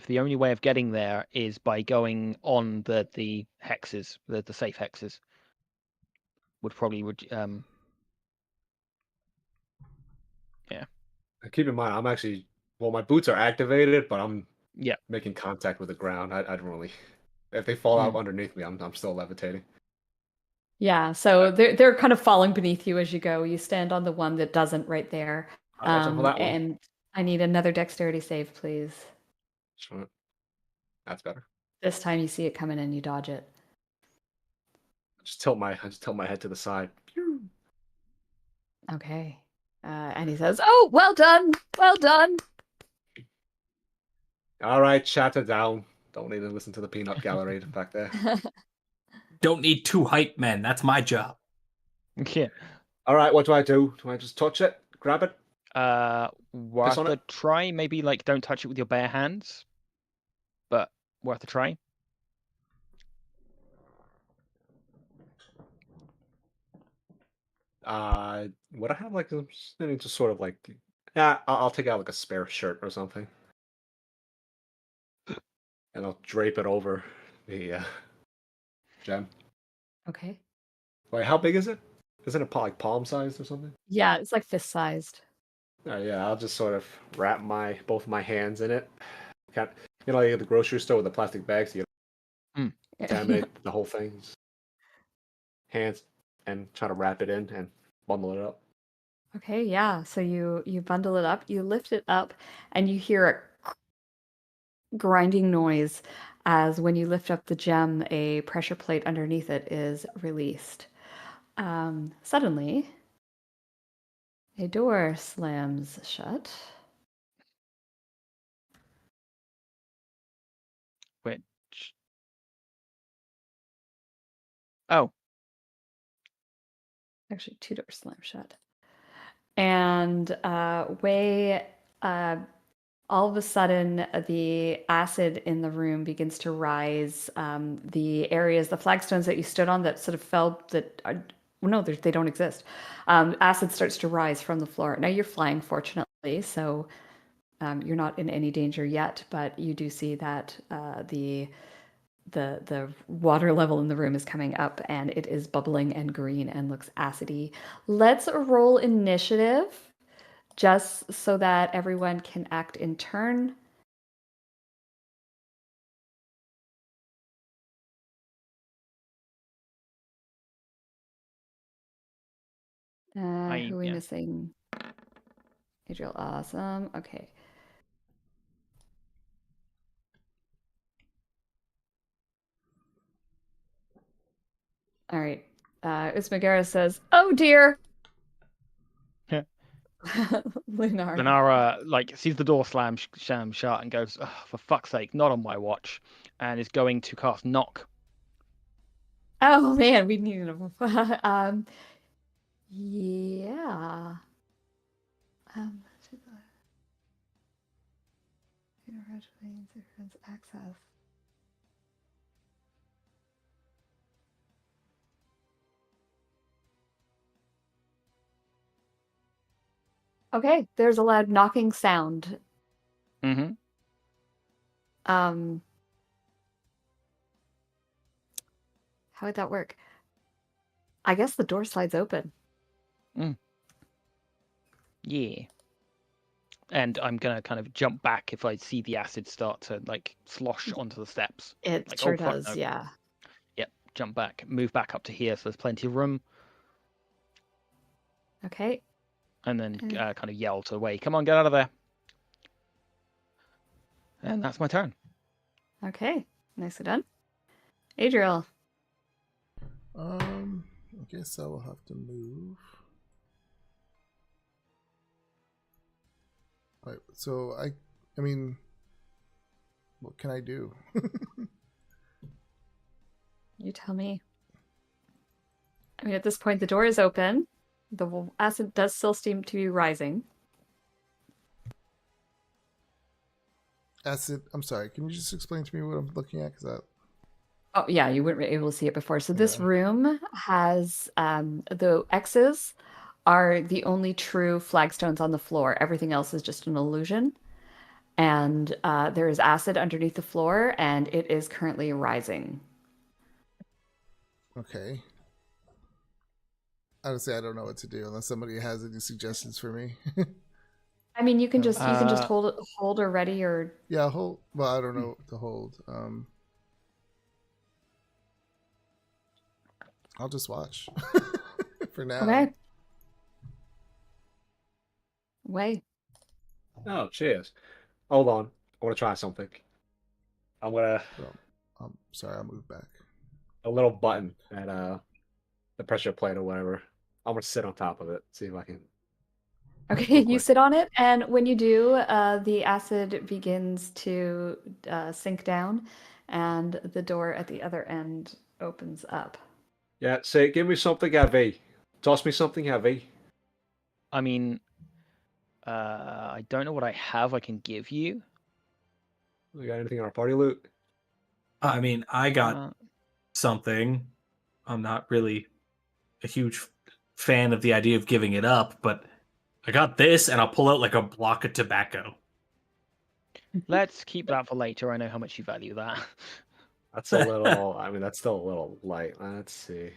the only way of getting there is by going on the hexes, the safe hexes. Would probably yeah. Keep in mind, I'm actually my boots are activated, but I'm Yeah. making contact with the ground. I don't really. If they fall out Mm. underneath me, I'm still levitating. Yeah, so they're kind of falling beneath you as you go. You stand on the one that doesn't right there. I'll jump on that one. And I need another dexterity save, please. Sure. That's better. This time you see it coming and you dodge it. I just tilt my head to the side. Pew! Okay. And he says, "Oh, well done. Well done." All right, chatter down. Don't need to listen to the peanut gallery back there. Don't need 2 hype men. That's my job. Yeah. All right, what do I do? Do I just touch it? Grab it? Worth on a it? try. Maybe like don't touch it with your bare hands, but worth a try. Would I have like just sort of like, yeah, I'll take out like a spare shirt or something, and I'll drape it over the gem. Okay. Wait, how big is it? Isn't it like palm sized or something? Yeah, it's like fist sized. Oh yeah, I'll just sort of wrap both my hands in it. Can't, like at the grocery store with the plastic bags, you contaminate the whole thing. Just hands and try to wrap it in and bundle it up. Okay, yeah. So you bundle it up, you lift it up, and you hear a grinding noise as when you lift up the gem, a pressure plate underneath it is released. Suddenly, a door slams shut. Which oh, Actually, 2 doors slam shut. And all of a sudden, the acid in the room begins to rise. The areas, the flagstones that you stood on that sort of fell, no, they don't exist. Acid starts to rise from the floor. Now you're flying, fortunately, so you're not in any danger yet. But you do see that the water level in the room is coming up, and it is bubbling and green and looks acidy. Let's roll initiative, just so that everyone can act in turn. Who are we missing? Adriel, awesome. Okay. All right. Usmagara says, "Oh dear." Yeah. Lunar. Lenara like sees the door slam shut and goes, "Ugh, for fuck's sake, not on my watch," and is going to cast knock. Oh man, we need him. Yeah. Access. Okay, there's a loud knocking sound. Mm-hmm. How would that work? I guess the door slides open. Yeah. And I'm gonna kind of jump back if I see the acid start to like slosh onto the steps. It Like, sure oh, fuck, does, no. yeah. Yep, jump back, move back up to here, so there's plenty of room, Okay. and then kind of yell to Way, "Come on, get out of there!" And that's my turn. Okay, nicely done. Adriel. I guess I will have to move. Right, so I mean, what can I do? You tell me. I mean, at this point, the door is open. The acid does still seem to be rising. Acid. I'm sorry. Can you just explain to me what I'm looking at? Oh, yeah, you weren't able to see it before. So this Yeah. room has the X's are the only true flagstones on the floor. Everything else is just an illusion. And there is acid underneath the floor, and it is currently rising. Okay. Honestly, I don't know what to do unless somebody has any suggestions for me. I mean, you can just hold or ready or Yeah, hold. Well, I don't know what to hold. I'll just watch for now. Okay. Way. Oh, cheers. Hold on. I want to try something. I'm gonna Well, I'm sorry, I'll move back. a little button at the pressure plate or whatever. I'm gonna sit on top of it. See if I can. Okay, Real you quick. sit on it, and when you do, the acid begins to sink down, and the door at the other end opens up. Yeah. Say, give me something heavy. Toss me something heavy. I mean, I don't know what I have I can give you. We got anything in our party loot? I mean, I got Uh, something. I'm not really a huge fan of the idea of giving it up, but I got this, and I'll pull out like a block of tobacco. let's keep that for later. I know how much you value that. That's a little. I mean, that's still a little light. Let's see.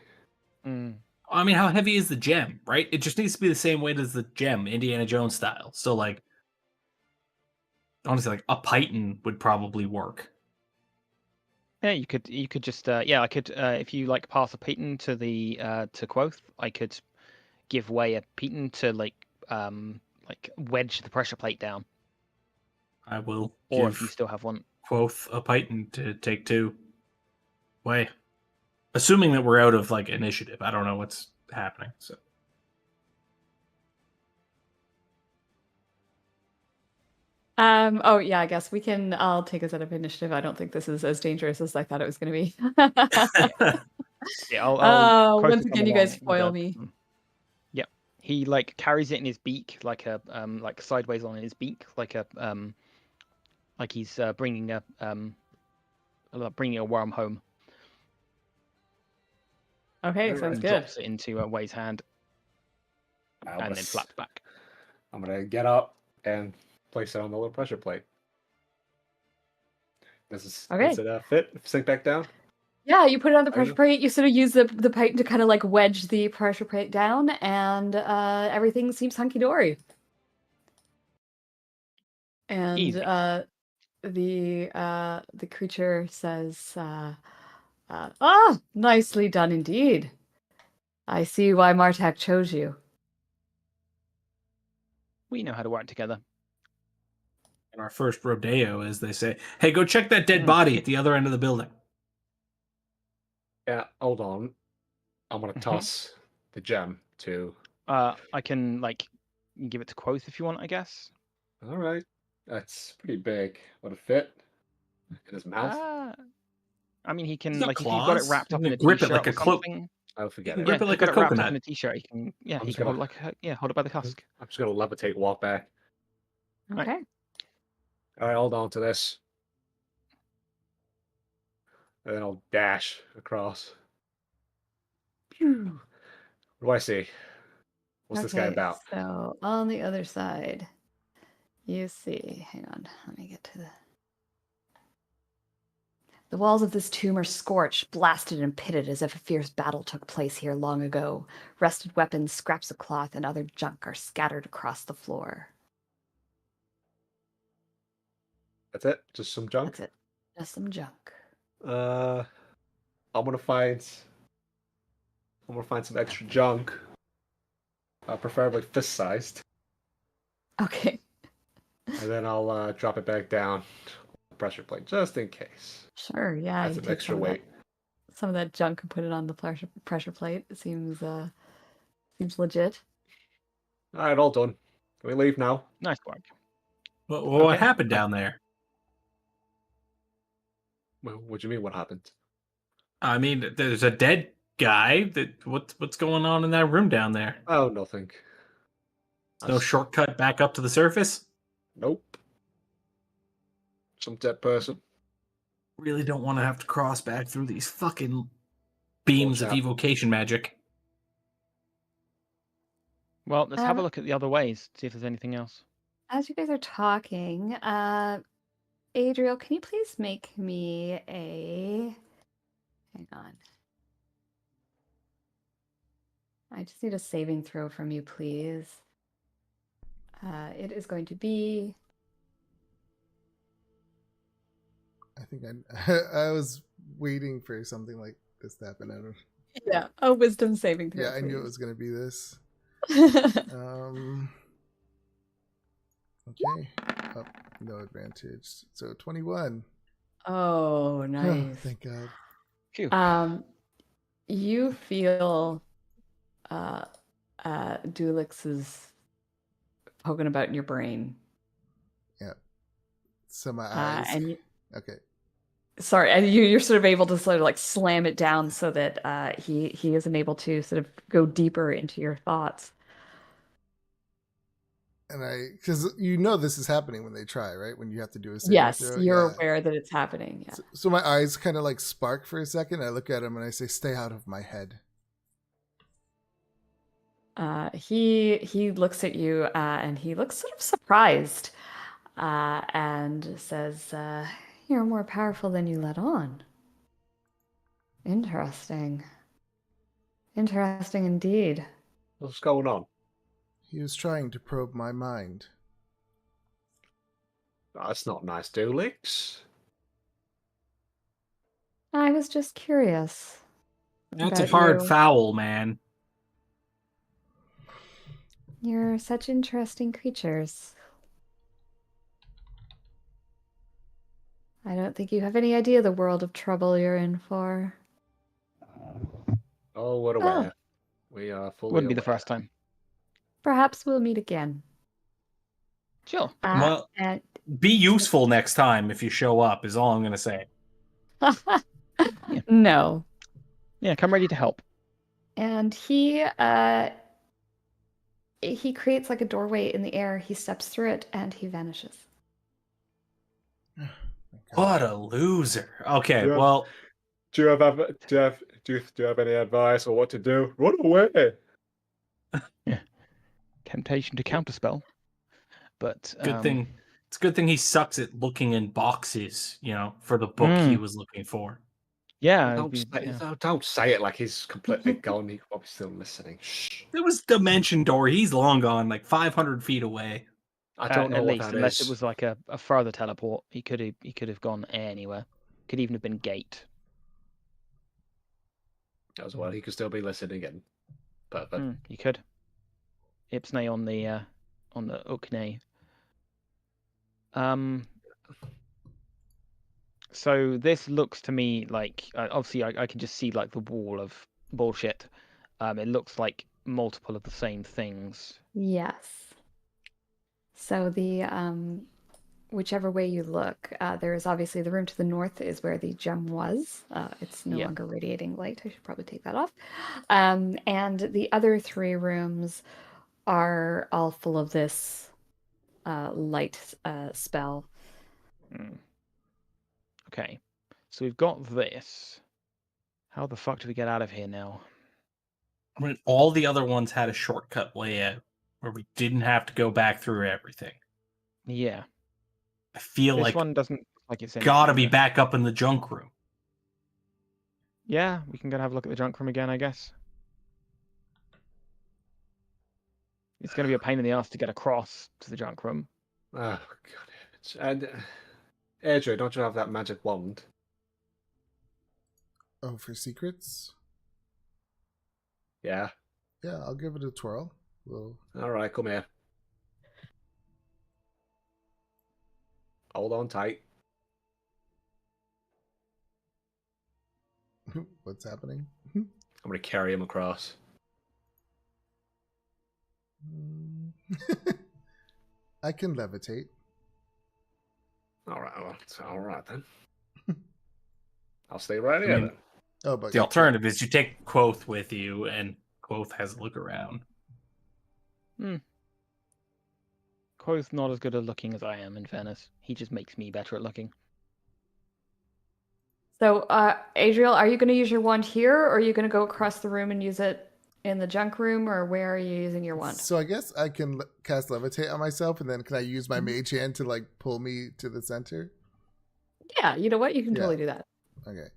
Mm. I mean, how heavy is the gem, right? It just needs to be the same weight as the gem, Indiana Jones style. So, like, honestly, like a python would probably work. Yeah, you could just I could if you like pass a Peyton to the to Quoth, I could give way a Peyton to like wedge the pressure plate down. I will Or if you give still have one. Quoth a python to take two. Way. Assuming that we're out of like initiative. I don't know what's happening. So Oh yeah, I guess I'll take us out of initiative. I don't think this is as dangerous as I thought it was going to be. Yeah, I'll Oh, Quoth once will come again, you guys along foil and, me. Yep. He like carries it in his beak like a like sideways on his beak like a like he's bringing a worm home. Okay, Alright. sounds And good. drops it into Way's hand I'm and gonna, then flaps back. I'm gonna get up and place it on the little pressure plate. Does Okay. it fit? Sink back down? Yeah, you put it on the I pressure know. plate. You sort of use the pipe to kind of like wedge the pressure plate down, and everything seems hunky dory. And Easy. the creature says, "Ah, nicely done indeed. I see why Martak chose you." We know how to work together. in our first rodeo, as they say. Hey, go check that dead Mm. body at the other end of the building. Yeah. Hold on. I'm gonna Mhm. toss the gem to. I can like give it to Quoth if you want, I guess. All right. That's pretty big. Would it fit in his mouth? I mean, he can got like if you've got it claws. wrapped You up can in a grip it t-shirt like or a cloak. something. I'll You forget can it. Yeah, grip it if like you've a got it wrapped up coconut. in a t-shirt, he can I'm he just can hold gonna- hold it by the husk. I'm just gonna levitate, walk back. Right. Okay. All right, hold on to this, and then I'll dash across. Phew. What do I see? What's this guy Okay, about? so on the other side, you see. Hang on, let me get to the walls of this tomb are scorched, blasted, and pitted as if a fierce battle took place here long ago. Rusted weapons, scraps of cloth, and other junk are scattered across the floor. That's it? Just some junk? That's it. Just some junk. Uh, I'm gonna find. I'm gonna find some extra junk. Preferably fist-sized, Okay. and then I'll drop it back down the pressure plate just in case. Sure, yeah. That's You some take extra some of that, weight. some of that junk and put it on the pressure plate. It seems legit. All right, all done. Can we leave now? Nice work. What Okay. happened down there? What do you mean? What happened? I mean, there's a dead guy. What's going on in that room down there? Oh, nothing. No shortcut back up to the surface? Nope. Some dead person. Really don't want to have to cross back through these fucking beams Watch of out. evocation magic. Well, let's have a Uh, look at the other ways, see if there's anything else. As you guys are talking, Adriel, can you please make me a... Hang on. I just need a saving throw from you, please. It is going to be... I think I was waiting for something like this to happen. I don't. Yeah, a wisdom saving throw. Yeah, I knew it was gonna be this. was. Okay. Oh, no advantage. So 21. Oh, Oh, nice. thank God. Phew. You feel Dulix is poking about in your brain. Yeah. So my eyes. And you, Okay. sorry, and you're sort of able to sort of like slam it down so that he isn't able to sort of go deeper into your thoughts. And because you know this is happening when they try, right? When you have to do a saving Yes, throw. you're Yeah. aware that it's happening. Yeah. So my eyes kind of like spark for a second. I look at him and I say, "Stay out of my head." He looks at you and he looks sort of surprised and says, "You're more powerful than you let on." Interesting. Interesting indeed. What's going on? He was trying to probe my mind. That's not nice, Dulix. I was just curious. That's a about hard you. foul, man. You're such interesting creatures. I don't think you have any idea the world of trouble you're in for. Oh, we're aware. We are fully Wouldn't be the aware. first time. Perhaps we'll meet again. Sure. Well, And be useful next time if you show up, is all I'm going to say. No. Yeah, come ready to help. And he creates like a doorway in the air. He steps through it and he vanishes. Thank God. What a loser. Okay, Yeah. well, Do you have any advice on what to do? Run away. Temptation to counterspell. But good thing. It's a good thing he sucks at looking in boxes, for the book he was looking for. Yeah, Don't say it like he's completely gone. He's probably still listening. Shh. There was Dimension Door. He's long gone, like 500 feet away. I don't know at what least, that unless is. it was like a further teleport. He could have gone anywhere. Could even have been gate. As well, he could still be listening in. Perfect. You could. Ipsnay on the Uknay. So this looks to me like obviously I can just see like the wall of bullshit. It looks like multiple of the same things. Yes. So the whichever way you look, there is obviously the room to the north is where the gem was. It's no longer radiating light. I should probably take that off. And the other three rooms are all full of this light spell. Okay, so we've got this. How the fuck do we get out of here now? I mean, all the other ones had a shortcut layout where we didn't have to go back through everything. Yeah. I feel This like one doesn't look like it's gotta be anything, back up in the junk room. Yeah, we can go have a look at the junk room again, I guess. It's going to be a pain in the ass to get across to the junk room. Oh, God. And Adrian, don't you have that magic wand? Oh, for secrets? Yeah. Yeah, I'll give it a twirl. All right, come here. Hold on tight. What's happening? I'm going to carry him across. I can levitate. All right, well, all right then. I'll stay right here then. Oh, but The alternative is you take Quoth with you, and Quoth has a look around. Quoth's not as good at looking as I am, in fairness. He just makes me better at looking. So, Adriel, are you going to use your wand here, or are you going to go across the room and use it in the junk room, or where are you using your wand? So I guess I can cast levitate on myself, and then can I use my mage hand to like pull me to the center? Yeah, you know what? You can totally do that. Okay,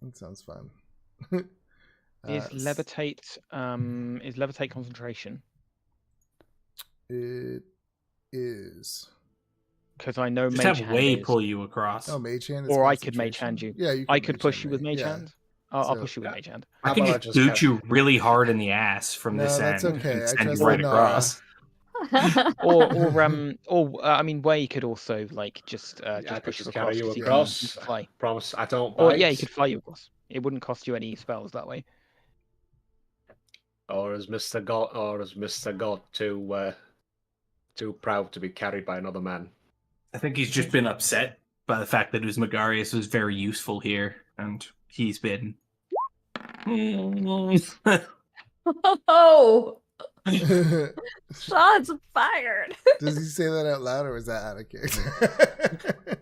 that sounds fun. Is levitate concentration? It is. Because I know Just mage have hand Way is. pull you across. Oh, mage hand is Or I could mage concentration? hand you. Yeah, you can I could mage push hand you me. with mage Yeah. hand. I'll So- push you with Mage Hand. I How can about I just just boot cast- you really hard in the ass from No, this that's end okay. and I send you trust right Lenara. across. I mean, Way could also like just I could push you just across. carry you 'cause he can across. fly. Promise I don't Or bite. yeah, he could fly you across. It wouldn't cost you any spells that way. Or is Mr. God too proud to be carried by another man? I think he's just been upset by the fact that Usmagarius was very useful here, and he's been. Oh, Does shots fired. he say that out loud or is that out of character?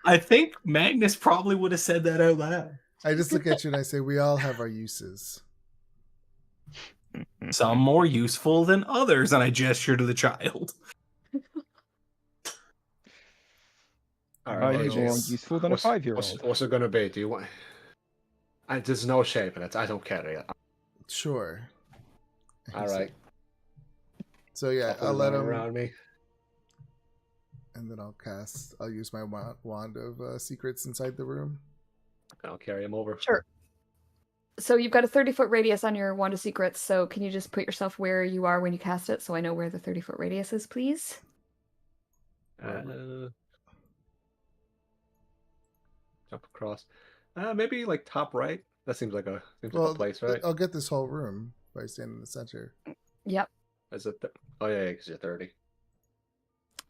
I think Magnus probably would have said that out loud. I just look at you and I say, we all have our uses. Some more useful than others, and I gesture to the child. All Are right, you more Aegis. useful than a What's- 5-year-old? What's it gonna be? Do you want? There's no shape in it. I don't care yet. Sure. All right. So yeah, Couple I'll let him, around me. and then I'll use my wand of secrets inside the room. I'll carry him over. Sure. So you've got a 30-foot radius on your Wand of Secrets, so can you just put yourself where you are when you cast it so I know where the 30-foot radius is, please? Jump across. Maybe like top right. That seems like a place, right? I'll get this whole room by standing in the center. Yep. Is it? Oh yeah, because you're 30.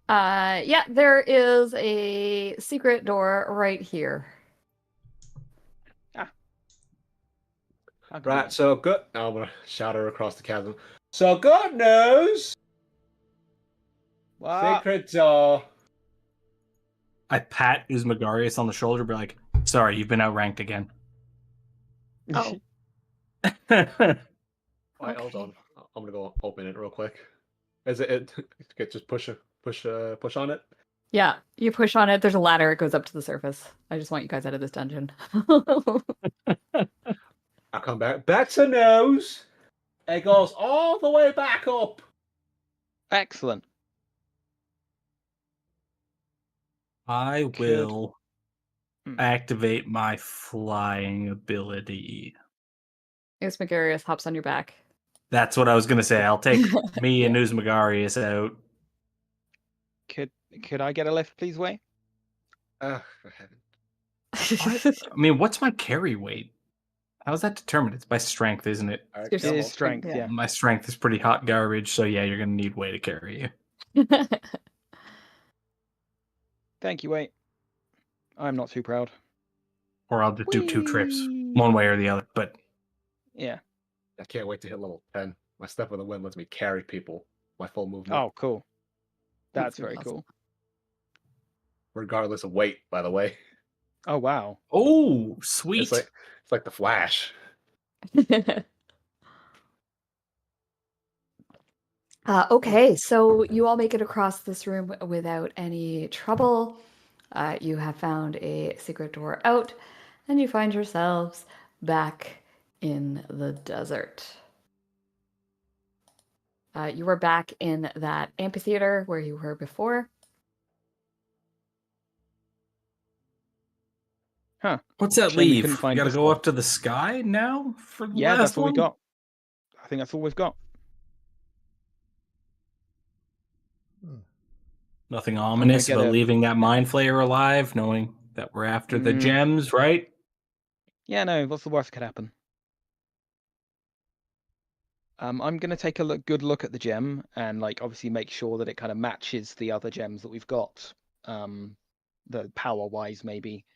Yeah, there is a secret door right here. How Right. convenient. So good. Now I'm gonna shout her across the chasm. So good news. What? Secret door. I pat Usmagarius on the shoulder, be like, "Sorry, you've been outranked again." Oh. Wait, hold Okay. on. I'm gonna go open it real quick. Is it? Just push on it. Yeah, you push on it. There's a ladder. It goes up to the surface. I just want you guys out of this dungeon. I come back. Better nose. It goes all the way back up. Excellent. I will Hmm. activate my flying ability. Usmagarius hops on your back. That's what I was gonna say. I'll take me and Usmagarius out. Could I get a lift, please, Way? For heaven. I mean, what's my carry weight? How's that determined? It's by strength, isn't it? All right, Your It come is on. strength, Yeah. yeah. My strength is pretty hot garbage, so yeah, you're gonna need way to carry you. Thank you, Way. I'm not too proud. Or I'll just do 2 trips, Whee! one way or the other. But Yeah. I can't wait to hit level 10. My Step of the Wind lets me carry people. My full movement, Oh, cool. That's That's very awesome. cool. regardless of weight. By the way, Oh, wow. oh, sweet! it's like the Flash. Okay, so you all make it across this room without any trouble. You have found a secret door out, and you find yourselves back in the desert. You were back in that amphitheater where you were before. What's that Shame we leave? couldn't find You gotta this go one. up to the sky now for the Yeah, last that's all we one? got. I think that's all we've got. Nothing ominous get about a- leaving that mind flayer alive, knowing that we're after the Mm. gems, right? Yeah, no, what's the worst that could happen? I'm gonna take a good look at the gem and like obviously make sure that it kind of matches the other gems that we've got. The power wise maybe.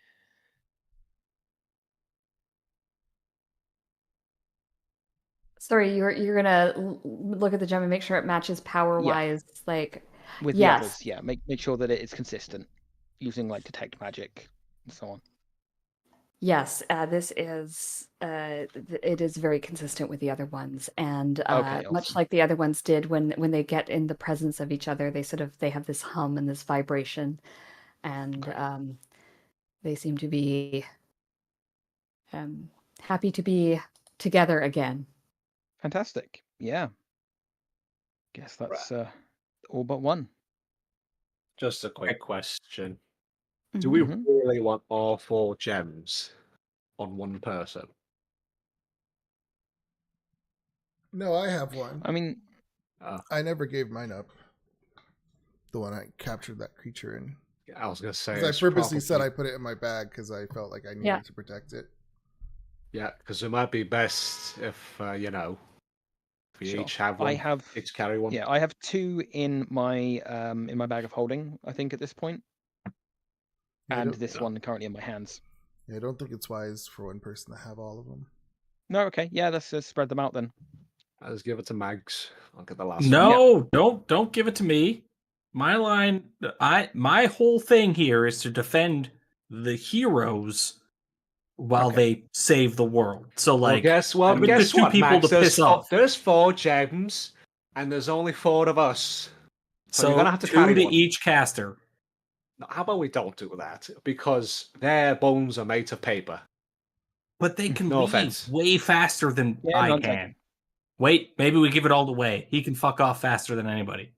Sorry, you're gonna look at the gem and make sure it matches power-wise, like With Yes. the others, yeah. Make sure that it is consistent. Using like detect magic and so on. yes, this is it is very consistent with the other ones, and Okay, much awesome. like the other ones did when they get in the presence of each other, they have this hum and this vibration, and Great. they seem to be happy to be together again. Fantastic. Yeah. Guess that's all but one. Just a quick question: Do we Mhm. really want all 4 gems? on one person? No, I have one. I mean, I never gave mine up. The one I captured that creature in. I was gonna say. Because I it's purposely said probably- I put it in my bag because I felt like I needed Yeah. to protect it. Yeah, because it might be best if if we Sure. each have I one. have Each carry one. yeah, I have 2 in my bag of holding, I think, at this point. Yeah, I And don't- this one currently in my hands. Yeah, I don't think it's wise for one person to have all of them. No, okay, yeah, let's spread them out then. Let's give it to Mags. I'll get the last one. No, don't give it to me. My whole thing here is to defend the heroes while Okay. they save the world. So Well, like, guess I picked guess the two what, people Max? to piss off. There's 4 gems, and there's only 4 of us. So you're So gonna have to 2 carry to one. each caster. Now, how about we don't do that? Because their bones are made of paper. But they can No leave offense. way faster than Yeah, I none can. taken. Wait, maybe we give it all away. He can fuck off faster than anybody.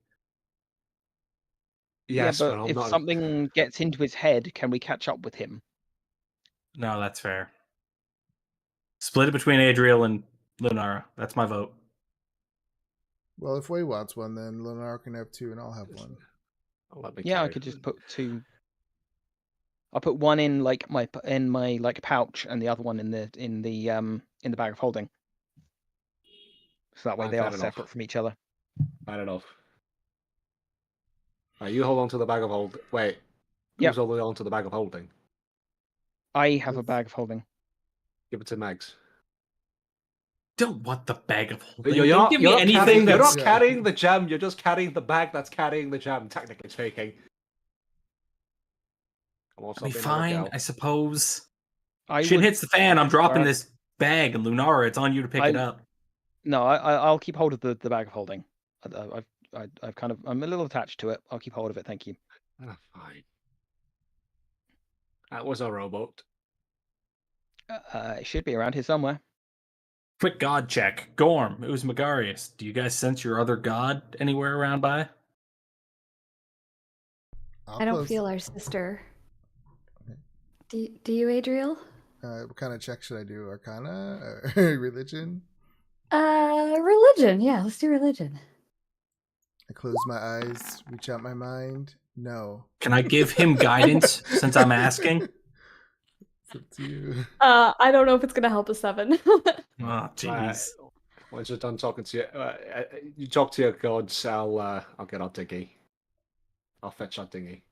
Yes, yeah, but but I'm if not. something gets into his head, can we catch up with him? No, that's fair. Split it between Adriel and Lunara. That's my vote. Well, if Wei wants one, then Leonardo can have 2 and I'll have one. Let me Yeah, I carry could it. just put 2. I'll put one in like my like pouch, and the other one in the bag of holding. So that way Fine, they fair are enough. separate from each other. Fair enough. Right, you hold on to the bag of hold. Wait. Yep. Who's holding on to the bag of holding? I have a bag of holding. Give it to Mags. Don't want the bag of holding. You're Don't not, give you're me not anything carrying, you're that's not carrying the gem. You're just carrying the bag that's carrying the gem. Technically speaking. Come on, I'll be stop being a fine, lookout. I suppose. I Shit would- hits the fan. I'm dropping Alright. this bag, and Lunara, it's on you to pick it up. No, I'll keep hold of the bag of holding. I'm a little attached to it. I'll keep hold of it. Thank you. Fine. That was a rowboat. It should be around here somewhere. Quick god check. Gorm, it was Megarius. Do you guys sense your other god anywhere around by? I'll I don't close- feel our sister. Okay. Do you, Adriel? What kind of check should I do? Arcana? Or religion? Religion. Yeah, let's do religion. I close my eyes, reach out my mind. No. Can I give him guidance since I'm asking? It's up to you. I don't know if it's gonna help a 7. Oh, jeez. Once you're done talking to you talk to your gods. I'll get our dinghy. I'll fetch our dinghy.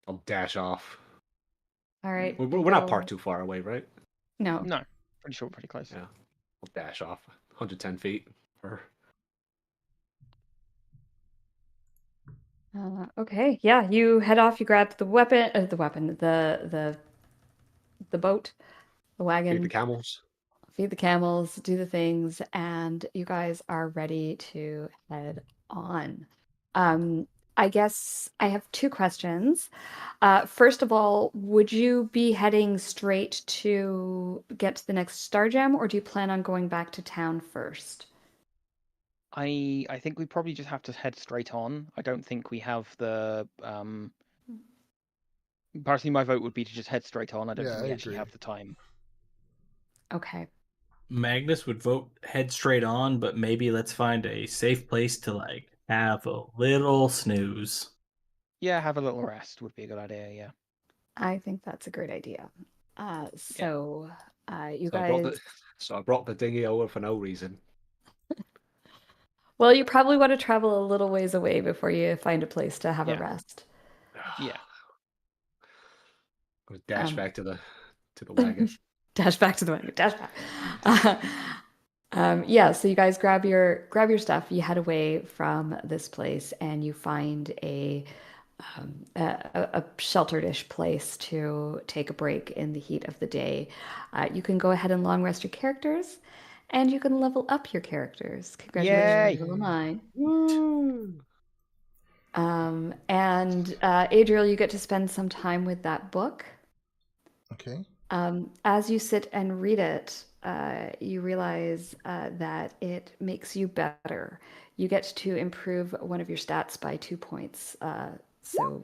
I'll dash off. All right. We're not go- parked too far away, right? No. No, pretty sure, pretty close. Yeah. I'll dash off 110 feet. Okay. Yeah, you head off. You grab the weapon. The boat, the wagon. Feed the camels. Feed the camels, do the things, and you guys are ready to head on. I guess I have 2 questions. First of all, would you be heading straight to get to the next Star Gem, or do you plan on going back to town first? I think we probably just have to head straight on. I don't think we have the personally my vote would be to just head straight on. I don't Yeah, think we I actually agree. have the time. Okay. Magnus would vote head straight on, but maybe let's find a safe place to like have a little snooze. Yeah, have a little rest would be a good idea, yeah. I think that's a great idea. So you So I brought guys, I brought the dinghy over for no reason. well, you probably want to travel a little ways away before you find a place to have a Yeah. rest. Yeah. I'll dash Um, back to the wagon. Dash back to the wagon. Dash back. Yeah. So you guys grab your stuff. You head away from this place, and you find a sheltered-ish place to take a break in the heat of the day. You can go ahead and long rest your characters, and you can level up your characters. Congratulations, Yay! level 9. Woo! And Adriel, you get to spend some time with that book. Okay. As you sit and read it, you realize that it makes you better. You get to improve one of your stats by 2 points. So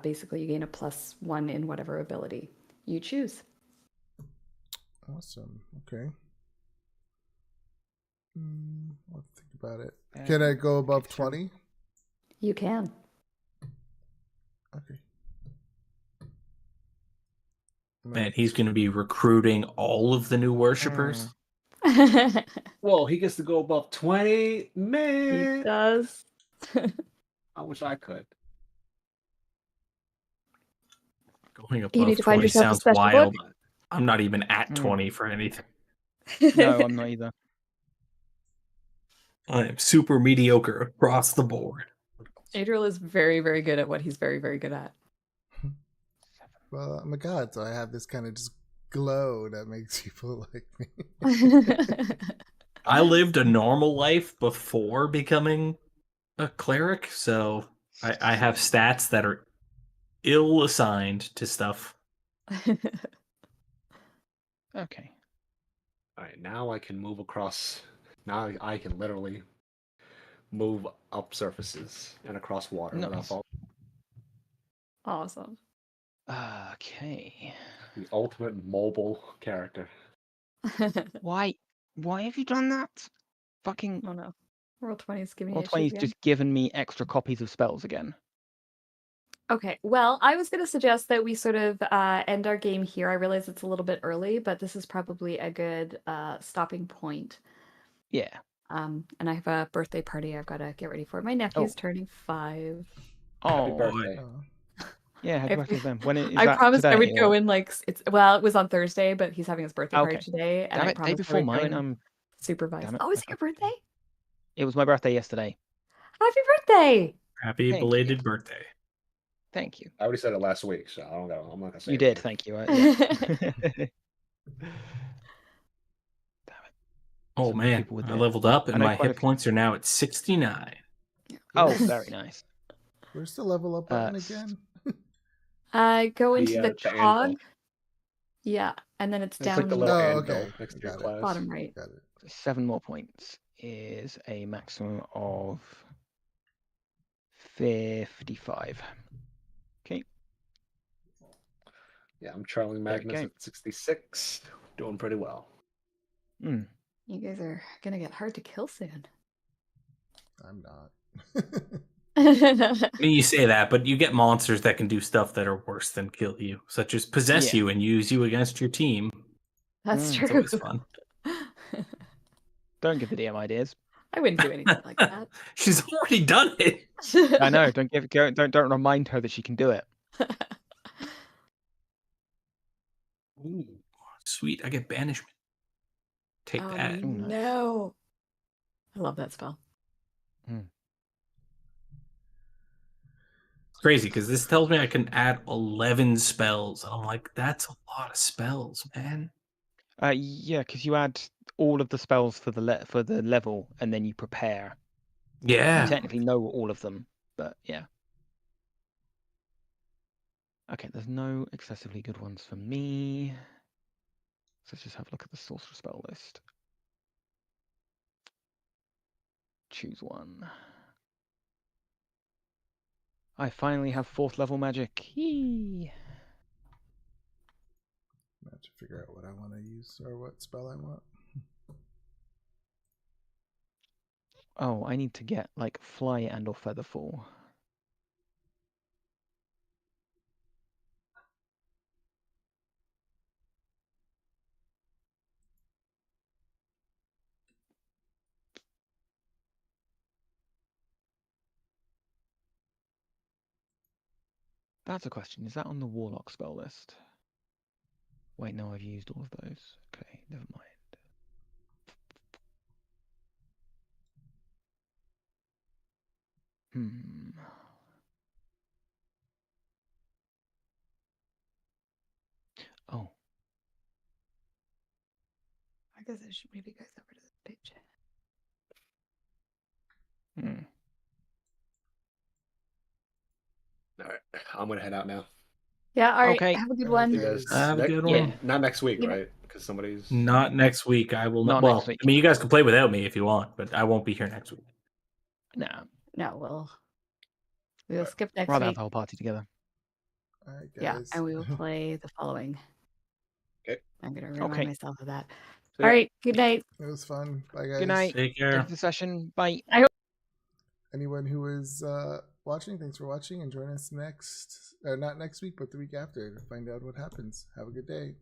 basically you gain a +1 in whatever ability you choose. Awesome. Okay. I'll think about it. Can I go above okay, so- 20? You can. Okay. Man, he's going to be recruiting all of the new worshippers. Whoa, he gets to go above 20? He Man, does. I wish I could. Going You above need to find 20 yourself a sounds special wild. book. I'm not even at 20 for anything. No, I'm not either. I am super mediocre across the board. Adriel is very, very good at what he's very, very good at. Well, I'm a god, so I have this kind of just glow that makes people like me. I lived a normal life before becoming a cleric, so I have stats that are ill assigned to stuff. Okay. All right, now I can move across. Now I can literally move up surfaces and across water without Nice. falling. Awesome. Okay. The ultimate mobile character. Why have you done that? Fucking Oh no. Roll20 is giving you Roll20's issues again. just given me extra copies of spells again. Okay, well, I was going to suggest that we sort of end our game here. I realize it's a little bit early, but this is probably a good stopping point. Yeah. And I have a birthday party I've got to get ready for. My nephew's turning 5. Happy Oh, birthday. yeah. Happy I- birthday to them. When is I that promised I today, would go or- in like it was on Thursday, but he's having his birthday party Okay. today, and Damn I it, day promised I before would go mine. and supervise. damn it, Oh, is I it your birthday? It was my birthday yesterday. Happy birthday! Happy Thank belated you. birthday. Thank you. I already said it last week, so I'm not gonna say You it did. again. Thank you. Yeah. Oh So many man, people with I it. leveled up I and know my quite a hit few- points are now at 69. Oh, Where's- very nice. Where's the level up button s- again? Go into the the anvil. cog. Yeah, and then it's It's down Click the the little Oh, anvil okay. next to Got your it. class. bottom right. Got it. 7 more points is a maximum of 55. Okay. Yeah, I'm trailing There we Magnus go. at 66. Doing pretty well. Mm. You guys are gonna get hard to kill soon. I'm not. I mean, you say that, but you get monsters that can do stuff that are worse than kill you, such as possess Yeah. you and use you against your team. That's Mm, It's true. always fun. Don't give the DM ideas. I wouldn't do anything like that. She's already done it. I know. Don't remind her that she can do it. Ooh, sweet. I get banishment. Take Oh that. Ooh, nice. no! I love that spell. It's crazy because this tells me I can add 11 spells. I'm like, that's a lot of spells, man. Yeah, because you add all of the spells for the level, and then you prepare. You Yeah. technically know all of them, but yeah. Okay, there's no excessively good ones for me. So let's just have a look at the sorcerer spell list. Choose one. I finally have 4th level magic. Yee. I have to figure out what I want to use or what spell I want. Oh, I need to get like fly and or feather fall. That's a question. Is that on the warlock spell list? Wait, no, I've used all of those. Okay, never mind. Oh, I guess I should move you guys over to this page. All right, I'm gonna head out now. Yeah, all right. Okay. Have a good All one. right, You guys, Have a good Yeah. one. Not next week, You know- right? Because somebody's. Not next week. I will Not not. Well, next week. I mean, you guys can play without me if you want, but I won't be here next week. nah. No, we'll skip next Rather have week. the whole party together. All right, Yeah, guys. and we will play the following. Okay. I'm going to remind Okay. myself of that. So, All right. Good night. It was fun. Bye, guys. Good night. Take Thank you care. for the session. Bye. Anyone who is watching, thanks for watching, and join us not next week, but the week after to find out what happens. Have a good day.